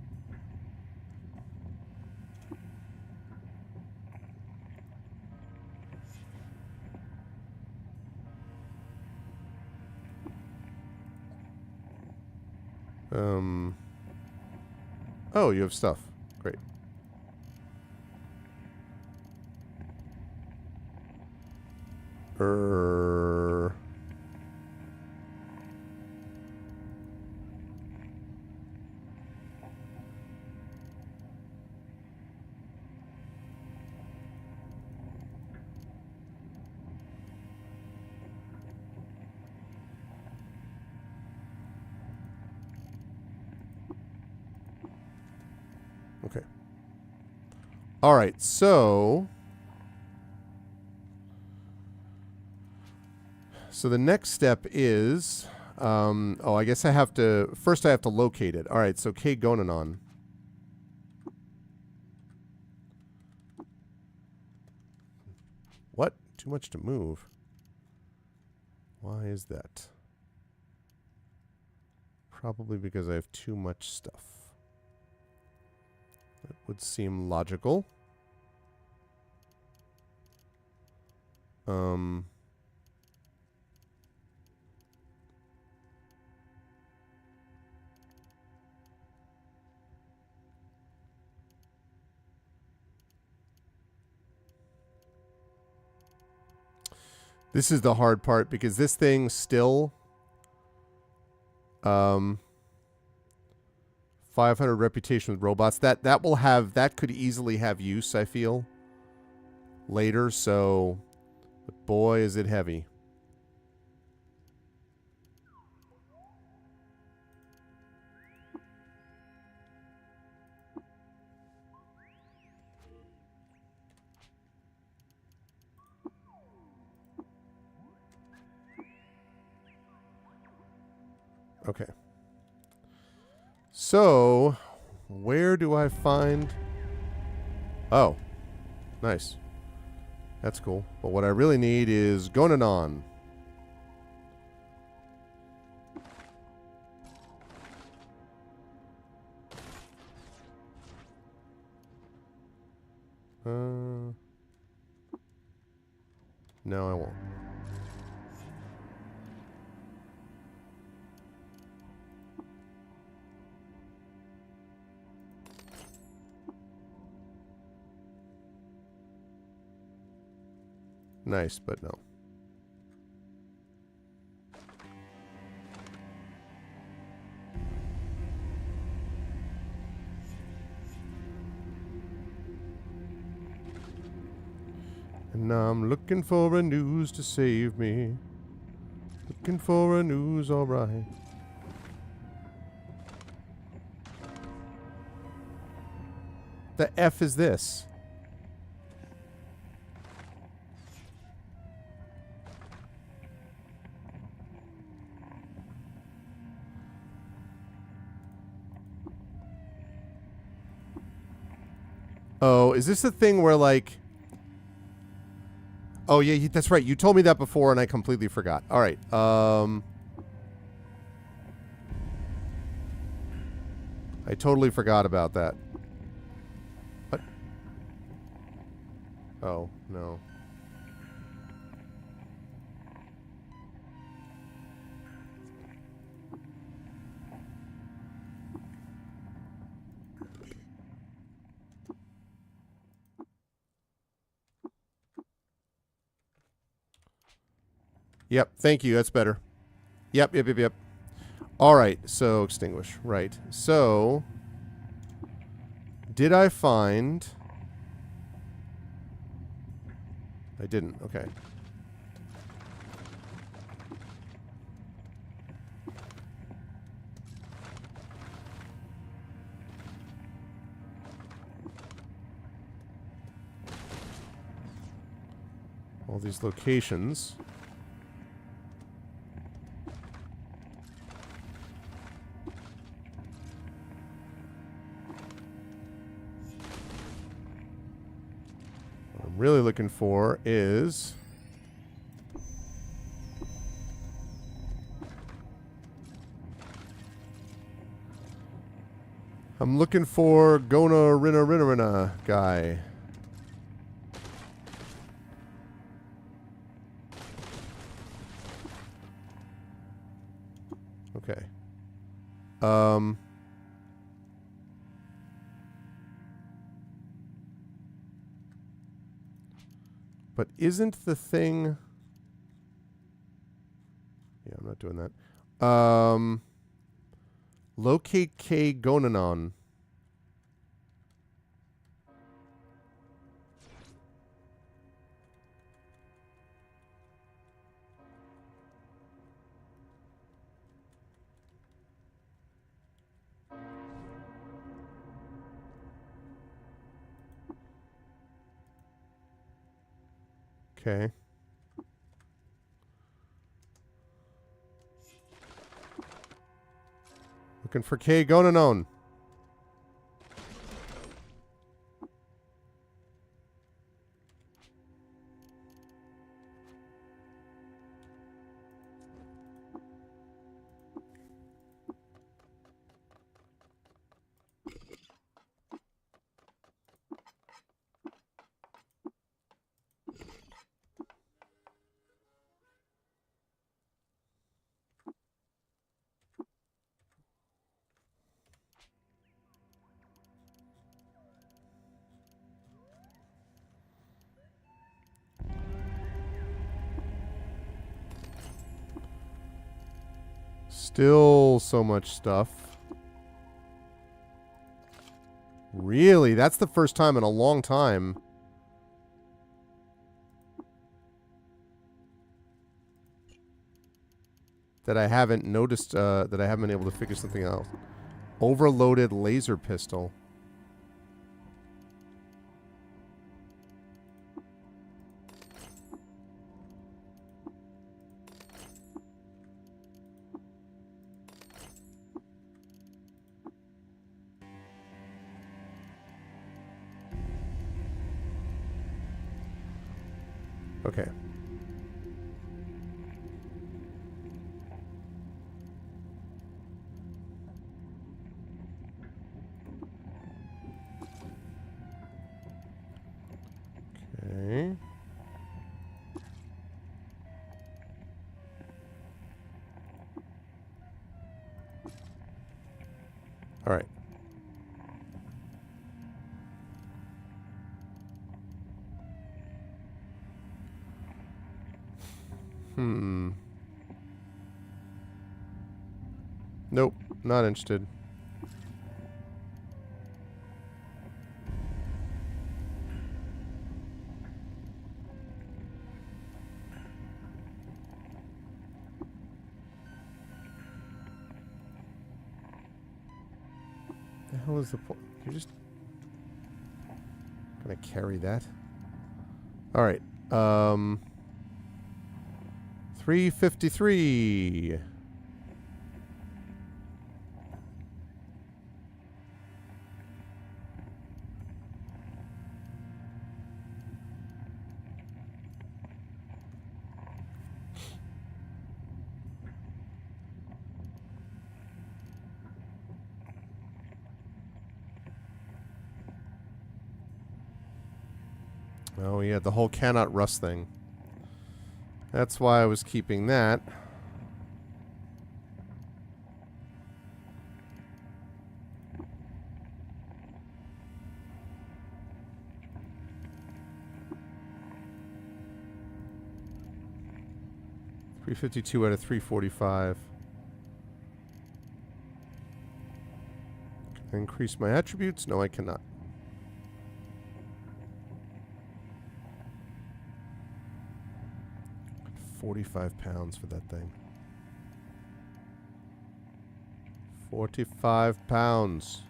Oh, you have stuff. Great. Okay. All right, so the next step is, oh, I guess I have to, first I have to locate it. All right, so K. Gonanon. What? Too much to move. Why is that? Probably because I have too much stuff. That would seem logical. This is the hard part because this thing still 500 reputation with robots. That will have, that could easily have use, I feel, later, so but boy is it heavy. Okay. So, where do I find... Oh. Nice. That's cool. But what I really need is Gonanon. No, I won't. Nice, but no. And now I'm looking for a news to save me. Looking for a news, alright. The F is this? Oh, is this the thing where, like... Oh, yeah, that's right. You told me that before, and I completely forgot. All right. I totally forgot about that. What? Oh, no. Yep, thank you. That's better. Yep. All right, so extinguish. Right. So, did I find... I didn't. Okay. All these locations... really looking for is... I'm looking for Gona Rina Rina Rina guy. Okay. But isn't the thing... Yeah, I'm not doing that. Locate K Gonanon. Okay. Looking for K Gonanon. Still so much stuff. Really? That's the first time in a long time. That I haven't noticed, that I haven't been able to figure something out. Overloaded laser pistol. Okay. Okay. All right. Nope, not interested. The hell is the point? You just gonna carry that? All right. 353. Oh, yeah, the whole cannot rust thing. That's why I was keeping that. $352 out of 345. Can I increase my attributes? No, I cannot. £45 for that thing. £45.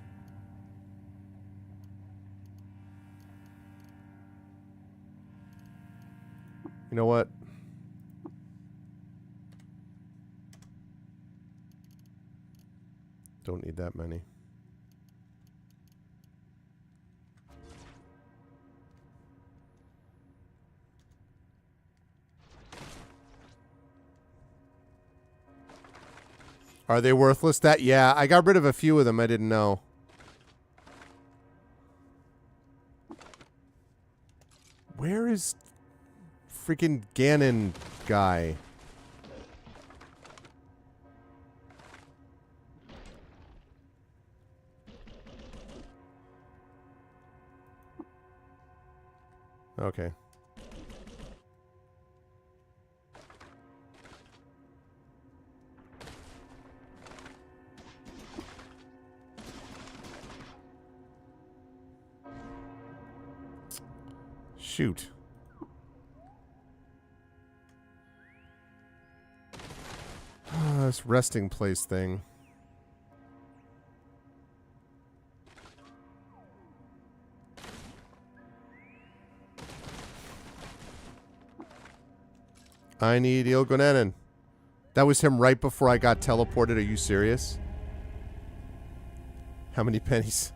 You know what? Don't need that many. Are they worthless? Yeah, I got rid of a few of them. I didn't know. Where is freaking Ganon guy? Okay. Shoot. This resting place thing. I need Ilgonanen. That was him right before I got teleported. Are you serious? How many pennies?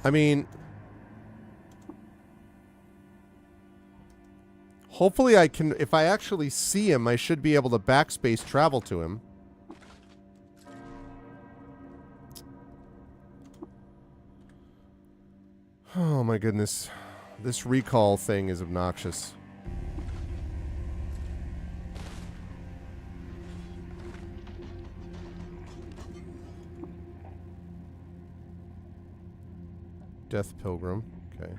I mean, hopefully I can, if I actually see him, I should be able to backspace travel to him. Oh my goodness. This recall thing is obnoxious. Death Pilgrim. Okay.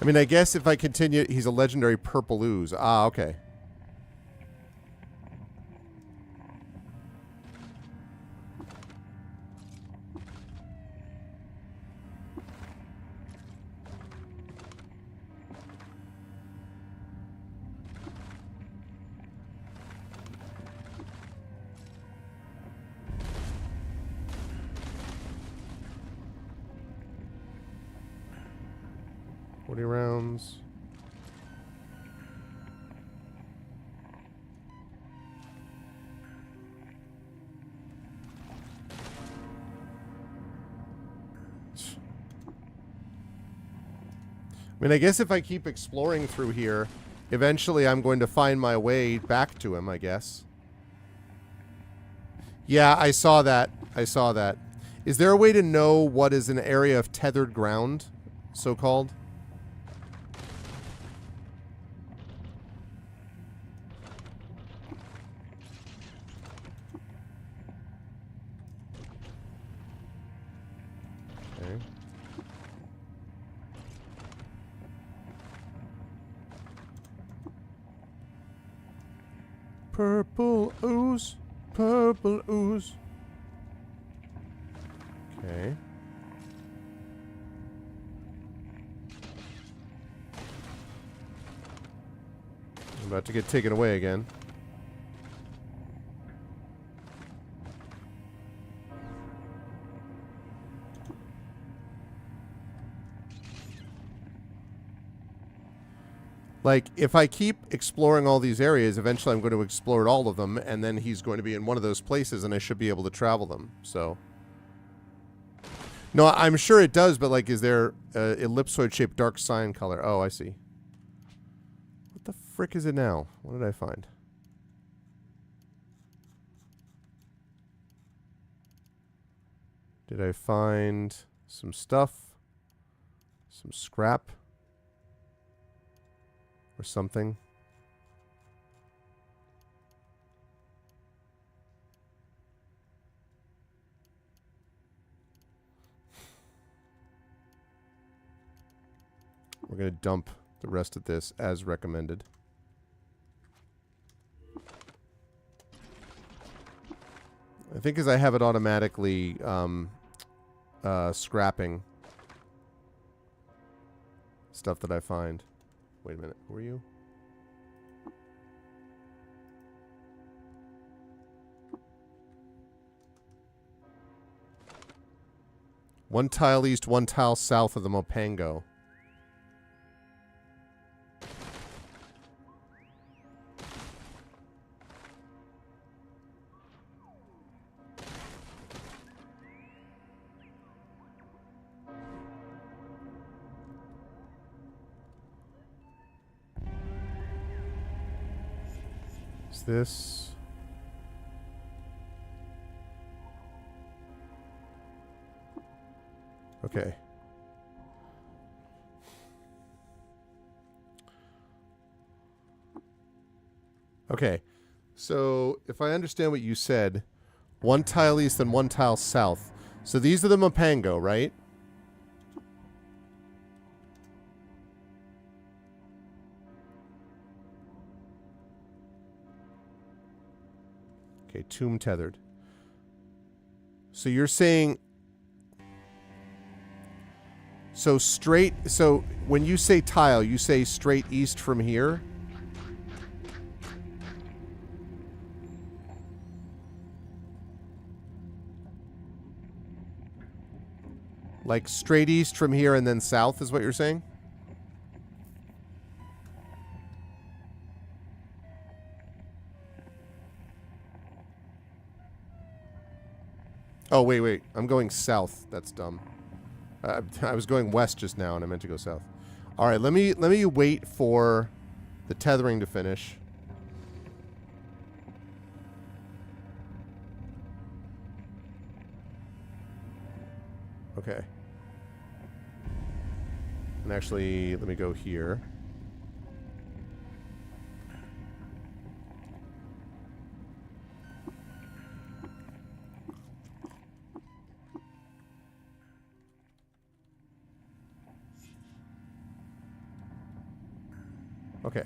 I mean, I guess if I continue, he's a legendary purple ooze. Ah, okay. Rounds. I mean, I guess if I keep exploring through here, eventually I'm going to find my way back to him, I guess. Yeah, I saw that. I saw that. Is there a way to know what is an area of tethered ground, so-called? Okay. Purple ooze. Purple ooze. Okay. I'm about to get taken away again. Like, if I keep exploring all these areas, eventually I'm going to explore all of them, and then he's going to be in one of those places, and I should be able to travel them, so... No, I'm sure it does, but, like, is there ellipsoid-shaped dark sign color? Oh, I see. What the frick is it now? What did I find? Did I find some stuff? Some scrap? Or something? We're going to dump the rest of this as recommended. I think as I have it automatically scrapping stuff that I find. Wait a minute. Who are you? 1 tile east, 1 tile south of the Mopango. Is this... Okay. Okay. So, if I understand what you said, 1 tile east and 1 tile south. So these are the Mopango, right? Okay, tomb tethered. So you're saying... So straight... So when you say tile, you say straight east from here? Like straight east from here and then south is what you're saying? Oh, wait. I'm going south. That's dumb. I was going west just now, and I meant to go south. All right, let me wait for the tethering to finish. Okay. And actually, let me go here. Okay.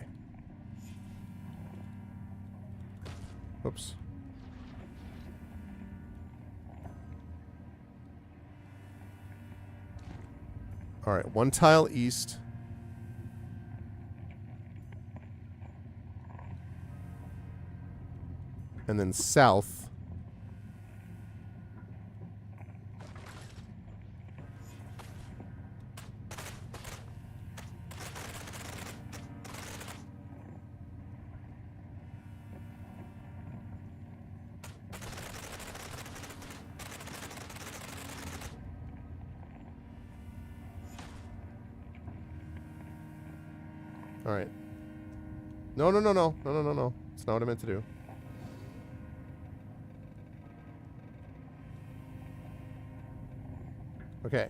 Oops. All right, 1 tile east. And then south. All right. No. It's not what I meant to do. Okay.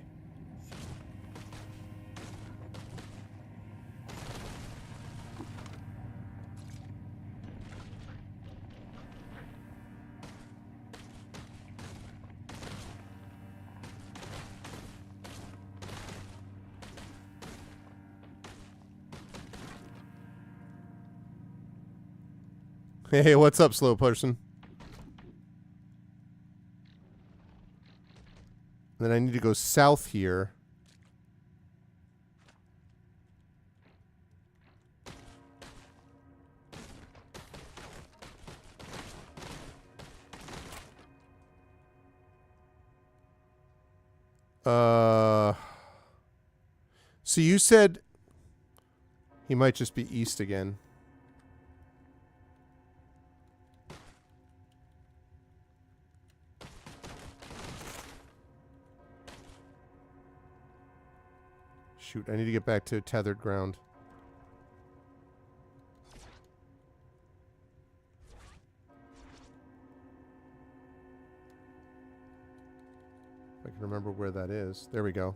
Hey, what's up, slow person? Then I need to go south here. So you said he might just be east again. Shoot, I need to get back to tethered ground. If I can remember where that is. There we go.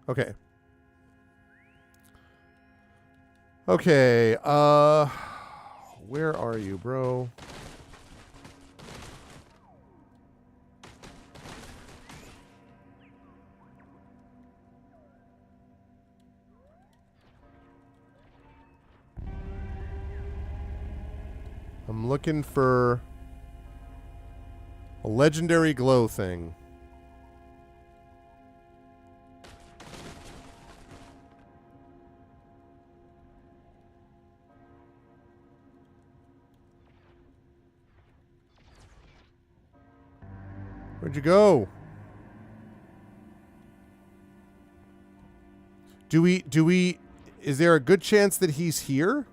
Okay. Okay, where are you, bro? I'm looking for a legendary glow thing. Where'd you go? Do we, is there a good chance that he's here?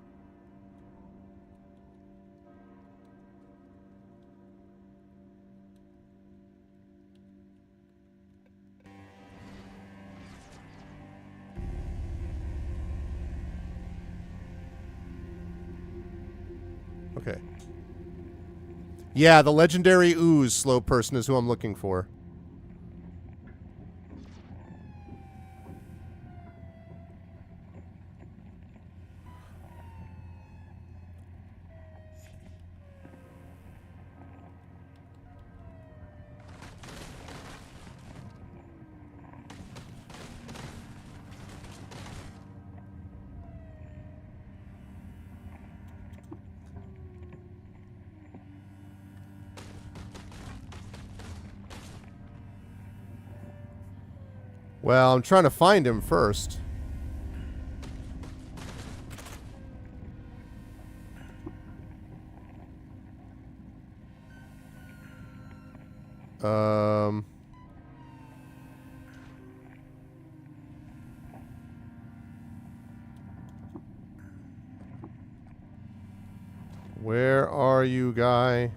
Okay. Yeah, the legendary ooze slow person is who I'm looking for. Well, I'm trying to find him first. Where are you, guy?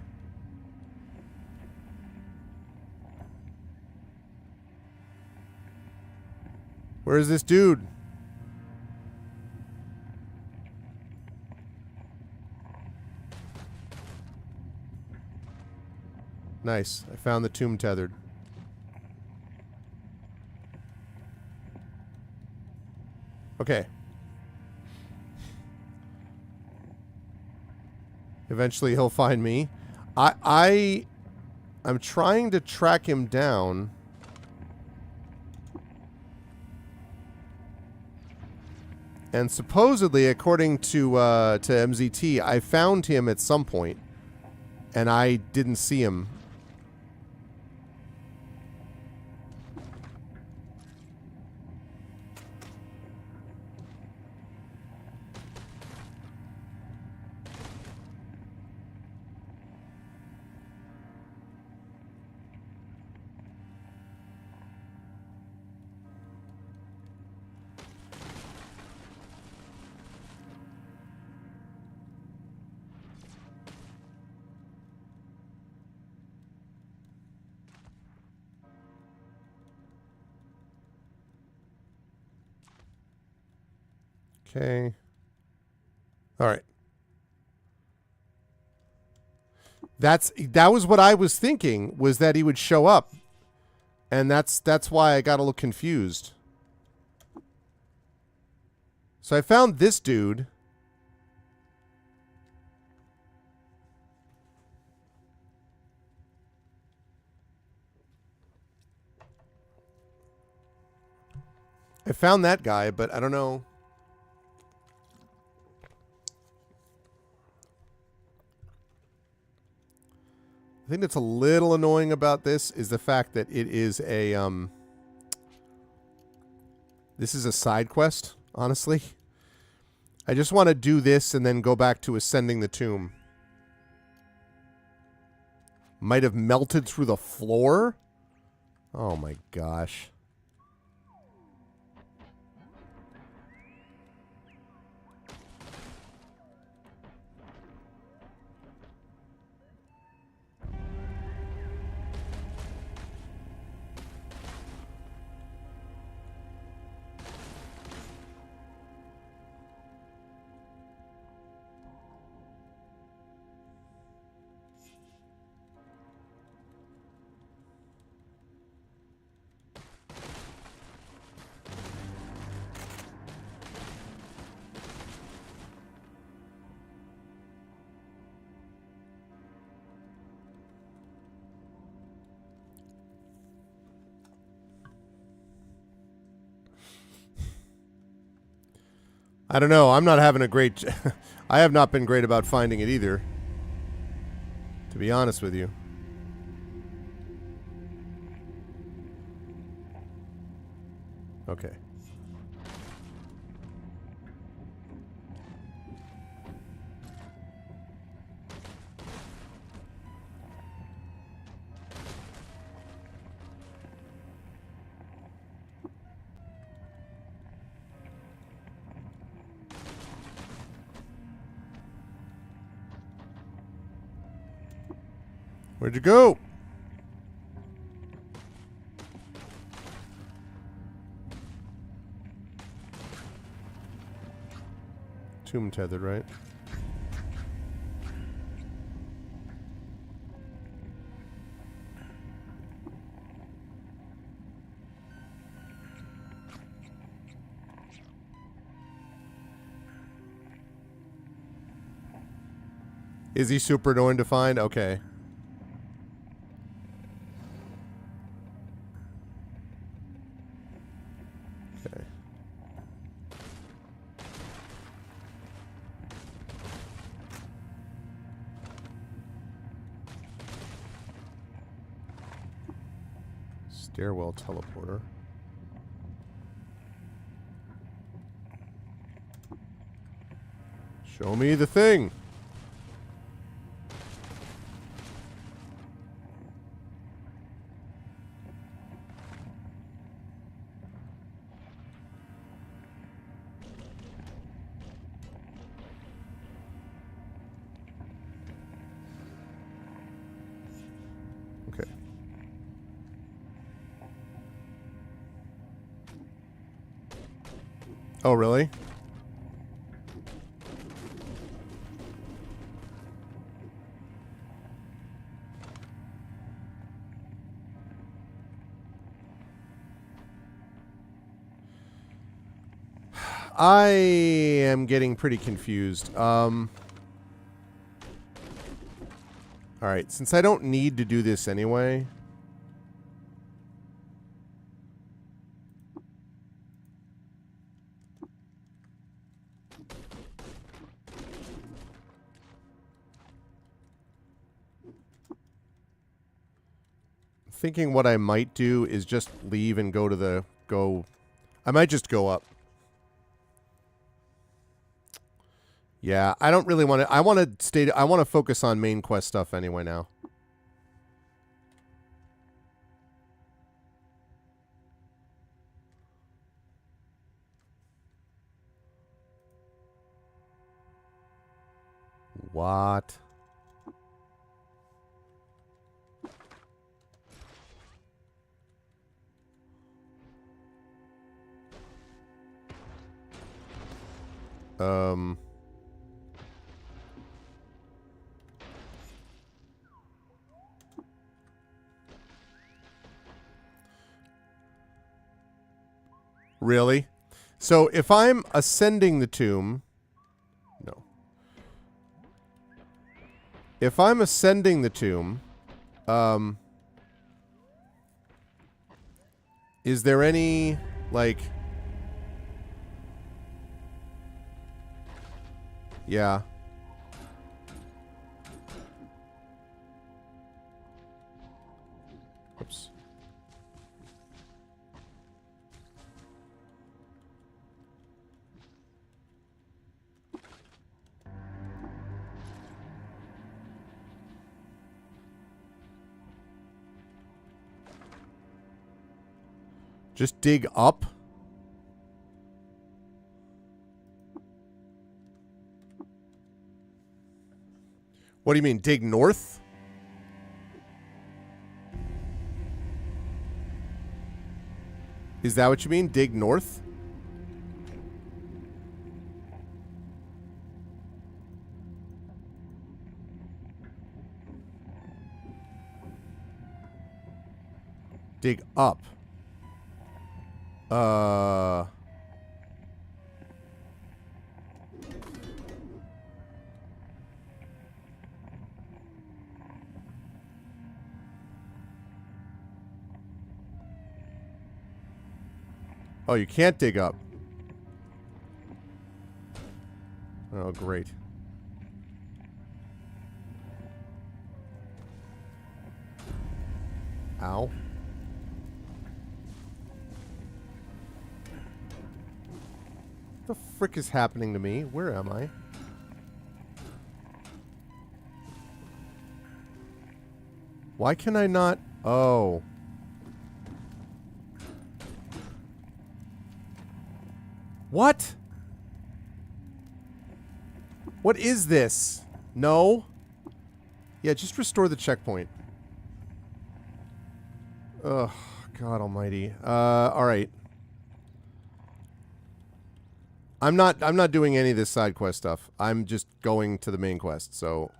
Where's this dude? Nice. I found the tomb tethered. Okay. Eventually he'll find me. I'm trying to track him down. And supposedly, according to MZT, I found him at some point, and I didn't see him. Okay. All right. That was what I was thinking, was that he would show up. And that's why I got a little confused. So I found this dude. I found that guy, but I don't know. The thing that's a little annoying about this is the fact that it is a this is a side quest, honestly. I just want to do this and then go back to ascending the tomb. Might have melted through the floor? Oh my gosh. I don't know. I'm not having a great... I have not been great about finding it either. To be honest with you. Okay. Where'd you go? Tomb tethered, right? Is he super annoying to find? Okay. Okay. Stairwell teleporter. Show me the thing. Okay. Oh, really? I am getting pretty confused. Alright, since I don't need to do this anyway. Thinking what I might do is just leave and go to the I might just go up. Yeah, I don't really want to. I want to focus on main quest stuff anyway now. What? Really? So if I'm ascending the tomb... No. If I'm ascending the tomb... is there any, like... Yeah. Oops. Just dig up? What do you mean, dig north? Is that what you mean, dig north? Dig up. Oh, you can't dig up. Oh, great. Ow. What the frick is happening to me? Where am I? Why can I not? Oh. What? What is this? No? Yeah, just restore the checkpoint. Oh, God almighty. All right. I'm not doing any of this side quest stuff. I'm just going to the main quest, so...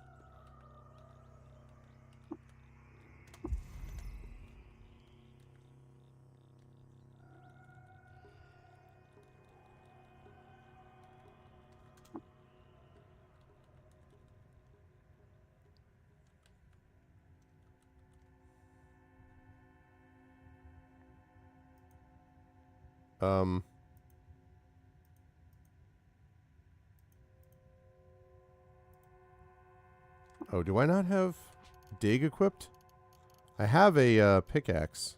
Oh, do I not have dig equipped? I have a pickaxe.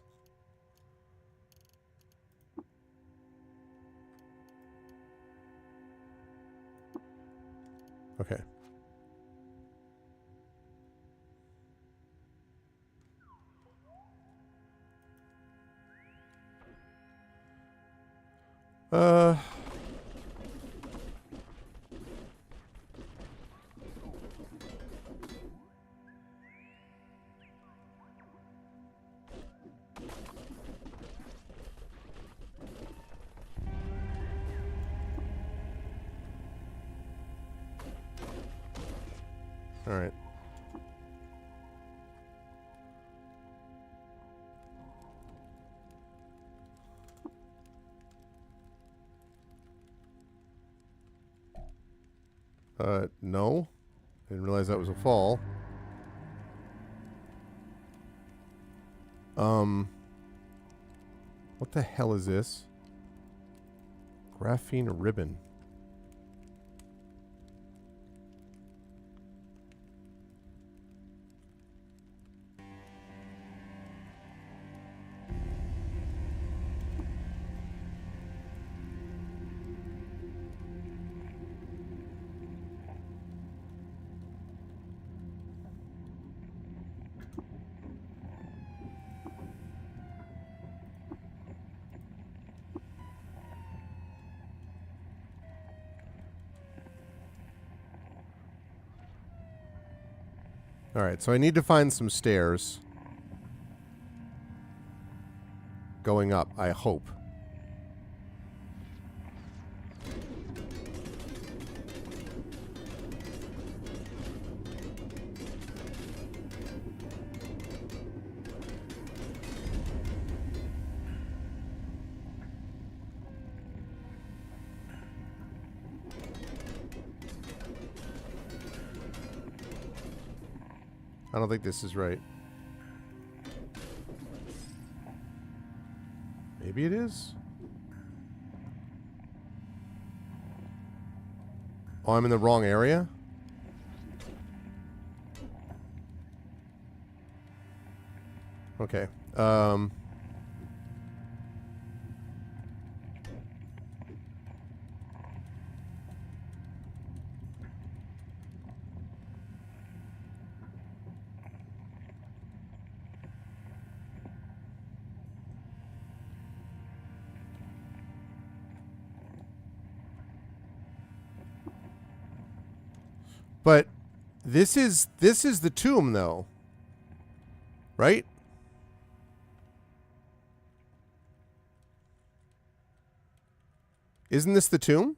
Okay. All right. No. Didn't realize that was a fall. What the hell is this? Graphene ribbon. Alright, so I need to find some stairs. Going up, I hope. I don't think this is right. Maybe it is? Oh, I'm in the wrong area? Okay. But this is the tomb, though. Right? Isn't this the tomb?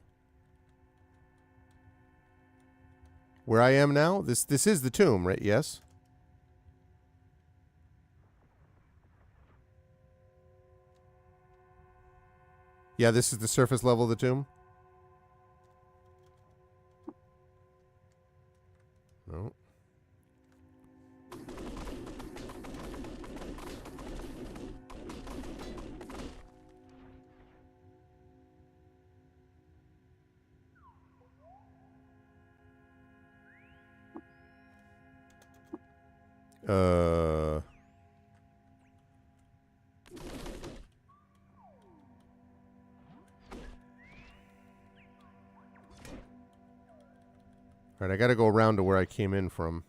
Where I am now? This is the tomb, right? Yes. Yeah, this is the surface level of the tomb. No. Alright, I gotta go around to where I came in from.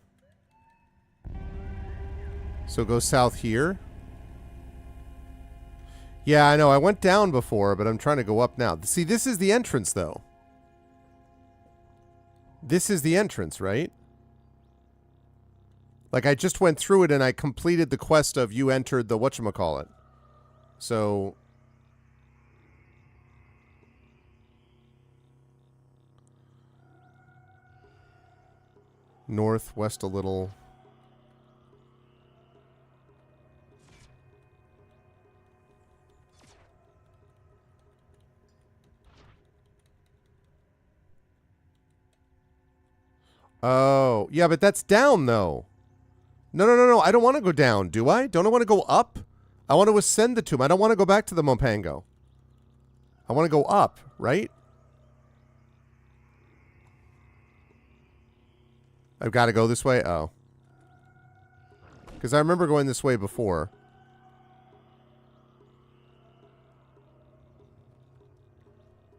So go south here. Yeah, I know. I went down before, but I'm trying to go up now. See, this is the entrance, though. This is the entrance, right? Like, I just went through it and I completed the quest of you entered the whatchamacallit. So... northwest a little. Oh, yeah, but that's down, though. No. I don't want to go down, do I? Don't I want to go up? I want to ascend the tomb. I don't want to go back to the Mopango. I want to go up, right? I've got to go this way? Oh. Because I remember going this way before.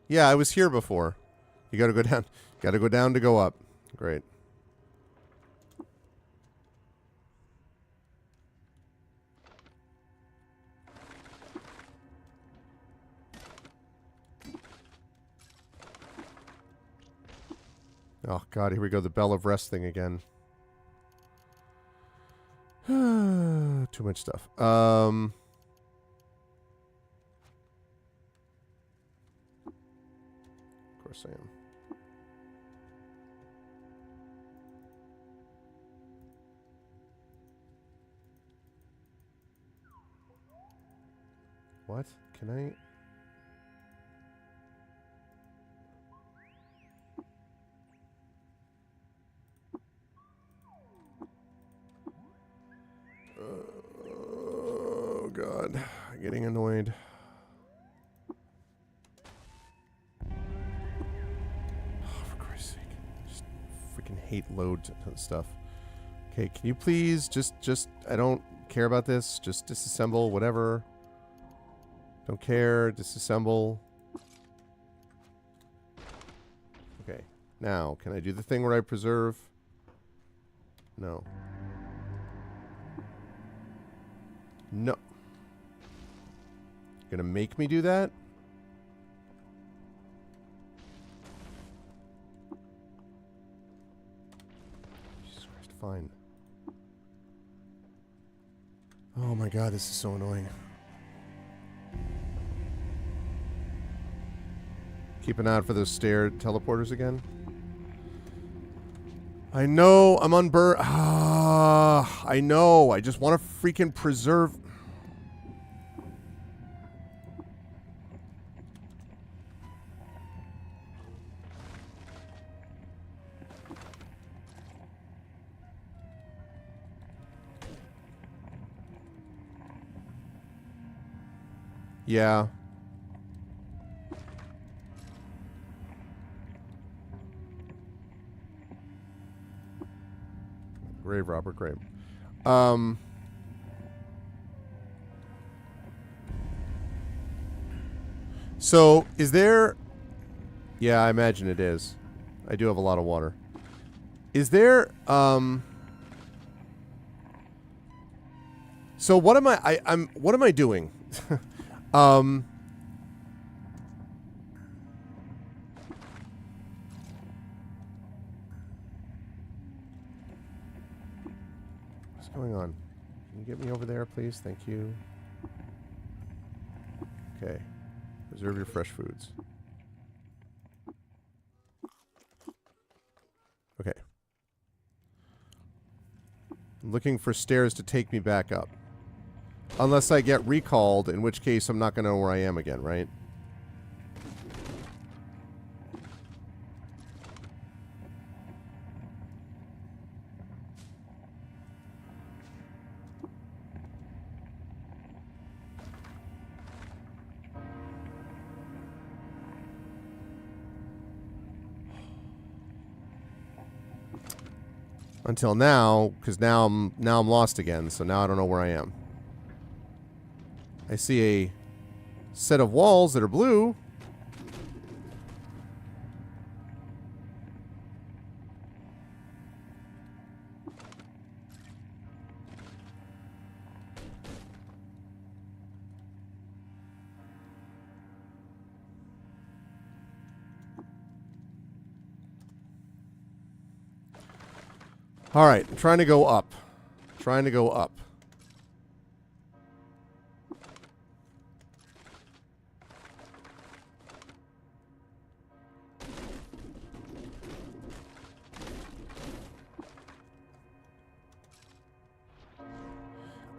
Yeah, I was here before. You got to go down. Got to go down to go up. Great. Oh, God, here we go. The Bell of Rest thing again. Too much stuff. Of course I am. What? Can I... oh, God. I'm getting annoyed. Oh, for Christ's sake. Just freaking hate loads of stuff. Okay, can you please just... I don't care about this. Just disassemble, whatever. Don't care. Disassemble. Okay. Now, can I do the thing where I preserve? No. No. Gonna make me do that? Jesus Christ, fine. Oh my God, this is so annoying. Keep an eye out for those stair teleporters again. I know, I'm unburned. Ah, I know. I just want to freaking preserve. Yeah. Grave robber, great. So, is there... yeah, I imagine it is. I do have a lot of water. Is there, so what am what am I doing? What's going on? Can you get me over there, please? Thank you. Okay. Reserve your fresh foods. Okay. I'm looking for stairs to take me back up. Unless I get recalled, in which case I'm not going to know where I am again, right? Until now, because now I'm lost again, so now I don't know where I am. I see a set of walls that are blue. All right, I'm trying to go up. trying to go up.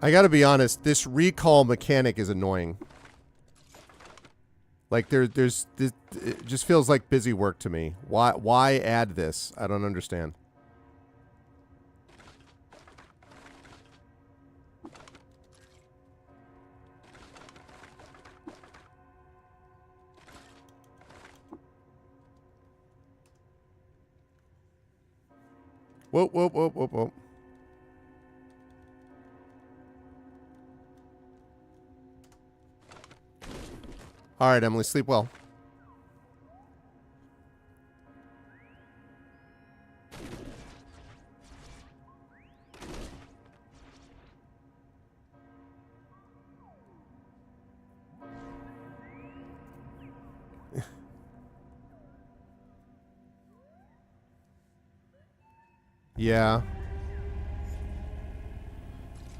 I gotta be honest, this recall mechanic is annoying. Like, there's it just feels like busy work to me. Why add this? I don't understand. Whoop, whoop, whoop, whoop, whoop. All right, Emily, sleep well. Yeah.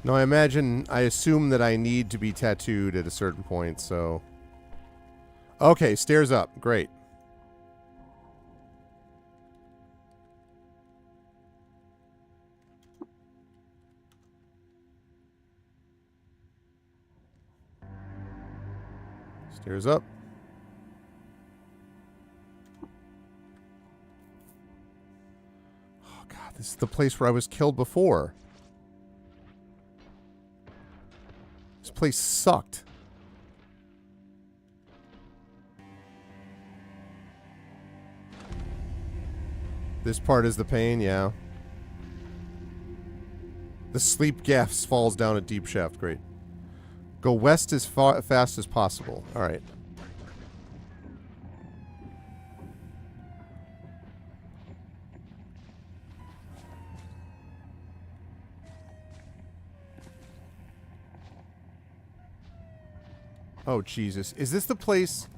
No, I assume that I need to be tattooed at a certain point, so... Okay, stairs up. Great. Stairs up. Oh, God, this is the place where I was killed before. This place sucked. This part is the pain, yeah. The sleep gas falls down a deep shaft. Great. Go west as fast as possible. All right. Oh, Jesus. Is this the place...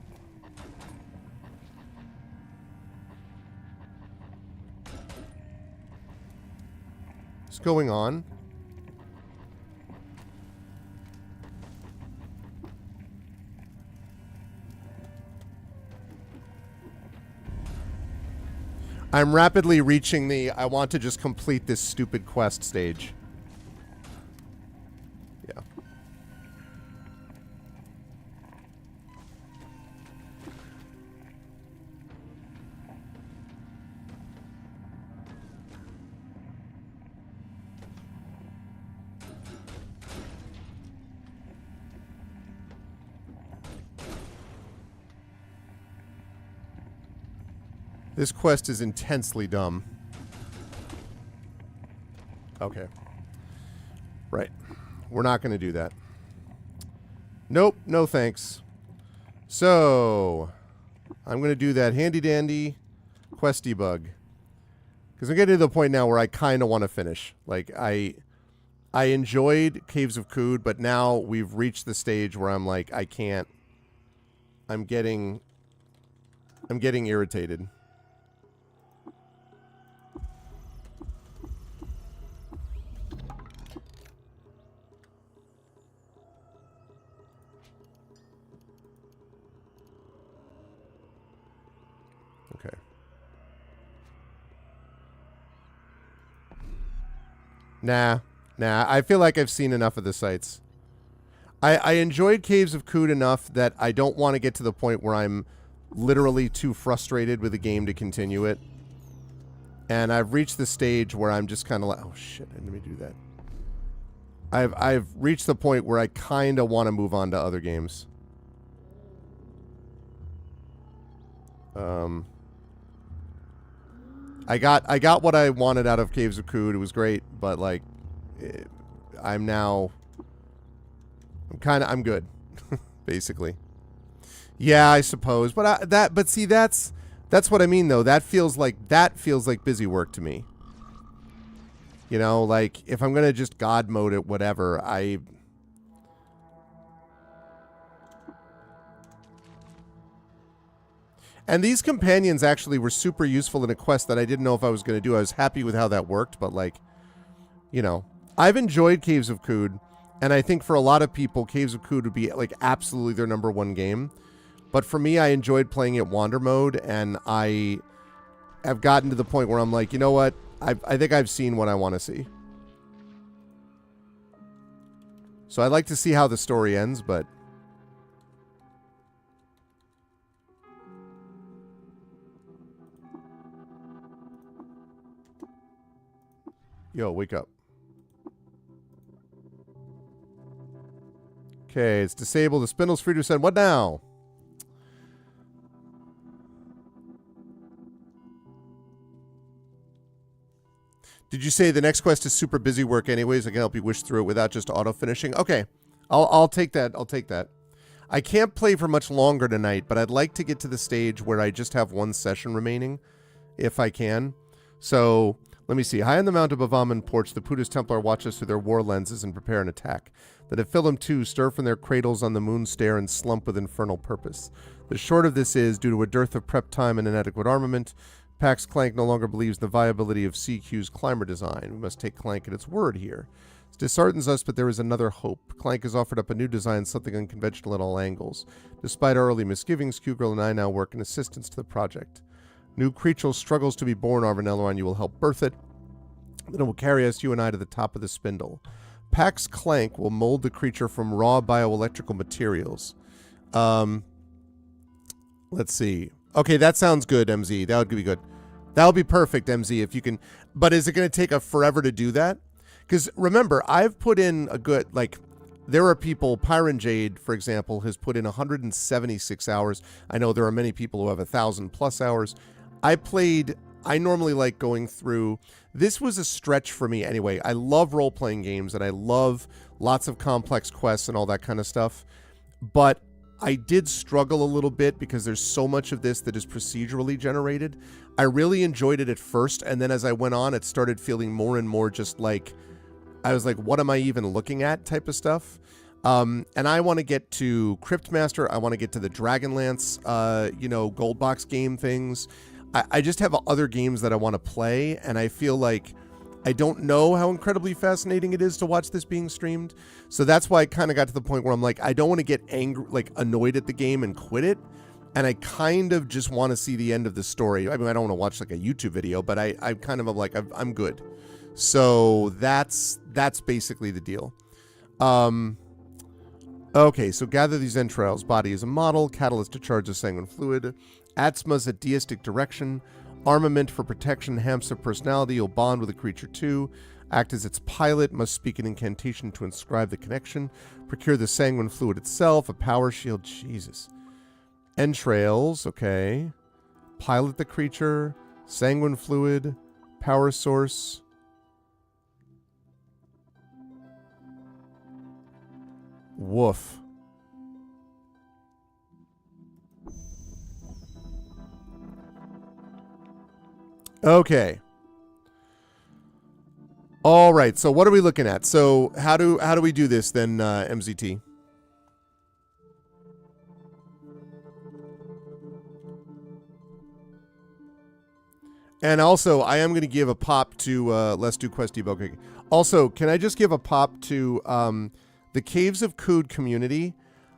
What's going on? I'm rapidly reaching the I want to just complete this stupid quest stage. Yeah. This quest is intensely dumb. Okay. Right. We're not going to do that. Nope. No thanks. So, I'm going to do that handy-dandy quest debug. Because I'm getting to the point now where I kind of want to finish. Like, I enjoyed Caves of Qud, but now we've reached the stage where I'm like, I can't. I'm getting irritated. Okay. Nah. I feel like I've seen enough of the sites. I enjoyed Caves of Qud enough that I don't want to get to the point where I'm literally too frustrated with the game to continue it. And I've reached the stage where I'm just kind of like, oh shit, I didn't mean to do that. I've reached the point where I kind of want to move on to other games. I got what I wanted out of Caves of Qud. It was great, but like, I'm good, basically. Yeah, I suppose, but but see, that's what I mean though. That feels like busy work to me. You know, like if I'm gonna just God mode it, whatever. And these companions actually were super useful in a quest that I didn't know if I was going to do. I was happy with how that worked, but like, you know, I've enjoyed Caves of Qud, and I think for a lot of people, Caves of Qud would be like absolutely their number one game. But for me, I enjoyed playing it Wander mode, and I have gotten to the point where I'm like, you know what? I think I've seen what I want to see. So I'd like to see how the story ends, but... Yo, wake up. Okay, it's disabled. The spindle's free to ascend. What now? Did you say the next quest is super busy work anyways? I can help you wish through it without just auto-finishing? Okay, I'll take that. I'll take that. I can't play for much longer tonight, but I'd like to get to the stage where I just have one session remaining, if I can. So... let me see. High on the Mount of Bavaman porch, the Pudas Templar watch us through their war lenses and prepare an attack. The Nephilim, too, stir from their cradles on the moon stair and slump with infernal purpose. The short of this is, due to a dearth of prep time and inadequate armament, Pax Clank no longer believes in the viability of CQ's climber design. We must take Clank at its word here. It disheartens us, but there is another hope. Clank has offered up a new design, something unconventional at all angles. Despite our early misgivings, Q-Girl and I now work in assistance to the project. New creature struggles to be born, Arvanello, and you will help birth it. Then it will carry us, you and I, to the top of the spindle. Pax Clank will mold the creature from raw bioelectrical materials. Let's see. Okay, that sounds good, MZ. That would be good. That would be perfect, MZ, if you can. But is it going to take a forever to do that? Because remember, I've put in a good, like, there are people, Pyron Jade, for example, has put in 176 hours. I know there are many people who have 1,000+ hours. I normally like going through... This was a stretch for me anyway. I love role-playing games, and I love lots of complex quests and all that kind of stuff. But I did struggle a little bit because there's so much of this that is procedurally generated. I really enjoyed it at first, and then as I went on, it started feeling more and more just like... I was like, what am I even looking at type of stuff? And I want to get to Cryptmaster. I want to get to the Dragonlance, gold box game things. I just have other games that I want to play, and I feel like I don't know how incredibly fascinating it is to watch this being streamed. So that's why I kind of got to the point where I'm like, I don't want to get angry, like annoyed at the game and quit it. And I kind of just want to see the end of the story. I mean, I don't want to watch like a YouTube video, but I kind of am like, I'm good. So that's basically the deal. Okay, so gather these entrails. Body is a model, catalyst to charge the sanguine fluid. Atzma's a deistic direction. Armament for protection, Hamsa personality. You'll bond with a creature too. Act as its pilot. Must speak an incantation to inscribe the connection. Procure the sanguine fluid itself. A power shield. Jesus. Entrails. Okay. Pilot the creature. Sanguine fluid. Power source. Woof. Okay. All right. So what are we looking at? So how do we do this then, MZT? And also, I am going to give a pop to Let's Do Quest Debug. Also, can I just give a pop to the Caves of Qud community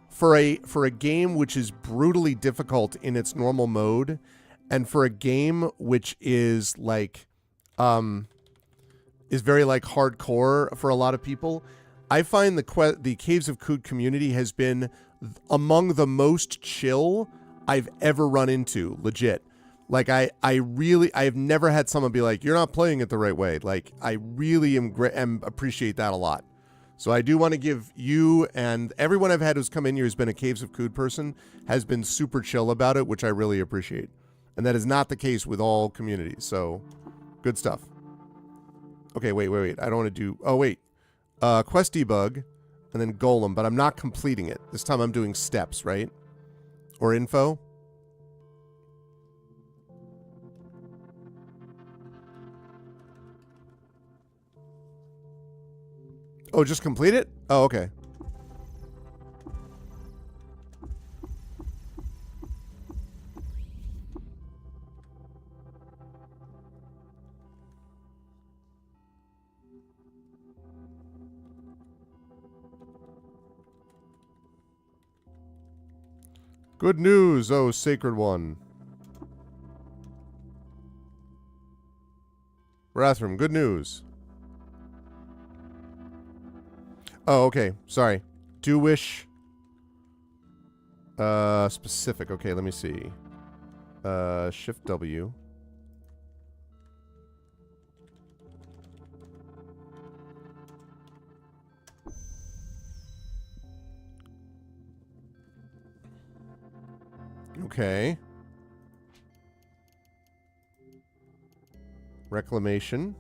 for a game which is brutally difficult in its normal mode, and for a game which is like is very like hardcore for a lot of people. I find the Caves of Qud community has been among the most chill I've ever run into, legit. Like I have never had someone be like, you're not playing it the right way. Like I really am appreciate that a lot. So I do want to give you and everyone I've had who's come in here who's been a Caves of Qud person has been super chill about it, which I really appreciate. And that is not the case with all communities. So good stuff. Okay, wait. I don't want to do... Oh, wait. Quest debug and then golem, but I'm not completing it. This time I'm doing steps, right? Or info. Oh, just complete it? Oh, okay. Good news, oh sacred one. Rathrum, good news. Oh, okay. Sorry. Do wish. Specific. Okay, let me see. Shift W. Okay. Reclamation.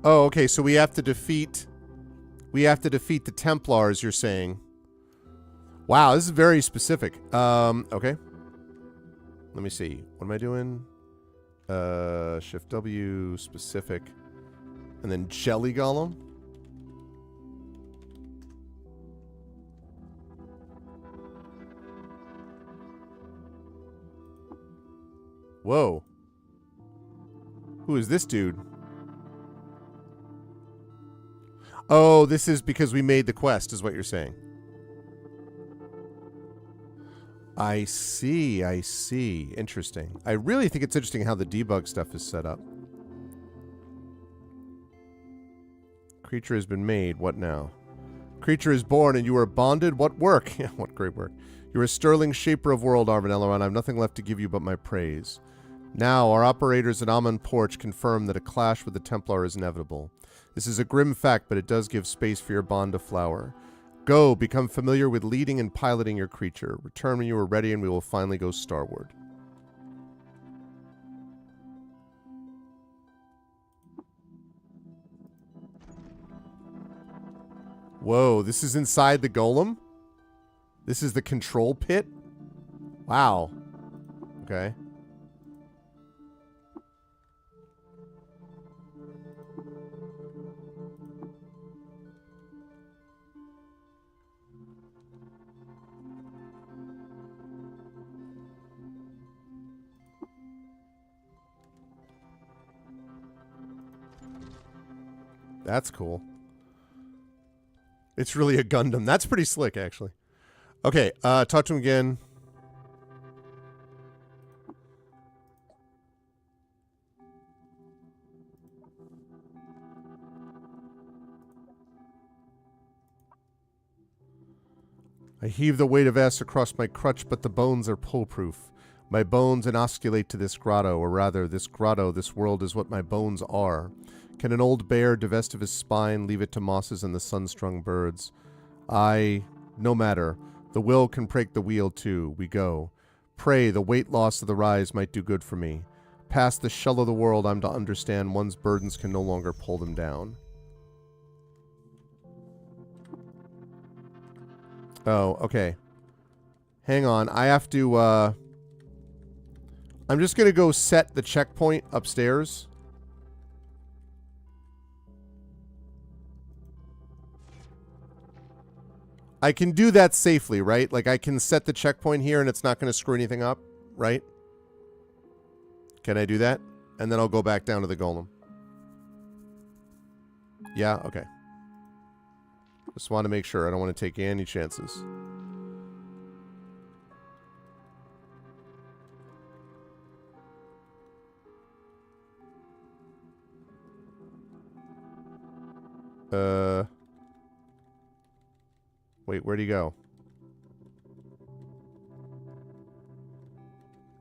Oh, okay, so we have to defeat the Templars, you're saying. Wow, this is very specific. Okay. Let me see. What am I doing? Shift W, specific. And then Jelly Golem. Whoa. Who is this dude? Oh, this is because we made the quest, is what you're saying. I see, I see. Interesting. I really think it's interesting how the debug stuff is set up. Creature has been made. What now? Creature is born and you are bonded. What work? Yeah, what great work. You're a sterling shaper of world, Arvin Elrond. I have nothing left to give you but my praise. Now, our operators at Amon Porch confirm that a clash with the Templar is inevitable. This is a grim fact, but it does give space for your bond to flower. Go, become familiar with leading and piloting your creature. Return when you are ready and we will finally go starward. Whoa, this is inside the golem? This is the control pit? Wow. Okay. That's cool. It's really a Gundam. That's pretty slick, actually. Okay, talk to him again. I heave the weight of S across my crutch, but the bones are pull-proof. My bones inosculate to this grotto, or rather, this grotto, this world is what my bones are. Can an old bear, divest of his spine, leave it to mosses and the sun-strung birds? No matter. The will can break the wheel, too. We go. Pray, the weight loss of the rise might do good for me. Past the shell of the world, I'm to understand one's burdens can no longer pull them down. Oh, okay. Hang on. I have to, I'm just gonna go set the checkpoint upstairs. I can do that safely, right? Like, I can set the checkpoint here and it's not going to screw anything up, right? Can I do that? And then I'll go back down to the golem. Yeah? Okay. Just want to make sure. I don't want to take any chances. Wait, where'd he go?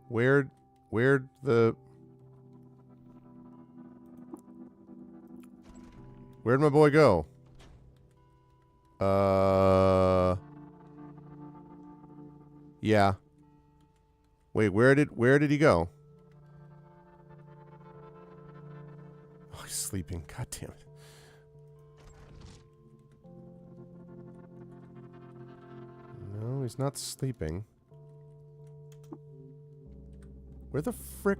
Where'd my boy go? Yeah. Wait, where did he go? Oh, he's sleeping. God damn it. No, he's not sleeping. Where the frick?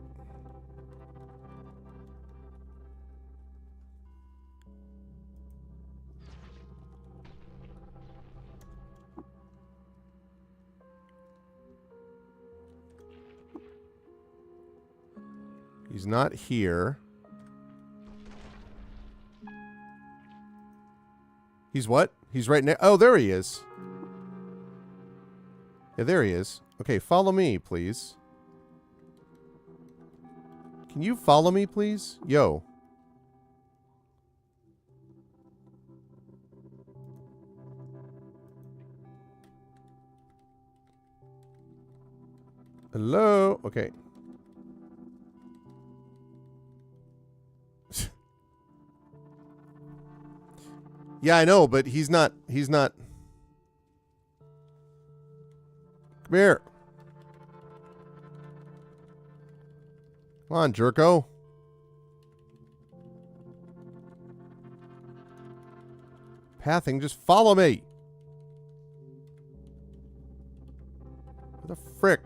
He's not here. He's what? He's right next. Oh, there he is. Yeah, there he is. Okay, follow me, please. Can you follow me, please? Yo. Hello? Okay. Yeah, I know, but he's not. Come here. Come on, jerko. Pathing, just follow me. What the frick?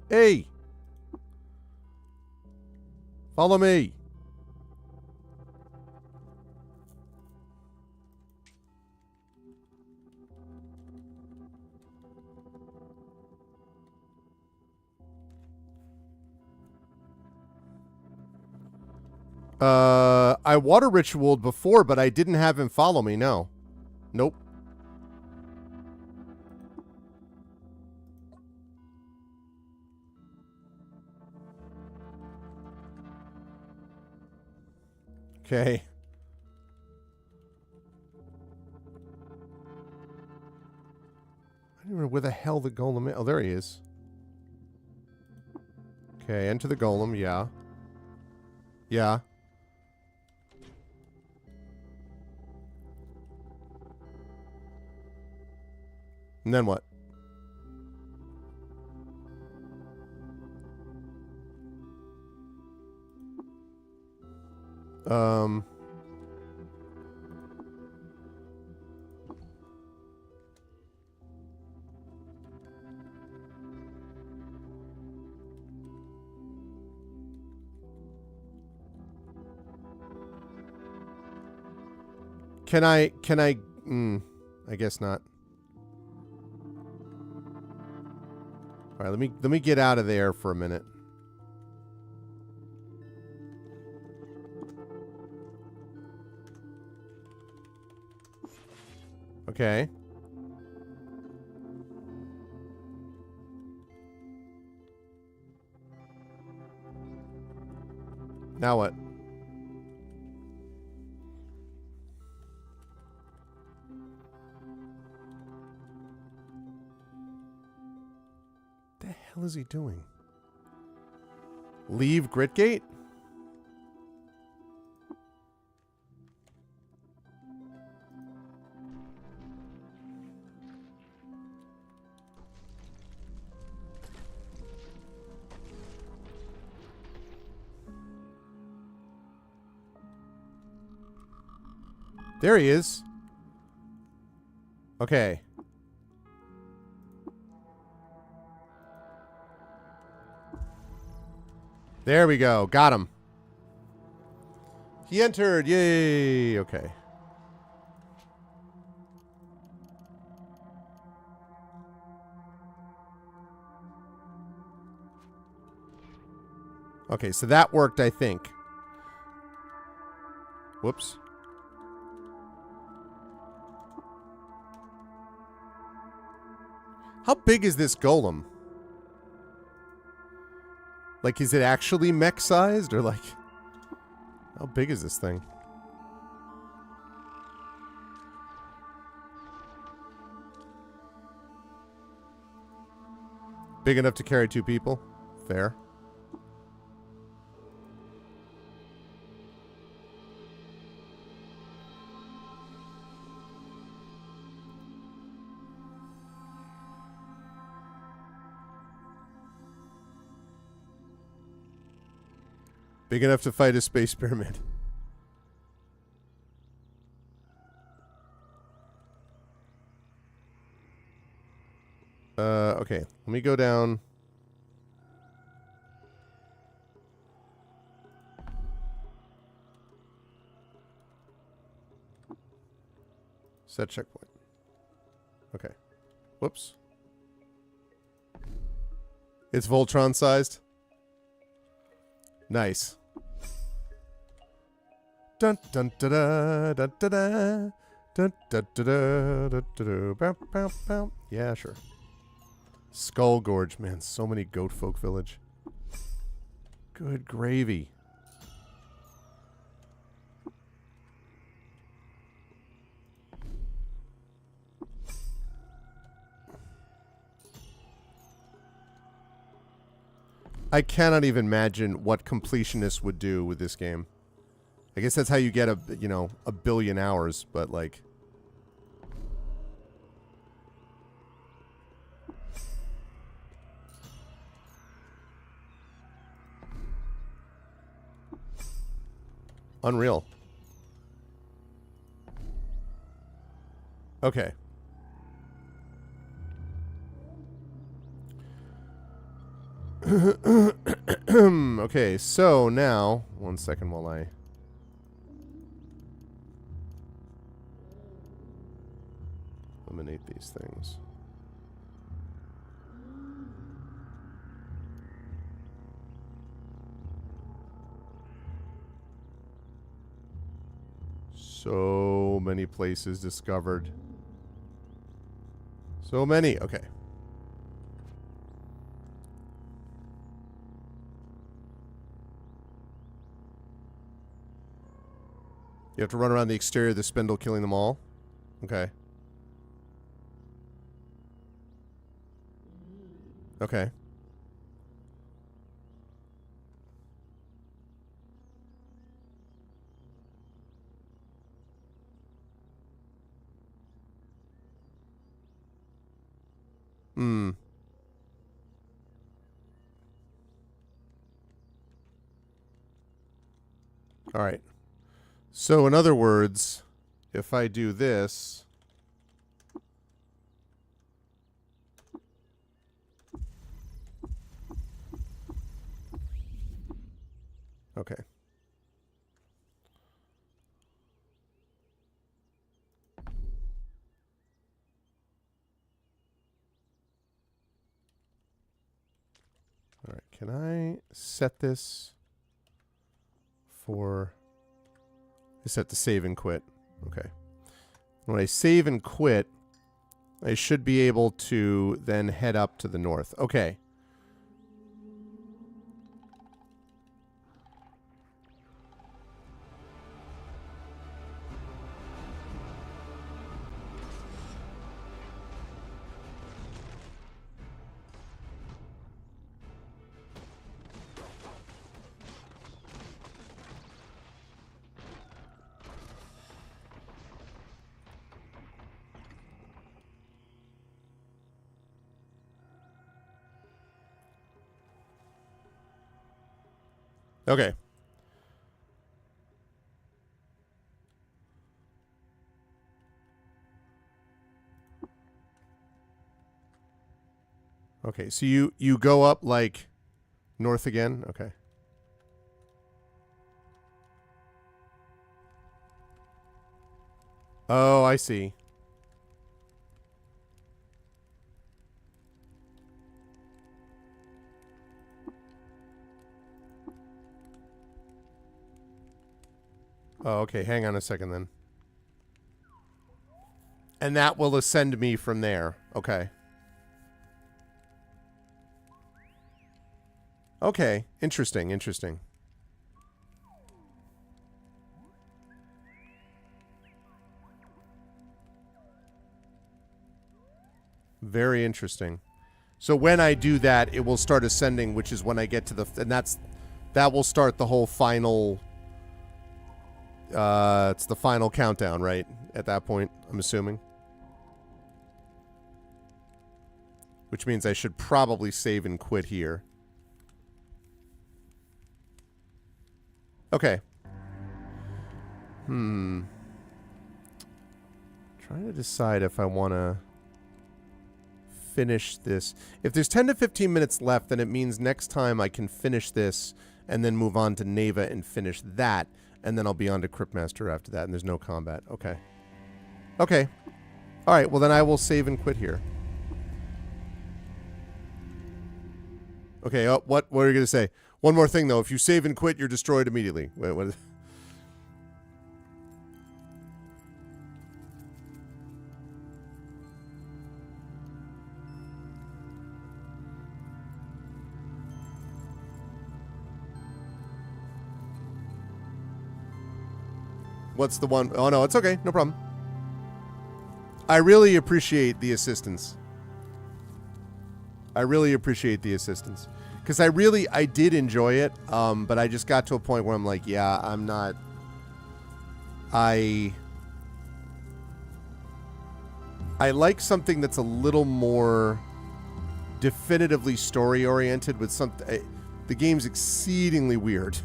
Hey! Follow me. I water ritualed before, but I didn't have him follow me, no. Nope. Okay. I don't even know where the hell the golem is. Oh, there he is. Okay, enter the golem, yeah. Yeah. And then what? Can I, I guess not. All right, let me get out of there for a minute. Okay. Now what? What the hell is he doing? Leave Gritgate? There he is. Okay. There we go. Got him. He entered. Yay. Okay. Okay, so that worked, I think. Whoops. How big is this golem? Like, is it actually mech-sized? Or, like, how big is this thing? Big enough to carry 2 people? Fair. Big enough to fight a space pyramid. Okay. Let me go down. Set checkpoint. Okay. Whoops. It's Voltron sized. Nice. Dun dun da da da da da Yeah, sure. Skull Gorge. Man, so many goat folk village. Good gravy. I cannot even imagine what completionists would do with this game. I guess that's how you get a, you know, a billion hours, but like... Unreal. Okay. Okay, so now... One second while I... eliminate these things. So many places discovered. So many. Okay. You have to run around the exterior of the spindle, killing them all? Okay. Okay. Hmm. All right. So, in other words, if I do this... Okay. All right. Can I set this for... I set to save and quit. Okay. When I save and quit, I should be able to then head up to the north. Okay. Okay. Okay, so you go up like north again? Okay. Oh, I see. Oh, okay. Hang on a second then. And that will ascend me from there. Okay. Okay. Interesting. Interesting. Very interesting. So when I do that, it will start ascending, which is when I get to the... And that will start the whole final... it's the final countdown, right? At that point, I'm assuming. Which means I should probably save and quit here. Okay. Trying to decide if I want to finish this. If there's 10 to 15 minutes left, then it means next time I can finish this and then move on to Neva and finish that. And then I'll be on to Cryptmaster after that, and there's no combat. Okay. Okay. All right, well then I will save and quit here. Okay, what are you going to say? One more thing, though. If you save and quit, you're destroyed immediately. Wait, what is... What's the one? Oh, no, it's okay. No problem. I really appreciate the assistance. Because I did enjoy it, but I just got to a point where I'm like, yeah, I'm not... I like something that's a little more definitively story-oriented with something... The game's exceedingly weird,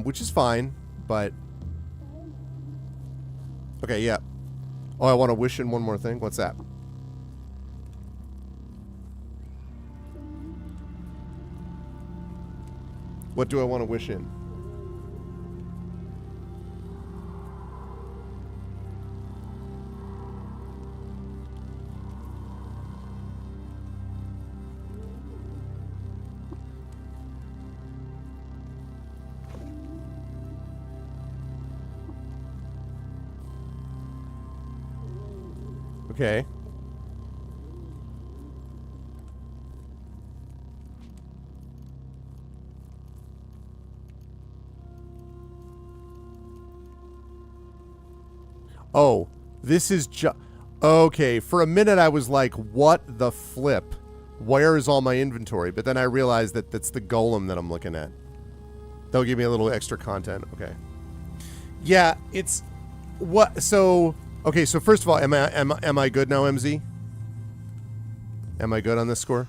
which is fine, but... Okay, yeah. Oh, I want to wish in one more thing. What's that? What do I want to wish in? Okay. Oh, this is just... Okay, for a minute I was like, what the flip? Where is all my inventory? But then I realized that that's the golem that I'm looking at. They'll give me a little extra content. Okay. Yeah, it's... What... So... Okay, so first of all, am I good now, MZ? Am I good on this score?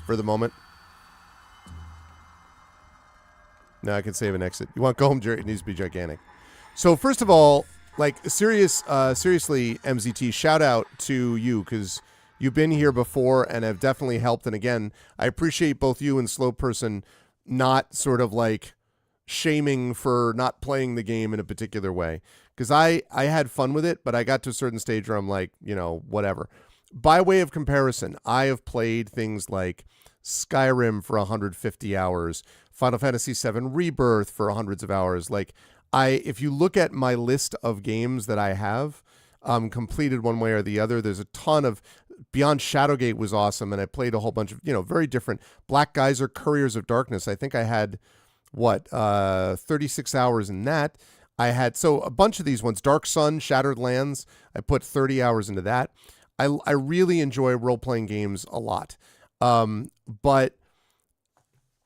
For the moment? No, I can save and exit. You want golem? It needs to be gigantic. So first of all... Like, seriously, MZT, shout out to you, because you've been here before and have definitely helped. And again, I appreciate both you and Slow Person not sort of like shaming for not playing the game in a particular way. Because I had fun with it, but I got to a certain stage where I'm like, you know, whatever. By way of comparison, I have played things like Skyrim for 150 hours, Final Fantasy VII Rebirth for hundreds of hours, like... if you look at my list of games that I have completed one way or the other, there's a ton of... Beyond Shadowgate was awesome, and I played a whole bunch of, you know, very different... Black Geyser, Couriers of Darkness. I think I had, 36 hours in that. I had... So a bunch of these ones. Dark Sun, Shattered Lands, I put 30 hours into that. I really enjoy role-playing games a lot. But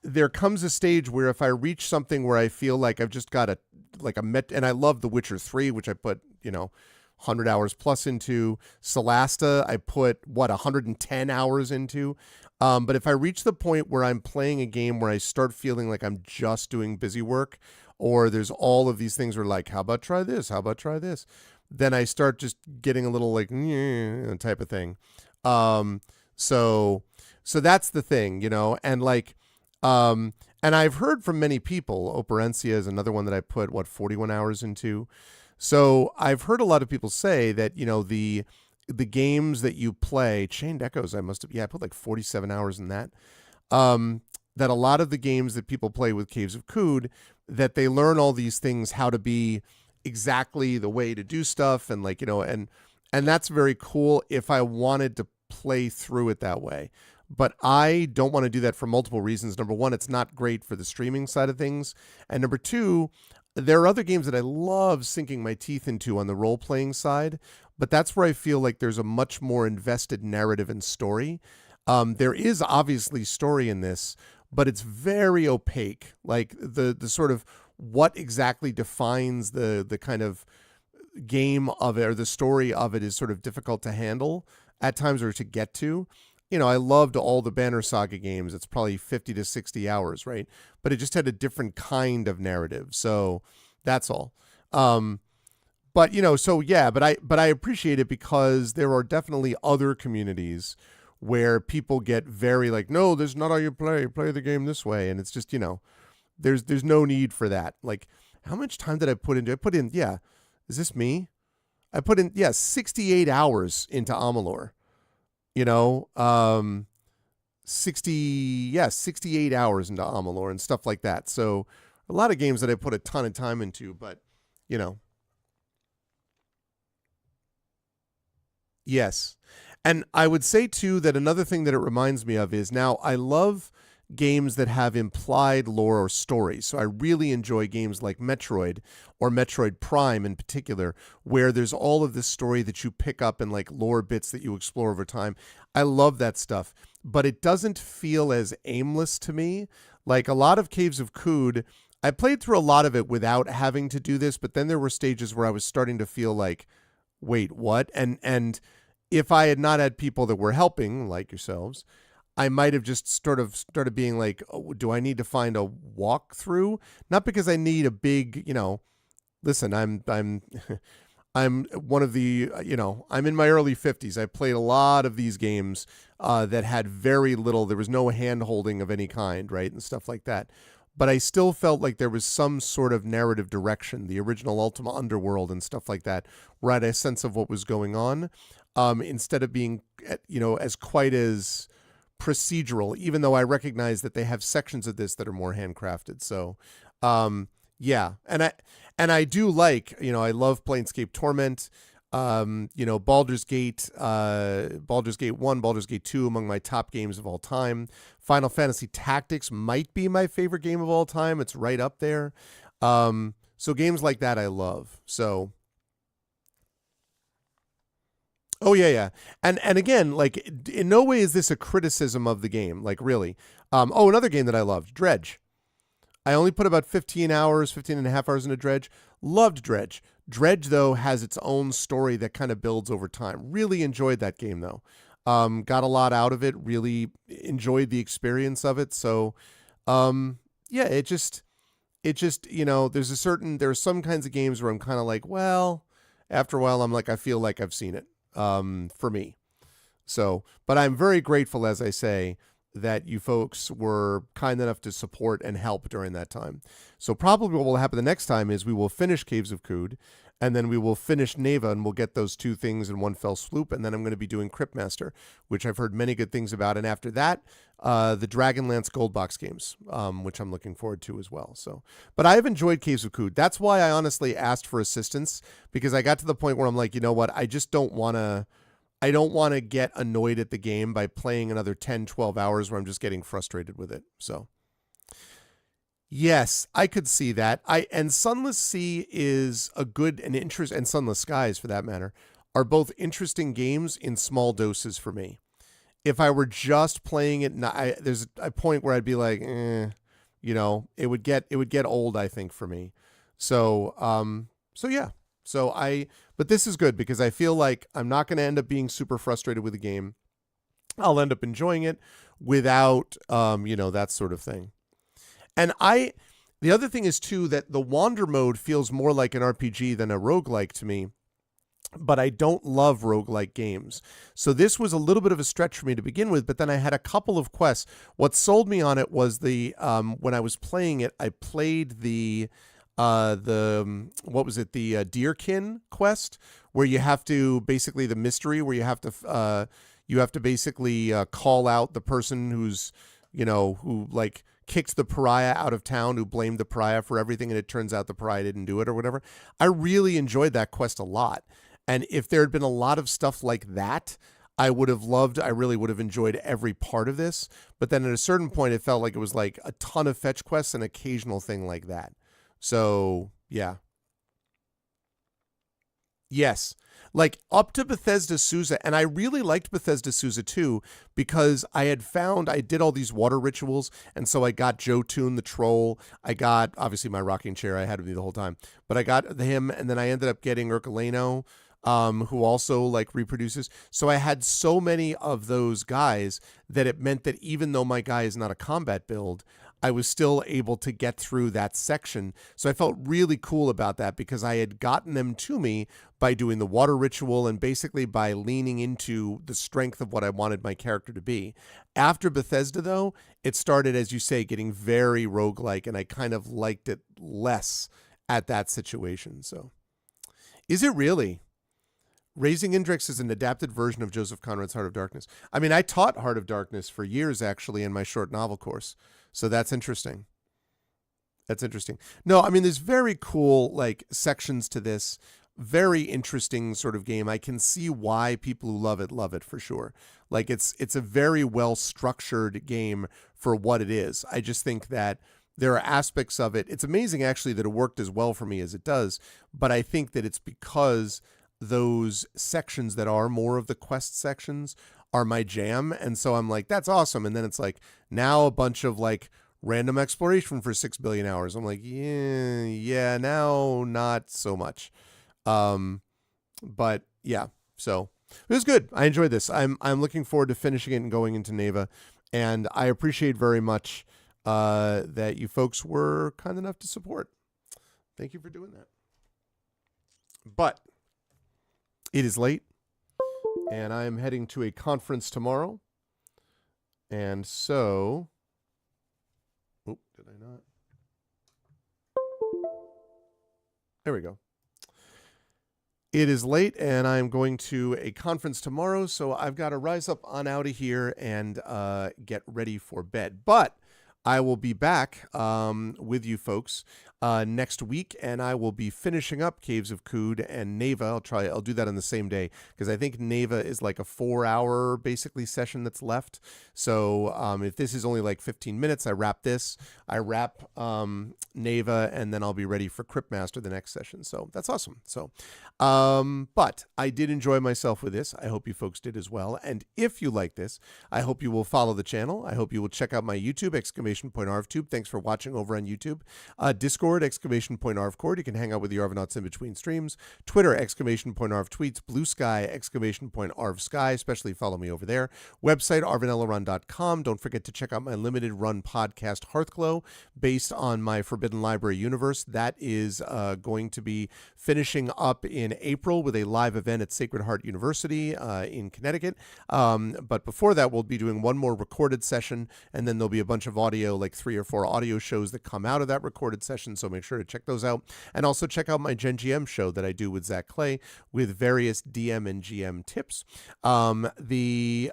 there comes a stage where if I reach something where I feel like I've just got and I love The Witcher 3, which I put, 100 hours plus into. Solasta, I put, 110 hours into. But if I reach the point where I'm playing a game where I start feeling like I'm just doing busy work, or there's all of these things where like, how about try this? How about try this? Then I start just getting a little like, type of thing. So that's the thing, and like, and I've heard from many people, Operencia is another one that I put, 41 hours into. So I've heard a lot of people say that, the games that you play, Chained Echoes, I put like 47 hours in that. That a lot of the games that people play with Caves of Qud, that they learn all these things, how to be exactly the way to do stuff. And like, and that's very cool if I wanted to play through it that way. But I don't want to do that for multiple reasons. Number one, it's not great for the streaming side of things. And number two, there are other games that I love sinking my teeth into on the role-playing side, but that's where I feel like there's a much more invested narrative and story. There is obviously story in this, but it's very opaque. Like the sort of what exactly defines the kind of game of it or the story of it is sort of difficult to handle at times or to get to. I loved all the Banner Saga games. It's probably 50 to 60 hours, right? But it just had a different kind of narrative. So that's all. But I appreciate it because there are definitely other communities where people get very like, no, this is not how you play the game this way. And it's just, there's no need for that. Like, how much time did I put into? Is this me? I put in, 68 hours into Amalur. 68 hours into Amalur and stuff like that. So a lot of games that I put a ton of time into, but yes. And I would say too, that another thing that it reminds me of is now I love games that have implied lore or stories. So I really enjoy games like Metroid or Metroid Prime in particular, where there's all of this story that you pick up and like lore bits that you explore over time. I love that stuff, but it doesn't feel as aimless to me. Like a lot of Caves of Qud, I played through a lot of it without having to do this, but then there were stages where I was starting to feel like, wait, what? And if I had not had people that were helping, like yourselves, I might have just sort of started being like, oh, do I need to find a walkthrough? Not because I need a big, listen, I'm I'm one of the, I'm in my early 50s. I played a lot of these games that had very little, there was no hand holding of any kind, right? And stuff like that. But I still felt like there was some sort of narrative direction, the original Ultima Underworld and stuff like that, where I had a sense of what was going on, instead of being, as quite as procedural, even though I recognize that they have sections of this that are more handcrafted. So, yeah. And I do like, I love Planescape Torment, Baldur's Gate 1, Baldur's Gate 2 among my top games of all time. Final Fantasy Tactics might be my favorite game of all time. It's right up there. So games like that I love. So oh yeah. And again, like in no way is this a criticism of the game, like really. Another game that I loved, Dredge. I only put about 15 and a half hours into Dredge. Loved Dredge. Dredge, though, has its own story that kind of builds over time. Really enjoyed that game, though. Got a lot out of it. Really enjoyed the experience of it. So, yeah, it just, there's some kinds of games where I'm kind of like, well, after a while, I'm like, I feel like I've seen it, for me. So, but I'm very grateful, as I say, that you folks were kind enough to support and help during that time. So probably what will happen the next time is we will finish Caves of Qud, and then we will finish Neva, and we'll get those two things in one fell swoop, and then I'm going to be doing Cryptmaster, which I've heard many good things about, and after that, the Dragonlance Gold Box games, which I'm looking forward to as well. So, but I have enjoyed Caves of Qud. That's why I honestly asked for assistance, because I got to the point where I'm like, you know what, I don't want to get annoyed at the game by playing another 10, 12 hours where I'm just getting frustrated with it. So, yes, I could see that. And Sunless Sea is a good and interest, and Sunless Skies for that matter, are both interesting games in small doses for me. If I were just playing it, there's a point where I'd be like, it would get old, I think, for me. So, yeah. But this is good because I feel like I'm not going to end up being super frustrated with the game. I'll end up enjoying it without, that sort of thing. And the other thing is too, that the Wander mode feels more like an RPG than a roguelike to me, but I don't love roguelike games. So this was a little bit of a stretch for me to begin with, but then I had a couple of quests. What sold me on it was when I was playing it, I played the Deerkin quest, where you have to basically the mystery where you have to basically call out the person who's, who like kicked the pariah out of town, who blamed the pariah for everything, and it turns out the pariah didn't do it or whatever. I really enjoyed that quest a lot. And if there had been a lot of stuff like that, I really would have enjoyed every part of this. But then at a certain point, it felt like it was like a ton of fetch quests and occasional thing like that. So, yeah. Yes. Like up to Bethesda Souza, and I really liked Bethesda Souza too, because I did all these water rituals, and so I got Jotun the troll. I got, obviously, my rocking chair I had with me the whole time, but I got him, and then I ended up getting Urkeleno, who also like reproduces. So I had so many of those guys that it meant that even though my guy is not a combat build, I was still able to get through that section. So I felt really cool about that because I had gotten them to me by doing the water ritual and basically by leaning into the strength of what I wanted my character to be. After Bethesda, though, it started, as you say, getting very roguelike, and I kind of liked it less at that situation. So, is it really? Raising Indrix is an adapted version of Joseph Conrad's Heart of Darkness. I mean, I taught Heart of Darkness for years, actually, in my short novel course. So that's interesting. That's interesting. No, I mean, there's very cool, like, sections to this. very interesting sort of game. I can see why people who love it for sure. Like it's a very well structured game for what it is. I just think that there are aspects of it. It's amazing actually that it worked as well for me as it does, but I think that it's because those sections that are more of the quest sections are my jam. And so I'm like, that's awesome. And then it's like now a bunch of like random exploration for 6 billion hours. I'm like, yeah, now not so much. But yeah, so it was good. I enjoyed this. I'm looking forward to finishing it and going into Neva. And I appreciate very much that you folks were kind enough to support. Thank you for doing that. But it is late, and I am heading to a conference tomorrow. And so, did I not? There we go. It is late, and I'm going to a conference tomorrow, so I've got to rise up on out of here and get ready for bed. But I will be back with you folks next week, and I will be finishing up Caves of Qud and Neva. I'll do that on the same day, because I think Neva is like a 4-hour basically session that's left. So if this is only like 15 minutes, I wrap this. I wrap Neva, and then I'll be ready for Cryptmaster the next session. So that's awesome. So, but I did enjoy myself with this. I hope you folks did as well. And if you like this, I hope you will follow the channel. I hope you will check out my YouTube, !ArvTube. Thanks for watching over on YouTube. Discord, !ArvCord. You can hang out with the Arvanauts in between streams. Twitter, !ArvTweets. Blue Sky, !ArvSky. Especially follow me over there. Website, arvanellarun.com. Don't forget to check out my limited run podcast, Hearthglow, based on my Forbidden Library universe. That is going to be finishing up in April with a live event at Sacred Heart University in Connecticut. But before that, we'll be doing one more recorded session, and then there'll be a bunch of audio, like 3 or 4 audio shows that come out of that recorded session. So make sure to check those out. And also check out my Gen GM show that I do with Zach Clay with various DM and GM tips. The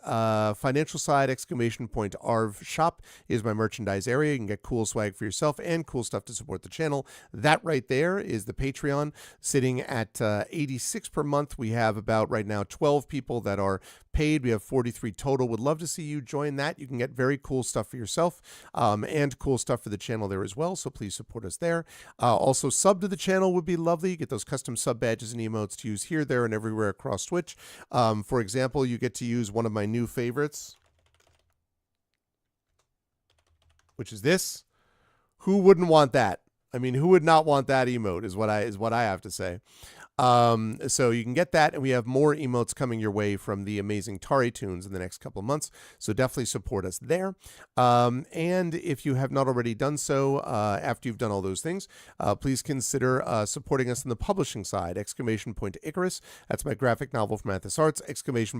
financial side, !Arv shop is my merchandise area. You can get cool swag for yourself and cool stuff to support the channel. That right there is the Patreon, sitting at 86 per month. We have about right now 12 people that are paid. We have 43 total. Would love to see you join that. You can get very cool stuff for yourself and cool stuff for the channel there as well. So please support us there. Also, sub to the channel would be lovely. Get those custom sub badges and emotes to use here, there, and everywhere across Twitch. For example, you get to use one of my new favorites, which is this. Who wouldn't want that? I mean, who would not want that emote is what I have to say. So you can get that, and we have more emotes coming your way from the amazing Tari tunes in the next couple of months. So definitely support us there. And if you have not already done so, after you've done all those things, please consider supporting us on the publishing side. !Icarus. That's my graphic novel from Athos Arts.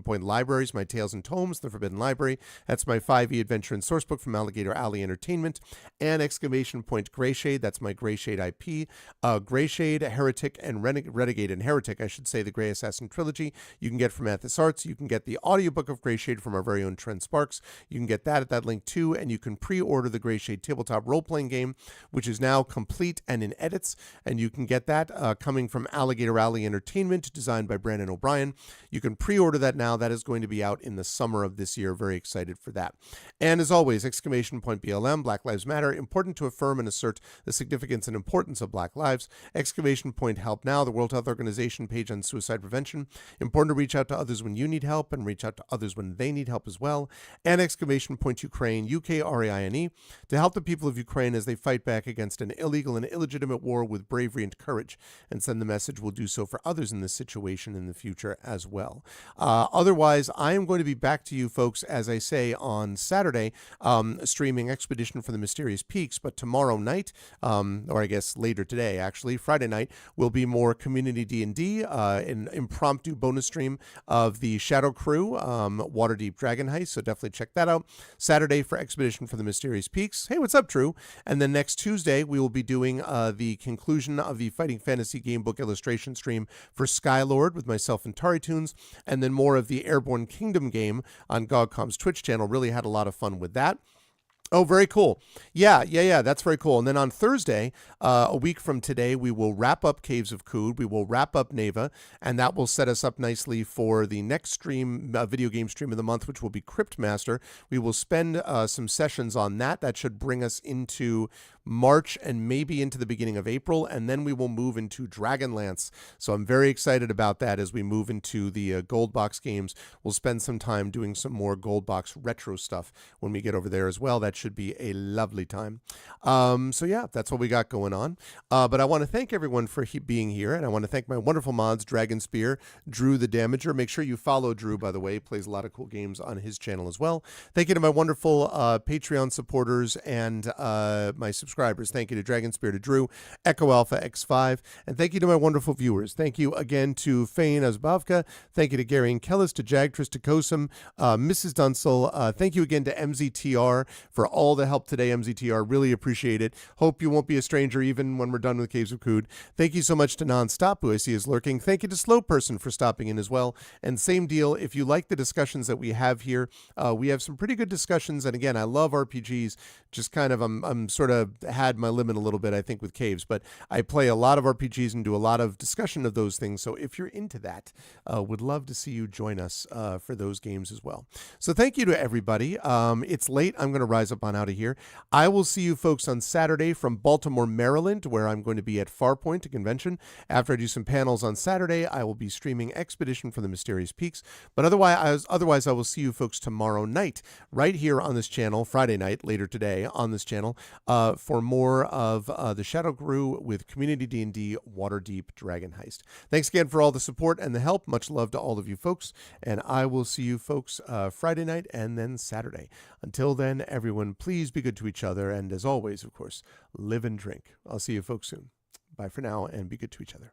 !Libraries, my Tales and Tomes, The Forbidden Library. That's my 5e adventure and sourcebook from Alligator Alley Entertainment. And Greyshade. That's my Greyshade IP. Greyshade, Heretic, and Renegade and Heretic, I should say, the Grey Assassin trilogy. You can get from Athos Arts. You can get the audiobook of Greyshade from our very own Trent Sparks. You can get that at that link too, and you can pre-order the Greyshade tabletop role-playing game, which is now complete and in edits, and you can get that coming from Alligator Alley Entertainment, designed by Brandon O'Brien. You can pre-order that now. That is going to be out in the summer of this year. Very excited for that. And as always, !BLM, Black Lives Matter, important to affirm and assert the significance and importance of Black lives. !Help Now, the World Health Organization page on suicide prevention. Important to reach out to others when you need help and reach out to others when they need help as well. And !Ukraine, UKRAINE, to help the people of Ukraine as they fight back against an illegal and illegitimate war with bravery and courage, and send the message we'll do so for others in this situation in the future as well. Otherwise, I am going to be back to you folks, as I say, on Saturday, streaming Expedition for the Mysterious Peaks, but tomorrow night, or I guess later today, actually, Friday night, will be more community D&D, an impromptu bonus stream of the Shadow Crew, Waterdeep Dragon Heist, so definitely check that out. Saturday for Expedition for the Mysterious Peaks. Hey, what's up, Drew? And then next Tuesday, we will be doing the conclusion of the Fighting Fantasy Gamebook illustration stream for Skylord with myself and Tari Tunes, and then more of the Airborne Kingdom game on GogCom's Twitch channel. Really had a lot of fun with that. Oh, very cool. Yeah. That's very cool. And then on Thursday, a week from today, we will wrap up Caves of Qud. We will wrap up Neva, and that will set us up nicely for the next stream, video game stream of the month, which will be Cryptmaster. We will spend some sessions on that. That should bring us into March and maybe into the beginning of April, and then we will move into Dragonlance. So I'm very excited about that as we move into the Gold Box games. We'll spend some time doing some more Gold Box retro stuff when we get over there as well. That should be a lovely time. So yeah, that's what we got going on. But I want to thank everyone for being here, and I want to thank my wonderful mods, Dragon Spear, Drew the Damager. Make sure you follow Drew, by the way. He plays a lot of cool games on his channel as well. Thank you to my wonderful Patreon supporters and my subscribers. Thank you to Dragon Spear, to Drew, Echo Alpha X5, and thank you to my wonderful viewers. Thank you again to Fane Azbavka. Thank you to Gary and Kellis, to Jagtris, to Kosum, Mrs. Dunsel. Thank you again to MZTR for all the help today, MZTR. Really appreciate it. Hope you won't be a stranger even when we're done with Caves of Qud. Thank you so much to Nonstop, who I see is lurking. Thank you to Slow Person for stopping in as well. And same deal, if you like the discussions that we have here, we have some pretty good discussions. And again, I love RPGs. Just kind of, I'm sort of had my limit a little bit, I think, with Caves, but I play a lot of RPGs and do a lot of discussion of those things. So if you're into that, would love to see you join us for those games as well. So thank you to everybody. It's late. I'm going to rise up on out of here. I will see you folks on Saturday from Baltimore, Maryland, where I'm going to be at Farpoint, a convention. After I do some panels on Saturday, I will be streaming Expedition from the Mysterious Peaks. But otherwise, I will see you folks tomorrow night, right here on this channel, Friday night, later today on this channel, for more of the Shadow Crew with Community D&D Waterdeep Dragon Heist. Thanks again for all the support and the help. Much love to all of you folks. And I will see you folks Friday night and then Saturday. Until then, everyone, please be good to each other. And as always, of course, live and drink. I'll see you folks soon. Bye for now, and be good to each other.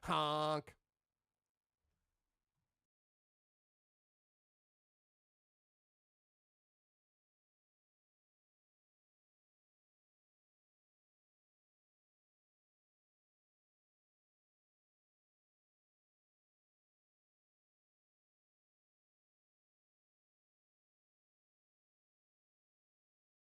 Ha!